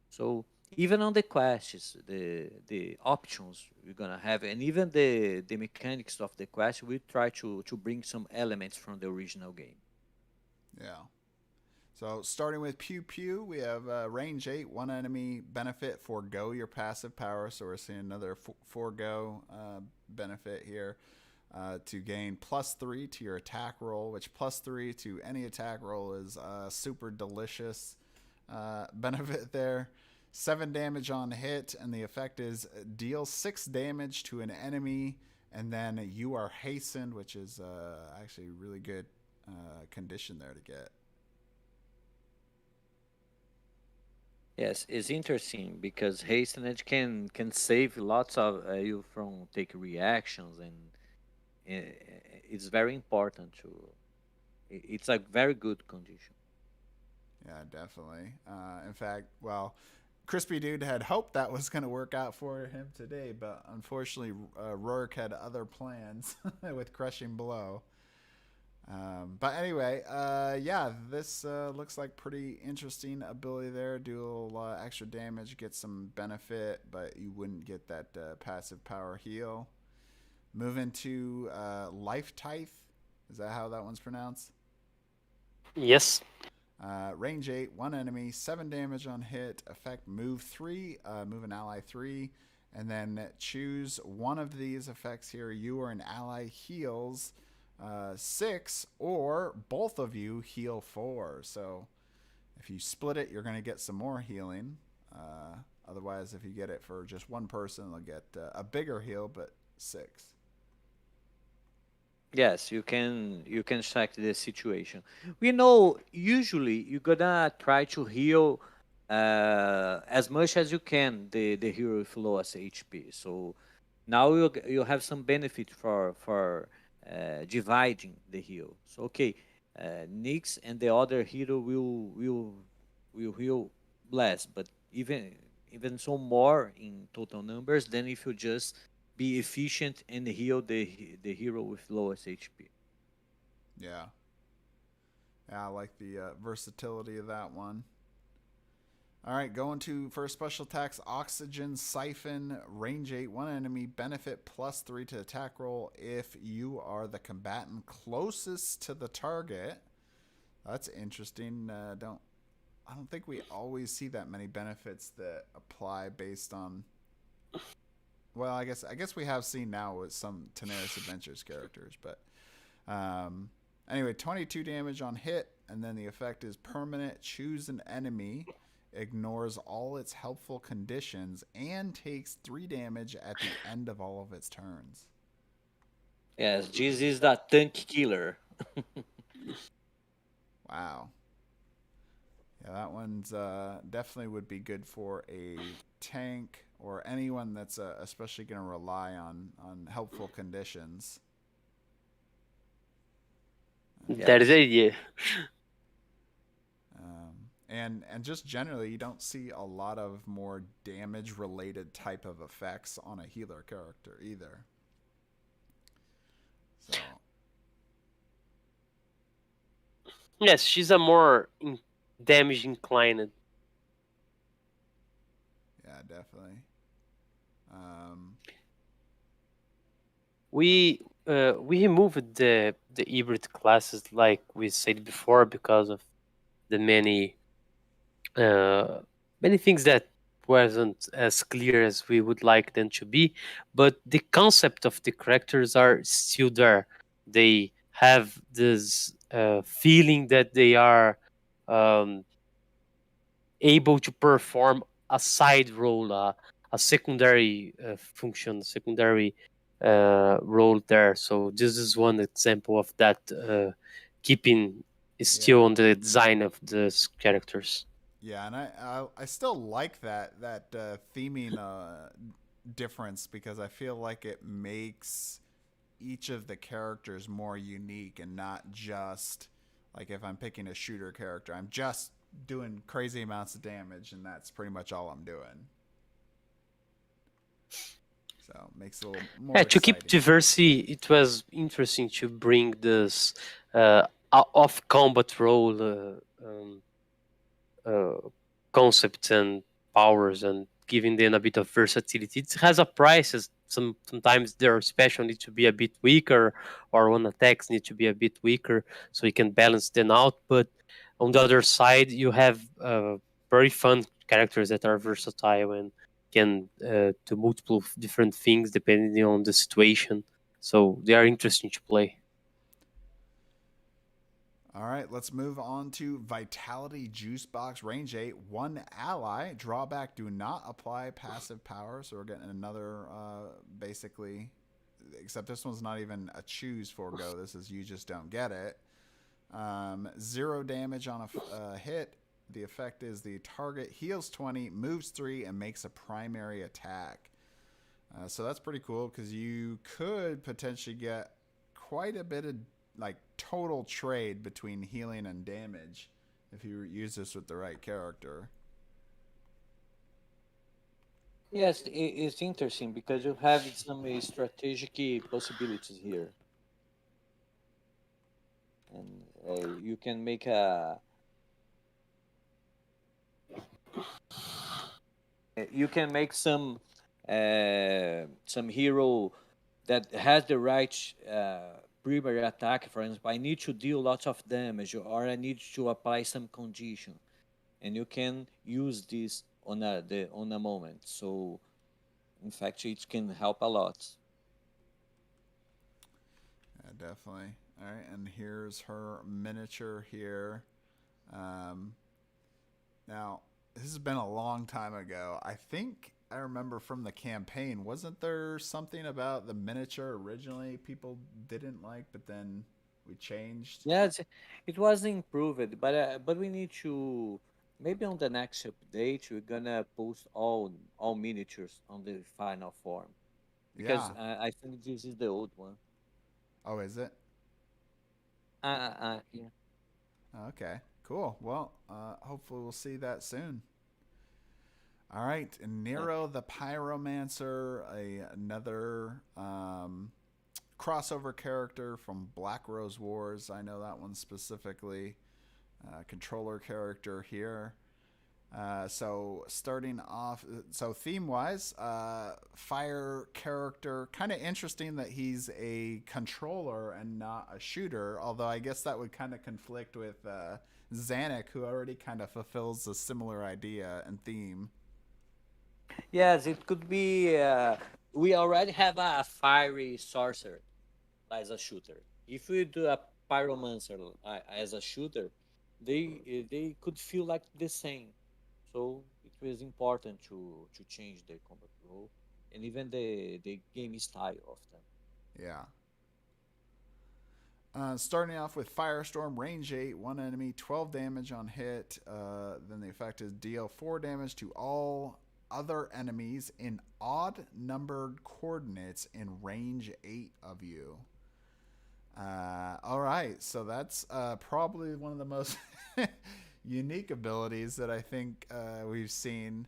So even on the quests, the options we're gonna have, and even the mechanics of the quest, we try to bring some elements from the original game. Yeah. So starting with Pew Pew, we have range 8, one enemy benefit, forego your passive power. So we're seeing another forego benefit here to gain +3 to your attack roll, which +3 to any attack roll is super delicious benefit there. 7 damage on hit, and the effect is deal 6 damage to an enemy, and then you are hastened, which is actually really good condition there to get. Yes, it's interesting because hastened can save lots of you from take reactions, and it's very important to. It's a very good condition. Yeah, definitely. In fact, well, CrispyDude had hoped that was going to work out for him today, but unfortunately, Rourke had other plans with Crushing Blow. But anyway, yeah, this looks like pretty interesting ability there. Do a little extra damage, get some benefit, but you wouldn't get that passive power heal. Moving to Life Tithe. Is that how that one's pronounced? Yes. Range 8, one enemy, 7 damage on hit, effect move 3, move an ally 3, and then choose one of these effects here. You or an ally heals 6, or both of you heal 4. So if you split it, you're going to get some more healing. Otherwise, if you get it for just one person, they'll get a bigger heal, but 6. Yes, you can check the situation. We know usually you're gonna try to heal as much as you can the hero with lowest HP. So now you have some benefit for dividing the heal. So okay, Nyx and the other hero will heal less, but even some more in total numbers than if you just be efficient and heal the hero with lowest HP. Yeah. Yeah, I like the versatility of that one. All right, going to first special attacks, Oxygen Siphon, range 8, one enemy, benefit +3 to attack roll if you are the combatant closest to the target. That's interesting. I don't think we always see that many benefits that apply based on. Well, I guess we have seen now with some Tanares Adventures characters, but anyway, 22 damage on hit, and then the effect is permanent. Choose an enemy, ignores all its helpful conditions, and takes 3 damage at the end of all of its turns. Yes, this is the tank killer. Wow. Yeah, that one's definitely would be good for a tank or anyone that's especially going to rely on helpful conditions. That is the idea. And just generally, you don't see a lot of more damage related type of effects on a healer character either. So Yes, she's a more damage inclined. yeah, definitely. We removed the hybrid classes like we said before because of the many things that wasn't as clear as we would like them to be, but the concept of the characters are still there. They have this feeling that they are able to perform a side role, a secondary function, secondary role there. So this is one example of that keeping is still on the design of those characters. Yeah, and I still like that theming difference, because I feel like it makes each of the characters more unique, and not just like if I'm picking a shooter character, I'm just doing crazy amounts of damage, and that's pretty much all I'm doing. So it makes it a little more Yeah, to keep exciting. diversity, it was interesting to bring this off combat role concepts and powers, and giving them a bit of versatility. It has a price. As sometimes their special need to be a bit weaker, or one attacks need to be a bit weaker, so you can balance them out. But on the other side, you have very fun characters that are versatile and can do multiple different things depending on the situation. So they are interesting to play. All right, let's move on to Vitality Juice Box Range 8. One ally. Drawback, do not apply passive power. So we're getting another, basically, except this one's not even a choose forgo. This is you just don't get it. 0 damage on a hit. The effect is the target heals 20, moves 3, and makes a primary attack. So that's pretty cool, because you could potentially get quite a bit of like total trade between healing and damage if you use this with the right character. Yes, it's interesting because you have some strategic possibilities here, and you can make some hero that has the right primary attack. For instance, I need to deal lots of damage, or I need to apply some condition, and you can use this on a moment. So, in fact, it can help a lot. Yeah, definitely. All right, and here's her miniature here. Now, this has been a long time ago. I think I remember from the campaign, wasn't there something about the miniature originally people didn't like, but then we changed? Yes, it was improved, but we need to, maybe on the next update we're gonna post all miniatures on the final form, because Yeah. I think this is the old one. Oh, is it? Yeah. Okay, cool. Well, hopefully we'll see that soon. All right, and Nero the Pyromancer, another crossover character from Black Rose Wars. I know that one specifically. Controller character here. So starting off, so theme wise, fire character, kind of interesting that he's a controller and not a shooter, although I guess that would kind of conflict with Zanuck, who already kind of fulfills a similar idea and theme. Yes, it could be. We already have a fiery sorcerer as a shooter. If we do a pyromancer as a shooter, they could feel like the same. So it was important to change the combat role and even the game style of them. Yeah. Starting off with Firestorm, range 8, one enemy, 12 damage on hit. Then the effect is deal 4 damage to all other enemies in odd numbered coordinates in range 8 of you. All right, so that's probably one of the most unique abilities that I think we've seen.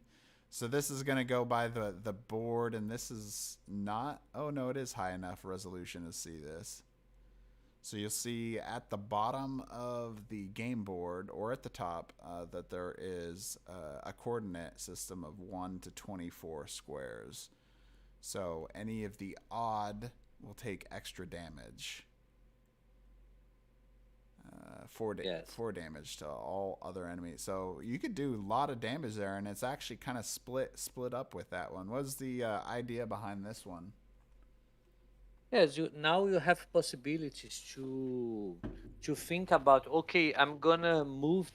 So this is going to go by the board, and this is not... Oh, no, it is high enough resolution to see this. So you'll see at the bottom of the game board, or at the top, that there is a coordinate system of 1 to 24 squares. So any of the odd will take extra damage. 4 damage to all other enemies. So you could do a lot of damage there, and it's actually kind of split up with that one. What was the idea behind this one? Yes, now you have possibilities to think about. Okay, I'm gonna move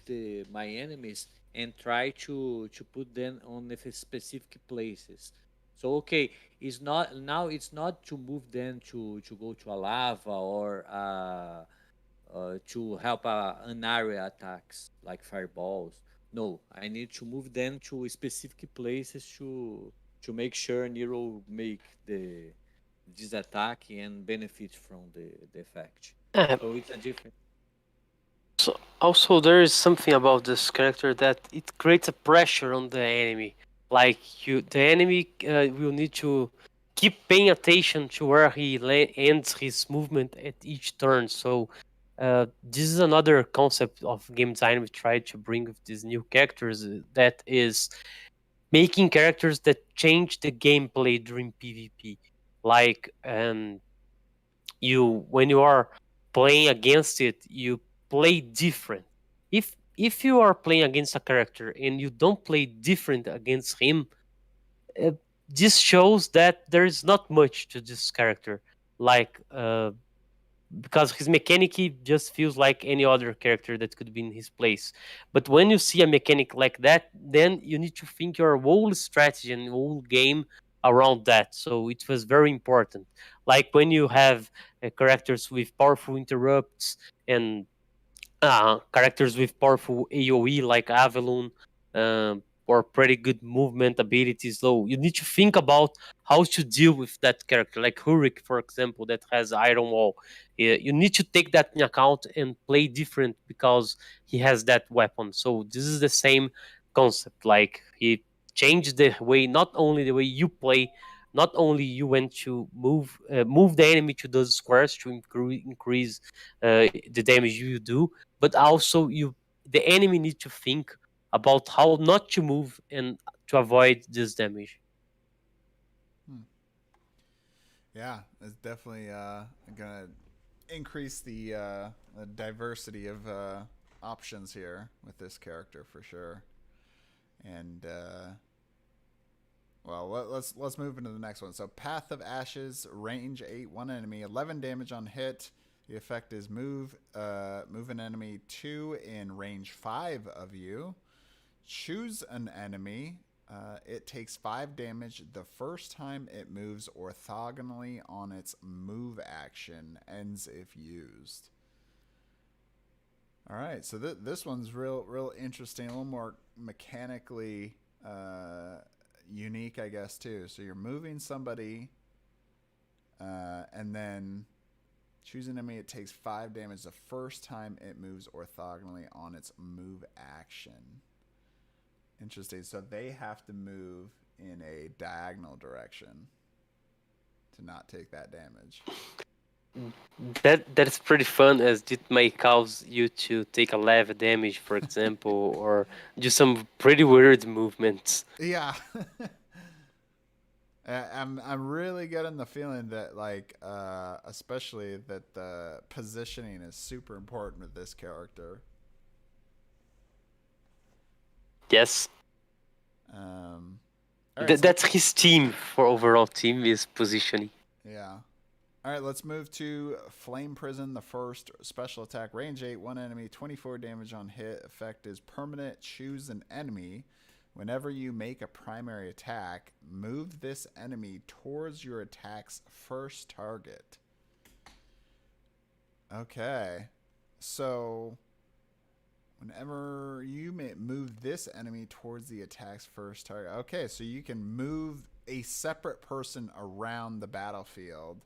my enemies and try to put them on the specific places. So okay, it's not to move them to go to a lava or to help Anariel attacks like fireballs. No, I need to move them to specific places to make sure Nero make this attack and benefit from the effect. So it's a different. So also there is something about this character that it creates a pressure on the enemy. Like the enemy will need to keep paying attention to where he ends his movement at each turn. So this is another concept of game design we tried to bring with these new characters. That is making characters that change the gameplay during PvP. Like when you are playing against it, you play different. If you are playing against a character and you don't play different against him, uh, this shows that there is not much to this character. Like because his mechanic just feels like any other character that could be in his place. But when you see a mechanic like that, then you need to think your whole strategy and whole game around that. So it was very important. Like when you have characters with powerful interrupts and characters with powerful AoE like Avalon, or pretty good movement abilities. So you need to think about how to deal with that character, like Hurik, for example, that has Iron Wall. You need to take that in account and play different because he has that weapon. So this is the same concept. Like he changed the way, not only the way you play, not only you went to move the enemy to those squares to increase the damage you do, but also the enemy need to think about how not to move and to avoid this damage. Yeah, it's definitely gonna increase the diversity of options here with this character for sure. And well, let's move into the next one. So Path of Ashes, range 8, one enemy, 11 damage on hit. The effect is move an enemy 2 in range 5 of you. Choose an enemy. It takes 5 damage the first time it moves orthogonally on its move action. Ends if used. All right, so this one's real interesting. A little more mechanically unique, I guess, too. So you're moving somebody, and then choose an enemy. It takes 5 damage the first time it moves orthogonally on its move action. Interesting. So they have to move in a diagonal direction to not take that damage. That's pretty fun, as it may cause you to take a level damage, for example, or do some pretty weird movements. Yeah. I'm really getting the feeling that, like, especially that the positioning is super important with this character. Yes. Right, That's his team for overall team is positioning. Yeah. All right, let's move to Flame Prison, the first special attack. Range 8, one enemy, 24 damage on hit. Effect is permanent. Choose an enemy. Whenever you make a primary attack, move this enemy towards your attack's first target. Okay. So, whenever you move this enemy towards the attack's first target. Okay, so you can move a separate person around the battlefield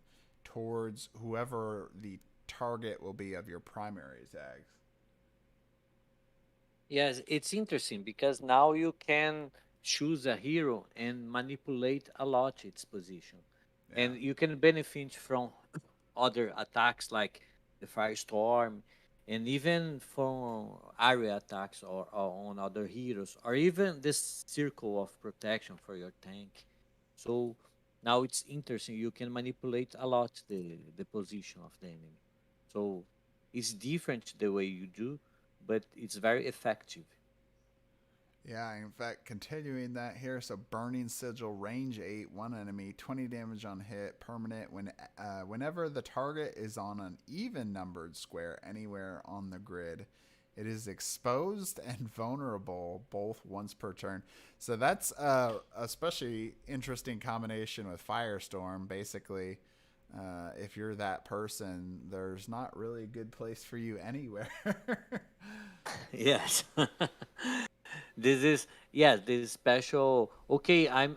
towards whoever the target will be of your primary attacks. Yes, it's interesting because now you can choose a hero and manipulate a lot its position. Yeah. And you can benefit from other attacks like the Firestorm and even from area attacks or on other heroes, or even this circle of protection for your tank. So now it's interesting. You can manipulate a lot the position of the enemy. So it's different the way you do, but it's very effective. Yeah, in fact, continuing that here, so Burning Sigil, range 8, one enemy, 20 damage on hit, permanent. Whenever the target is on an even numbered square anywhere on the grid, it is exposed and vulnerable both once per turn. So that's a especially interesting combination with Firestorm. Basically, if you're that person, there's not really a good place for you anywhere. Yes. This is yes, this is special. Okay, I'm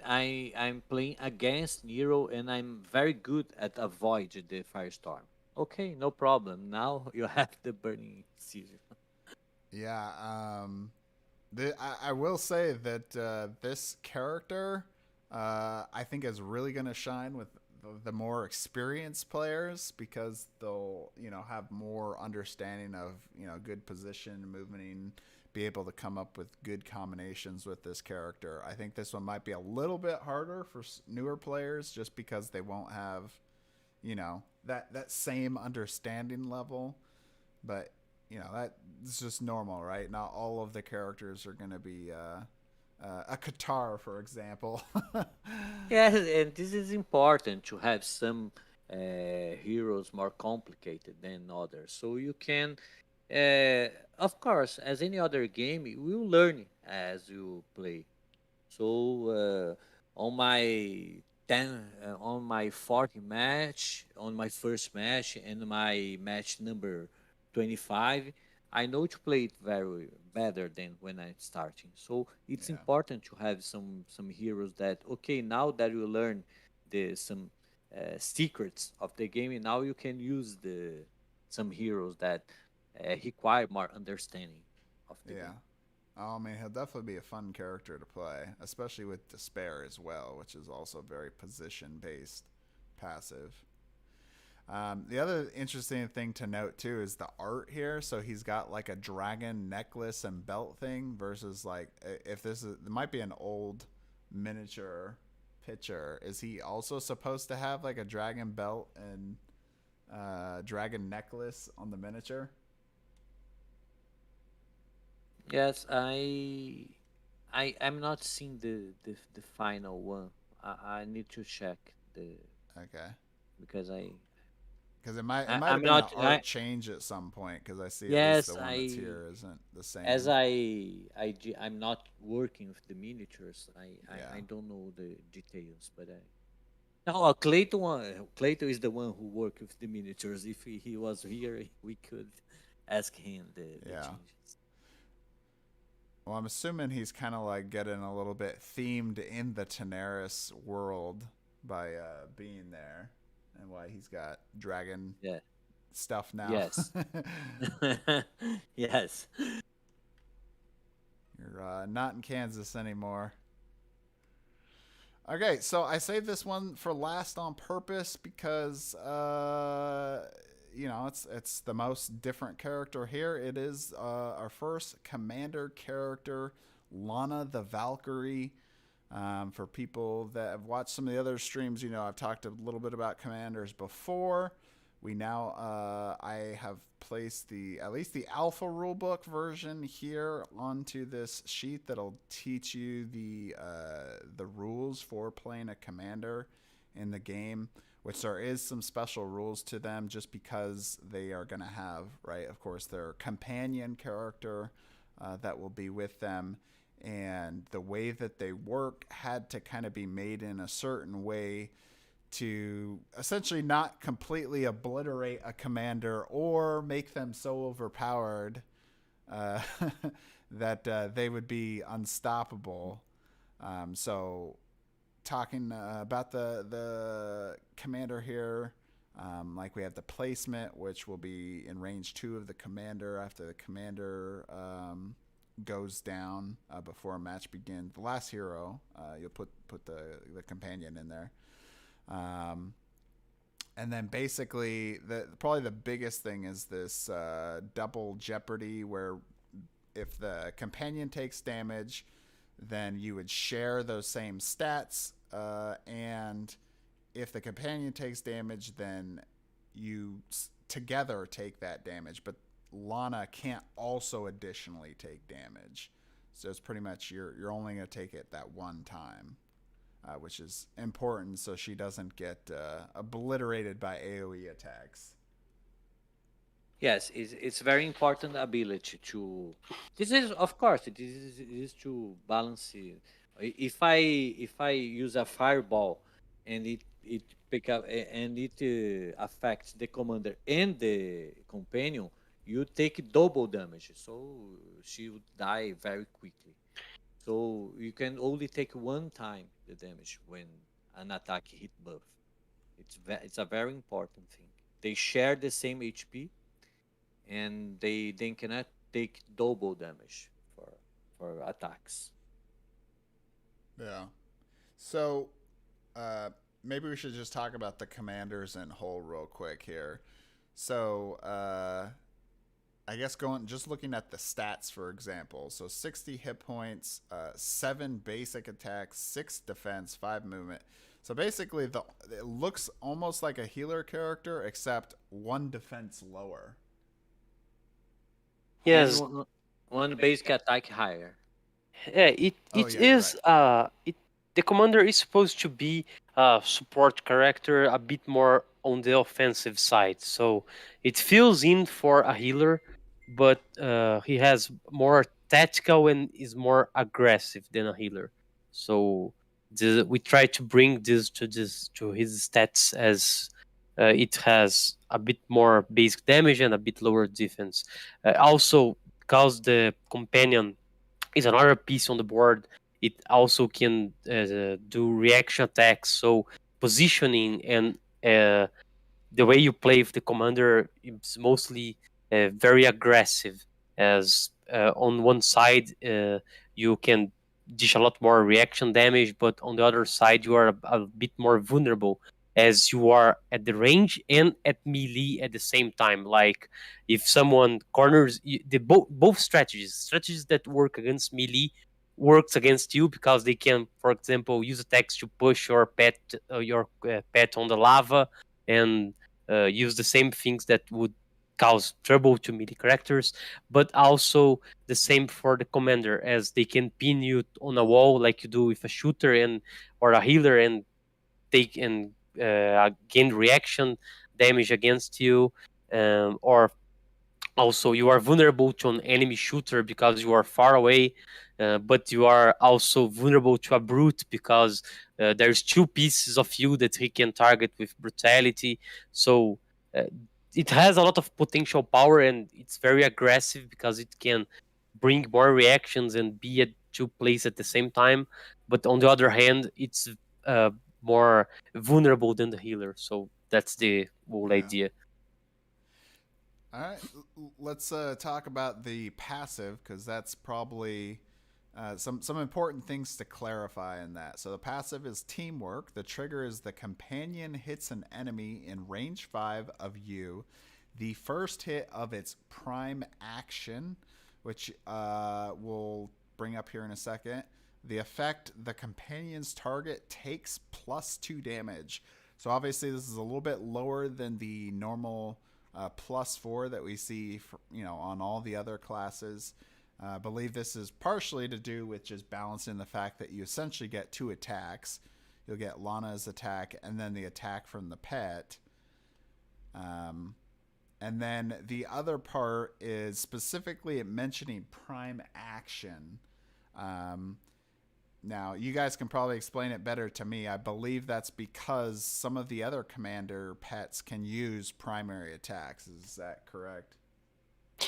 playing against Nero and I'm very good at avoid the firestorm. Okay, no problem. Now you have the burning season. Yeah, I will say that this character, I think, is really going to shine with the more experienced players because they'll, have more understanding of, good position, movement, be able to come up with good combinations with this character. I think this one might be a little bit harder for newer players just because they won't have, that same understanding level. But that's just normal, right? Not all of the characters are going to be a Qatar, for example. Yes, and this is important to have some heroes more complicated than others. So you can, of course, as any other game, you will learn as you play. So on my on my 40 match, on my first match, and my match number 25, I know to play it very better than when I'm starting. So it's Yeah. important to have some heroes that okay, now that you learn the some secrets of the game, now you can use the some heroes that require more understanding of the Yeah. game. Oh, I mean, he'll definitely be a fun character to play, especially with Despair as well, which is also very position based passive. The other interesting thing to note too is the art here. So he's got like a dragon necklace and belt thing versus like if this is it might be an old miniature picture. Is he also supposed to have like a dragon belt and dragon necklace on the miniature? Yes, I'm not seeing the final one. I need to check the Okay, because because it might have I'm been an not art change at some point. Because I see at least the yes one that's I here isn't the as same. I'm not working with the miniatures. I Yeah. don't know the details, but no, Clayton is the one who worked with the miniatures. If he was here, we could ask him the Yeah. changes. Well, I'm assuming he's kind of like getting a little bit themed in the Tanares world by being there, and why he's got dragon Yeah. stuff now. Yes. Yes. You're not in Kansas anymore. Okay, so I saved this one for last on purpose because it's the most different character here. It is our first commander character, Lana the Valkyrie. For people that have watched some of the other streams, I've talked a little bit about commanders before. We now I have placed at least the alpha rulebook version here onto this sheet that'll teach you the rules for playing a commander in the game, which there is some special rules to them just because they are going to have, right, of course, their companion character that will be with them, and the way that they work had to kind of be made in a certain way to essentially not completely obliterate a commander or make them so overpowered uh, that they would be unstoppable. So, talking about the commander here, like we have the placement, which will be in range 2 of the commander after the commander goes down before a match begins. The last hero, you'll put the companion in there. And then basically, probably the biggest thing is this double jeopardy, where if the companion takes damage, then you would share those same stats, and if the companion takes damage, then you together take that damage. But Lana can't also additionally take damage, so it's pretty much you're only going to take it that one time. Which is important so she doesn't get obliterated by AoE attacks. Yes, it's very important ability to. This is of course it is to balance it. If I use a fireball and it pick up and it affects the commander and the companion, you take double damage. So she would die very quickly. So you can only take one time the damage when an attack hit buff. It's a very important thing. They share the same HP, and they cannot take double damage for attacks. Yeah. So, maybe we should just talk about the commanders in whole real quick here. So, I guess just looking at the stats, for example. So 60 hit points, 7 basic attacks, 6 defense, 5 movement. So basically, it looks almost like a healer character, except 1 defense lower. Yes, And one basic attack higher. yeah, Oh, it yeah, you're is the commander is supposed to be a support character, a bit more on the offensive side. So it fills in for a healer, but he has more tactical and is more aggressive than a healer. So we try to bring this to his stats as it has a bit more basic damage and a bit lower defense. Also, because the companion is another piece on the board. It also can do reaction attacks. So positioning and the way you play with the commander is mostly very aggressive. As on one side you can dish a lot more reaction damage, but on the other side you are a bit more vulnerable as you are at the range and at melee at the same time. Like if someone corners both strategies that work against melee works against you because they can, for example, use attacks to push your pet on the lava and use the same things that would cause trouble to melee characters, but also the same for the commander, as they can pin you on a wall like you do with a shooter and or a healer, and they can gain reaction damage against you, or also you are vulnerable to an enemy shooter because you are far away, but you are also vulnerable to a brute because there's 2 pieces of you that he can target with brutality. So uh, it has a lot of potential power, and it's very aggressive because it can bring more reactions and be at 2 places at the same time. But on the other hand, it's more vulnerable than the healer. So that's the whole Yeah. idea. All right, let's talk about the passive, because that's probably some important things to clarify in that. So the passive is teamwork. The trigger is the companion hits an enemy in range 5 of you. The first hit of its prime action, which we'll bring up here in a second. The effect, the companion's target takes +2 damage. So obviously this is a little bit lower than the normal +4 that we see on all the other classes. I believe this is partially to do with just balancing the fact that you essentially get 2 attacks. You'll get Lana's attack and then the attack from the pet. And then the other part is specifically mentioning prime action. Now, you guys can probably explain it better to me. I believe that's because some of the other commander pets can use primary attacks. Is that correct?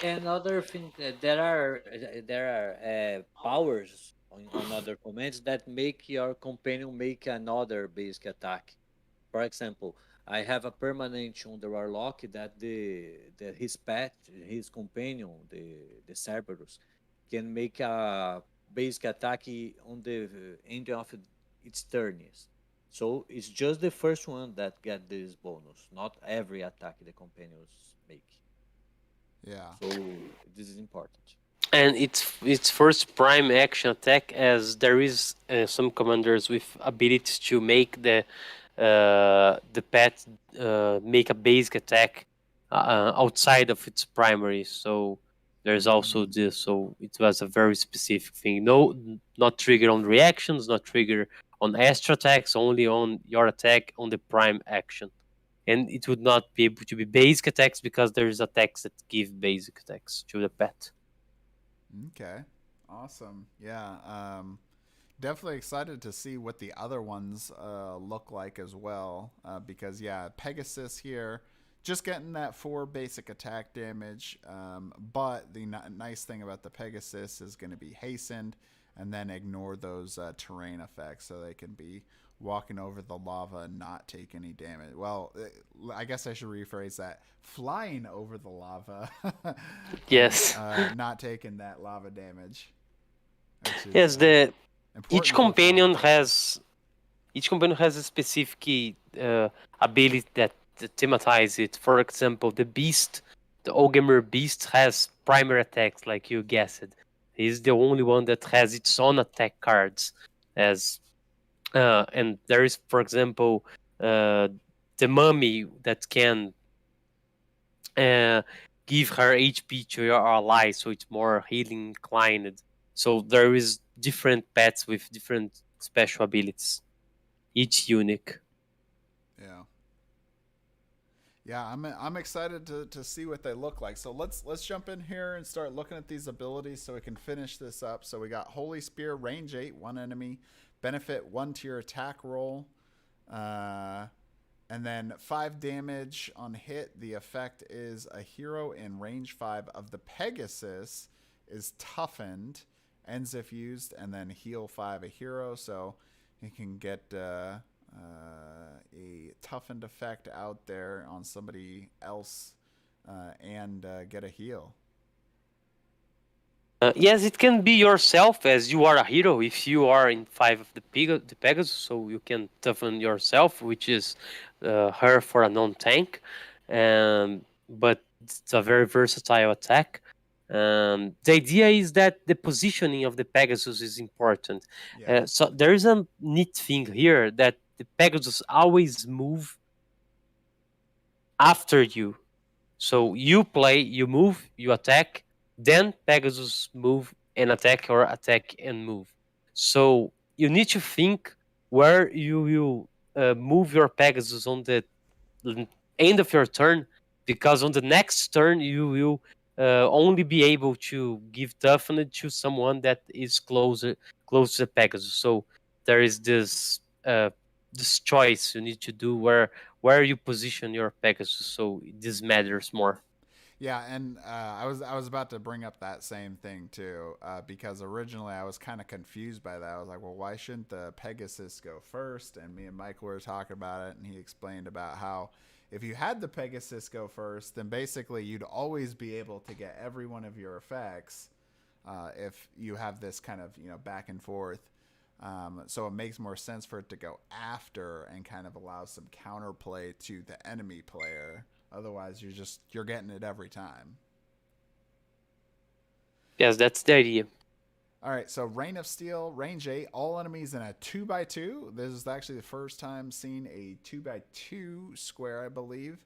Another thing, there are powers on other commands that make your companion make another basic attack. For example, I have a permanent on the warlock that his pet, his companion, the Cerberus, can make a basic attack on the end of its turn. So it's just the first one that get this bonus, not every attack the companions make. Yeah. So this is important. And its first prime action attack, as there is some commanders with abilities to make the pet make a basic attack outside of its primary. So there's also this. So it was a very specific thing. No, not trigger on reactions, not trigger on extra attacks, only on your attack on the prime action. And it would not be able to be basic attacks because there's attacks that give basic attacks to the pet. Okay. Awesome. Yeah. definitely excited to see what the other ones look like as well. Because yeah, Pegasus here, just getting that 4 basic attack damage. But the nice thing about the Pegasus is going to be hastened, and then ignore those terrain effects, so they can be walking over the lava and not take any damage. Well, I guess I should rephrase that: flying over the lava. Yes. Not taking that lava damage. Yes, the Each companion has a specific ability that thematize it. For example, the beast, the Ogemer beast, has primary attacks, like you guessed. He's the only one that has its own attack cards, as and there is, for example, the mummy that can give her HP to your ally, so it's more healing inclined. So there is different pets with different special abilities, each unique. Yeah. Yeah, I'm excited to see what they look like. So let's jump in here and start looking at these abilities so we can finish this up. So we got Holy Spear, range 8, 1 enemy, benefit 1 to your attack roll, and then 5 damage on hit. The effect is a hero in range 5 of the Pegasus is toughened, ends if used, and then heal 5 a hero. So you can get a toughened effect out there on somebody else and get a heal. Yes, it can be yourself, as you are a hero if you are in 5 of the Pegasus, so you can toughen yourself, which is her for a non-tank. But it's a very versatile attack. The idea is that the positioning of the Pegasus is important. Yeah. So there is a neat thing here that the Pegasus always move after you. So you play, you move, you attack, then Pegasus move and attack, or attack and move. So you need to think where you will move your Pegasus on the end of your turn, because on the next turn you will only be able to give toughness to someone that is close to the Pegasus. So there is this choice you need to do where you position your Pegasus. So this matters more. Yeah, and I was about to bring up that same thing too, because originally I was kind of confused by that. I was like, well, why shouldn't the Pegasus go first? And me and Michael were talking about it, and he explained about how if you had the Pegasus go first, then basically you'd always be able to get every one of your effects if you have this kind of back and forth. So it makes more sense for it to go after and kind of allow some counterplay to the enemy player. Otherwise, you're getting it every time. Yes, that's the idea. All right, so Reign of Steel, range 8, all enemies in a 2x2. This is actually the first time seeing a 2x2 square, I believe.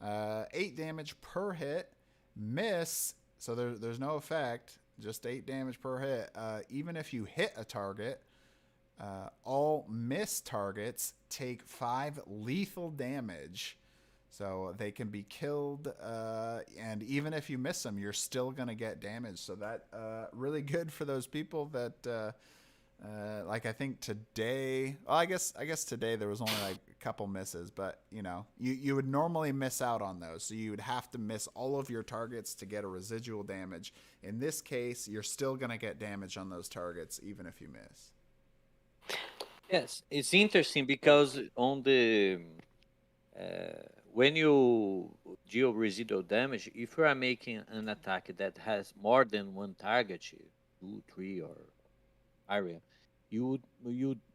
8 damage per hit. Miss, so there's no effect, just 8 damage per hit. Even if you hit a target, all miss targets take 5 lethal damage. So they can be killed, and even if you miss them, you're still going to get damage. So that really good for those people that, like I think today, well, I guess today there was only like a couple misses, but you would normally miss out on those. So you would have to miss all of your targets to get a residual damage. In this case, you're still going to get damage on those targets, even if you miss. Yes, it's interesting because on the when you deal residual damage, if you are making an attack that has more than one target, 2, 3, or area, you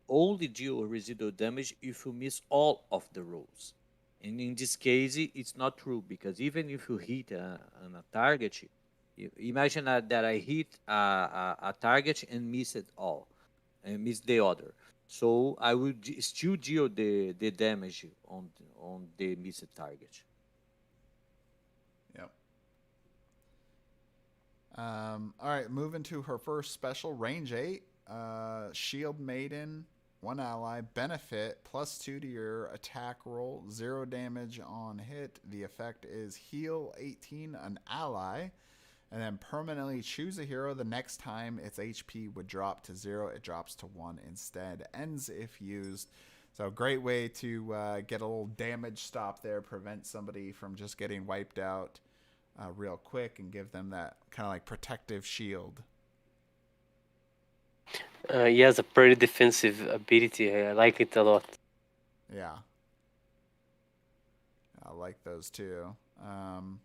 only deal residual damage if you miss all of the rolls. And in this case, it's not true, because even if you hit a target, imagine that I hit a target and miss it all, and miss the other. So I will still deal the damage on the missed target. Yep. All right, moving to her first special, range 8, Shield Maiden, 1 ally, benefit +2 to your attack roll, 0 damage on hit. The effect is heal 18 an ally. and then permanently choose a hero. The next time its HP would drop to 0, it drops to 1 instead. Ends if used. So great way to get a little damage stop there, prevent somebody from just getting wiped out real quick, and give them that kind of like protective shield. He has a pretty defensive ability. I like it a lot. Yeah. I like those too. And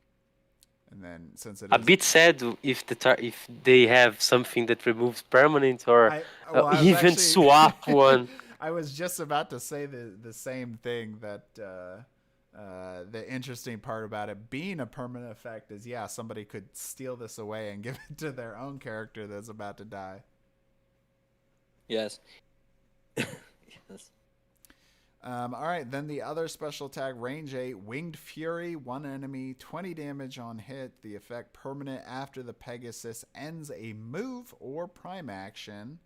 then since it A is bit sad if if they have something that removes permanent or I was even actually- swap one. I was just about to say the same thing, that the interesting part about it being a permanent effect is, yeah, somebody could steal this away and give it to their own character that's about to die. Yes. Yes. All right, then the other special attack, range 8, Winged Fury, 1 enemy, 20 damage on hit. The effect permanent after the Pegasus ends a move or prime action.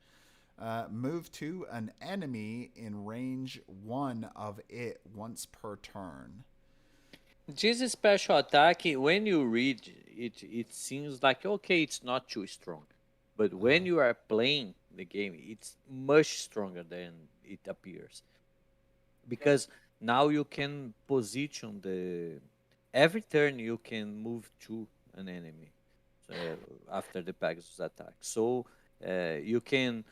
Move to an enemy in range 1 of it once per turn. This special attack, when you read it, it seems like, okay, it's not too strong. But when you are playing the game, it's much stronger than it appears. Because now you can position every turn you can move to an enemy after the Pegasus attack. So you can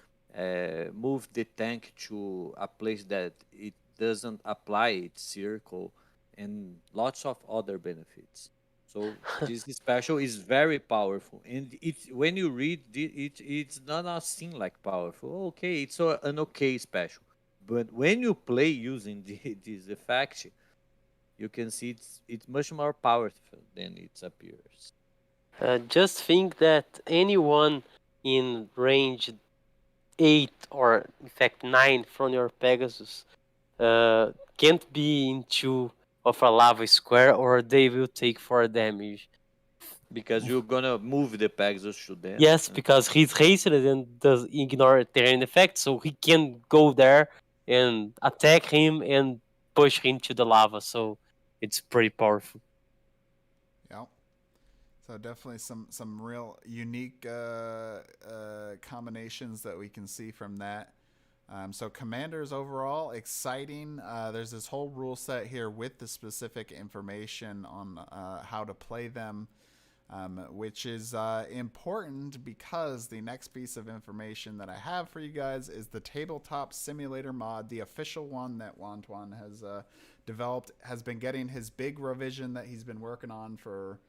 move the tank to a place that it doesn't apply its circle, and lots of other benefits. So this special is very powerful, and when you read it's not seen like powerful. Okay, it's an okay special, but when you play using this effect, you can see it's much more powerful than it appears. Just think that anyone in range 8 or in fact 9 from your Pegasus can't be into of a lava square, or they will take 4 damage. Because you're gonna move the Pegasus to them. Yes, because he's hasted and does ignore terrain effect, so he can go there and attack him and push him to the lava. So it's pretty powerful. Yep. So definitely some real unique combinations that we can see from that. So commanders overall, exciting. There's this whole rule set here with the specific information on how to play them, which is important because the next piece of information that I have for you guys is the Tabletop Simulator mod, the official one that Wantuan has developed, has been getting his big revision that he's been working on for,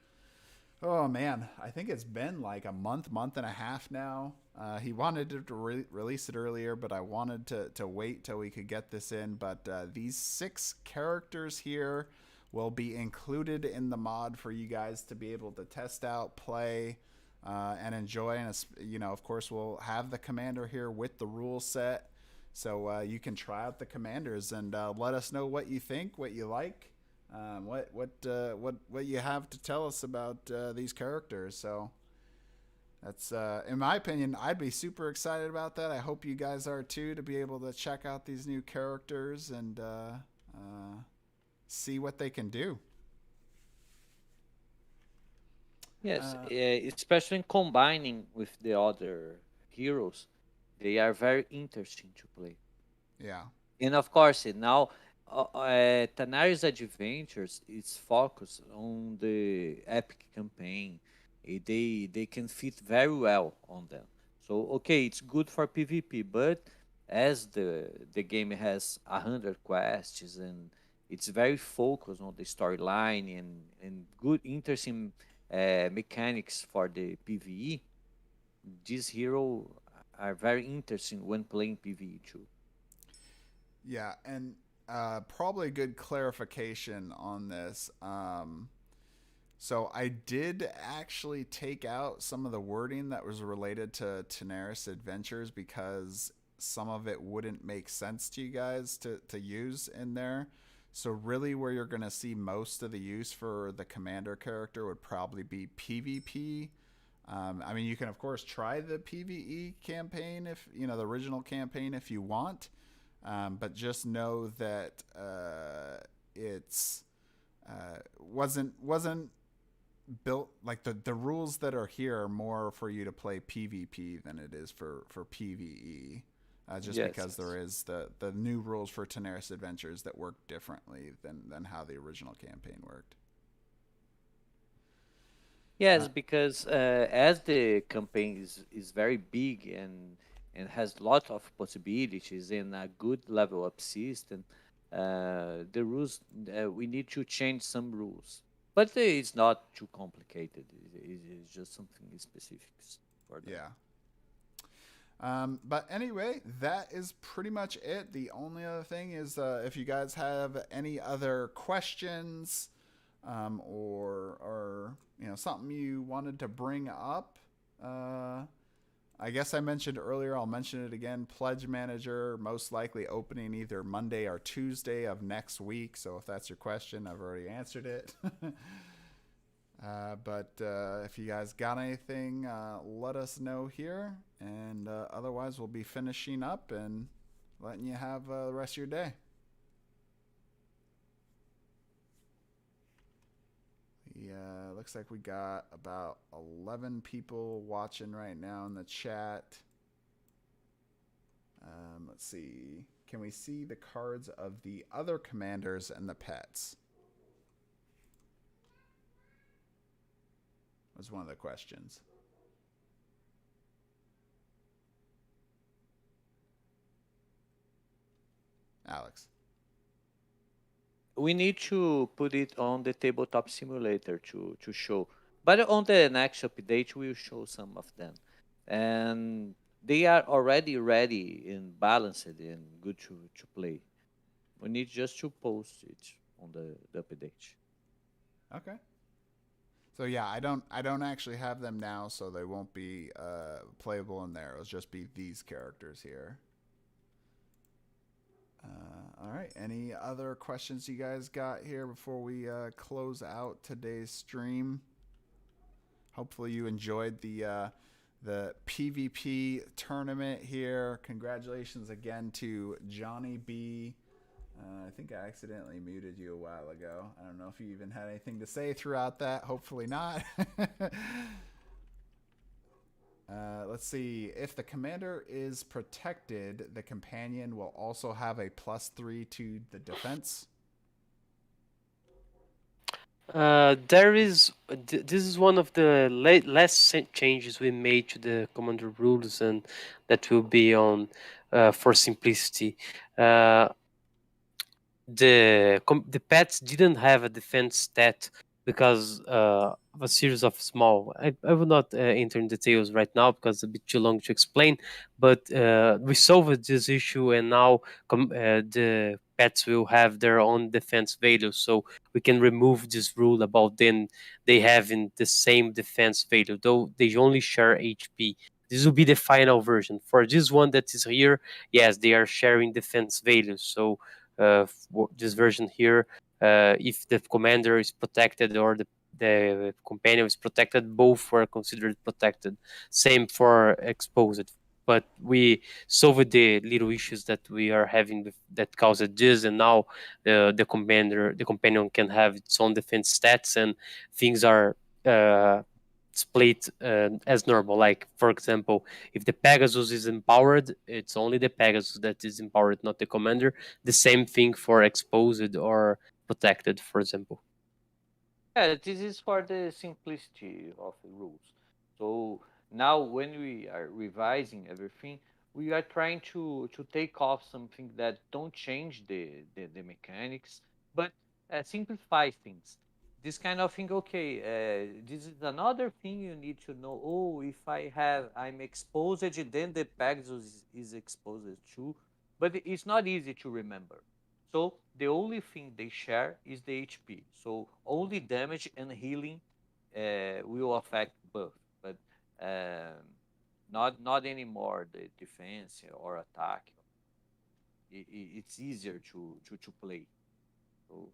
oh man, I think it's been like a month and a half now. He wanted to release it earlier, but I wanted to wait till we could get this in. But these 6 characters here will be included in the mod for you guys to be able to test out, play, and enjoy. And of course, we'll have the commander here with the rule set, so you can try out the commanders and let us know what you think, what you like, what you have to tell us about these characters. So that's, in my opinion, I'd be super excited about that. I hope you guys are too, to be able to check out these new characters and see what they can do. Yes, especially combining with the other heroes, they are very interesting to play. Yeah. And of course, now Tanares Adventures is focused on the epic campaign. They can fit very well on them. So okay, it's good for PvP, but as the game has 100 quests and it's very focused on the storyline and good, interesting mechanics for the PvE. These heroes are very interesting when playing PvE too. Yeah, and probably a good clarification on this. So I did actually take out some of the wording that was related to Tanares Adventures because some of it wouldn't make sense to you guys to use in there. So really where you're going to see most of the use for the commander character would probably be PvP. I mean, you can, of course, try the PvE campaign, if the original campaign, if you want. But just know that it's wasn't built like the rules that are here are more for you to play PvP than it is for PvE. Just Yes, because there yes. is the new rules for Tanares Adventures that work differently than how the original campaign worked. Yes, because as the campaign is very big and has lots of possibilities and a good level up system, the rules we need to change some rules, but it's not too complicated. It's just something specific for them. Yeah. But anyway, that is pretty much it. The only other thing is if you guys have any other questions or something you wanted to bring up, I guess I mentioned earlier. I'll mention it again. Pledge Manager most likely opening either Monday or Tuesday of next week. So if that's your question, I've already answered it. But if you guys got anything, let us know here. And otherwise, we'll be finishing up and letting you have the rest of your day. Yeah, looks like we got about 11 people watching right now in the chat. Let's see. Can we see the cards of the other commanders and the pets? Was one of the questions. Alex. We need to put it on the Tabletop Simulator to show. But on the next update, we'll show some of them. And they are already ready and balanced and good to play. We need just to post it on the update. Okay. So yeah, I don't actually have them now, so they won't be playable in there. It'll just be these characters here. All right. Any other questions you guys got here before we close out today's stream? Hopefully you enjoyed the PvP tournament here. Congratulations again to JohnyB. I think I accidentally muted you a while ago. I don't know if you even had anything to say throughout that. Hopefully not. Let's see. If the commander is protected, the companion will also have a +3 to the defense. This is one of the last changes we made to the commander rules, and that will be on for simplicity. The pets didn't have a defense stat because of a series of small. I will not enter in details right now because it's a bit too long to explain. But we solved this issue, and now the pets will have their own defense value. So we can remove this rule about then they having the same defense value, though they only share HP. This will be the final version. For this one that is here, yes, they are sharing defense values. So this version here, if the commander is protected or the companion is protected, both were considered protected. Same for exposed. But we solved the little issues that we are having that caused this, and now the companion can have its own defense stats, and things are split as normal. Like, for example, if the Pegasus is empowered, it's only the Pegasus that is empowered, not the commander. The same thing for exposed or protected, for example. Yeah, this is for the simplicity of the rules. So now when we are revising everything, we are trying to take off something that don't change the mechanics, but simplify things. This kind of thing, okay, this is another thing you need to know. Oh, if I'm exposed, then the Pegasus is exposed too. But it's not easy to remember. So the only thing they share is the HP. So only damage and healing will affect both, but not anymore the defense or attack. It's easier to play. So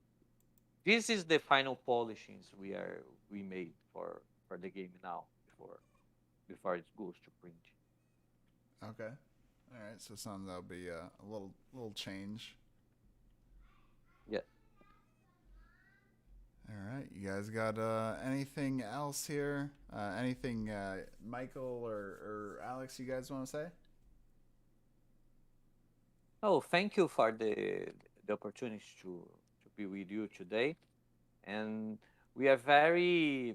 this is the final polishings we made for the game now before it goes to print. Okay. All right. So some there'll be a little change. Yeah. All right. You guys got anything else here? Anything Michael or Alex you guys want to say? Oh, thank you for the opportunity to be with you today, and we are very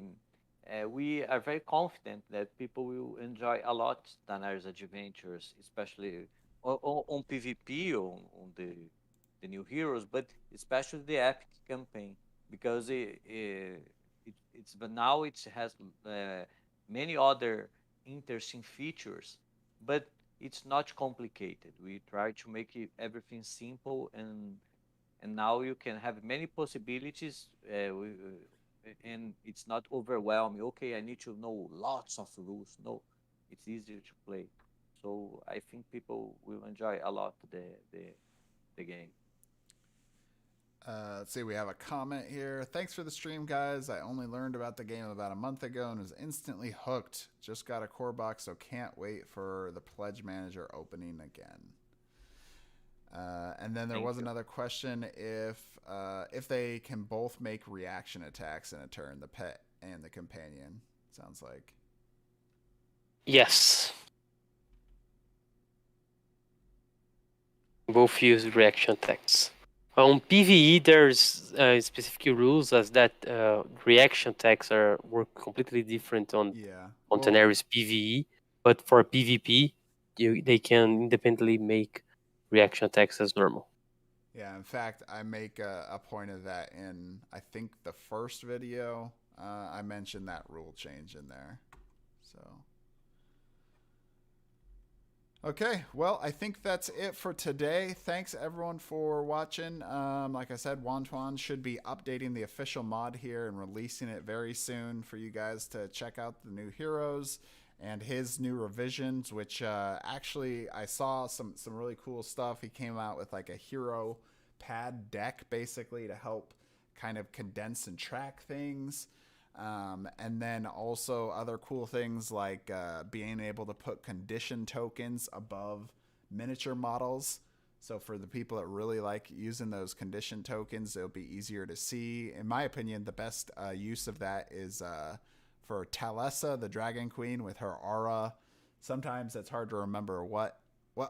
confident that people will enjoy a lot Tanares Adventures, especially on PvP on the new heroes, but especially the epic campaign because but now it has many other interesting features, but it's not complicated. We try to make everything simple, and now you can have many possibilities, and it's not overwhelming. Okay, I need to know lots of rules. No, it's easier to play. So I think people will enjoy a lot the game. Let's see, we have a comment here. Thanks for the stream, guys. I only learned about the game about a month ago and was instantly hooked. Just got a core box, so can't wait for the Pledge Manager opening again. And then there was another question if they can both make reaction attacks in a turn, the pet and the companion. Sounds like. Yes. Both use reaction attacks. On PvE, there's specific rules as that reaction attacks work completely different on Tanares PvE, but for PvP, they can independently make reaction attacks as normal. Yeah, in fact, I make a point of that in, I think, the first video. I mentioned that rule change in there. So. Okay, well, I think that's it for today. Thanks, everyone, for watching. Like I said, Wantuan should be updating the official mod here and releasing it very soon for you guys to check out the new heroes and his new revisions, which actually I saw some really cool stuff. He came out with like a hero pad deck, basically, to help kind of condense and track things. And then also other cool things like being able to put condition tokens above miniature models. So for the people that really like using those condition tokens, it'll be easier to see. In my opinion, the best use of that is for Talessa, the Dragon Queen, with her aura. Sometimes it's hard to remember what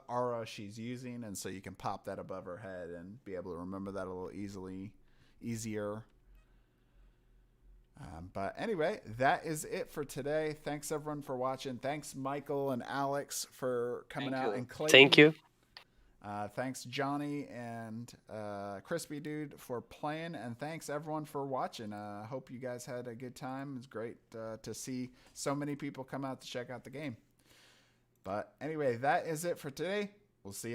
aura she's using, and so you can pop that above her head and be able to remember that a little easier. But anyway, that is it for today. Thanks, everyone, for watching. Thanks, Michael and Alex, for coming out. And Clayton. Thank you. Thanks, Johnny and CrispyDude, for playing. And thanks, everyone, for watching. Hope you guys had a good time. It's great to see so many people come out to check out the game. But anyway, that is it for today. We'll see you at the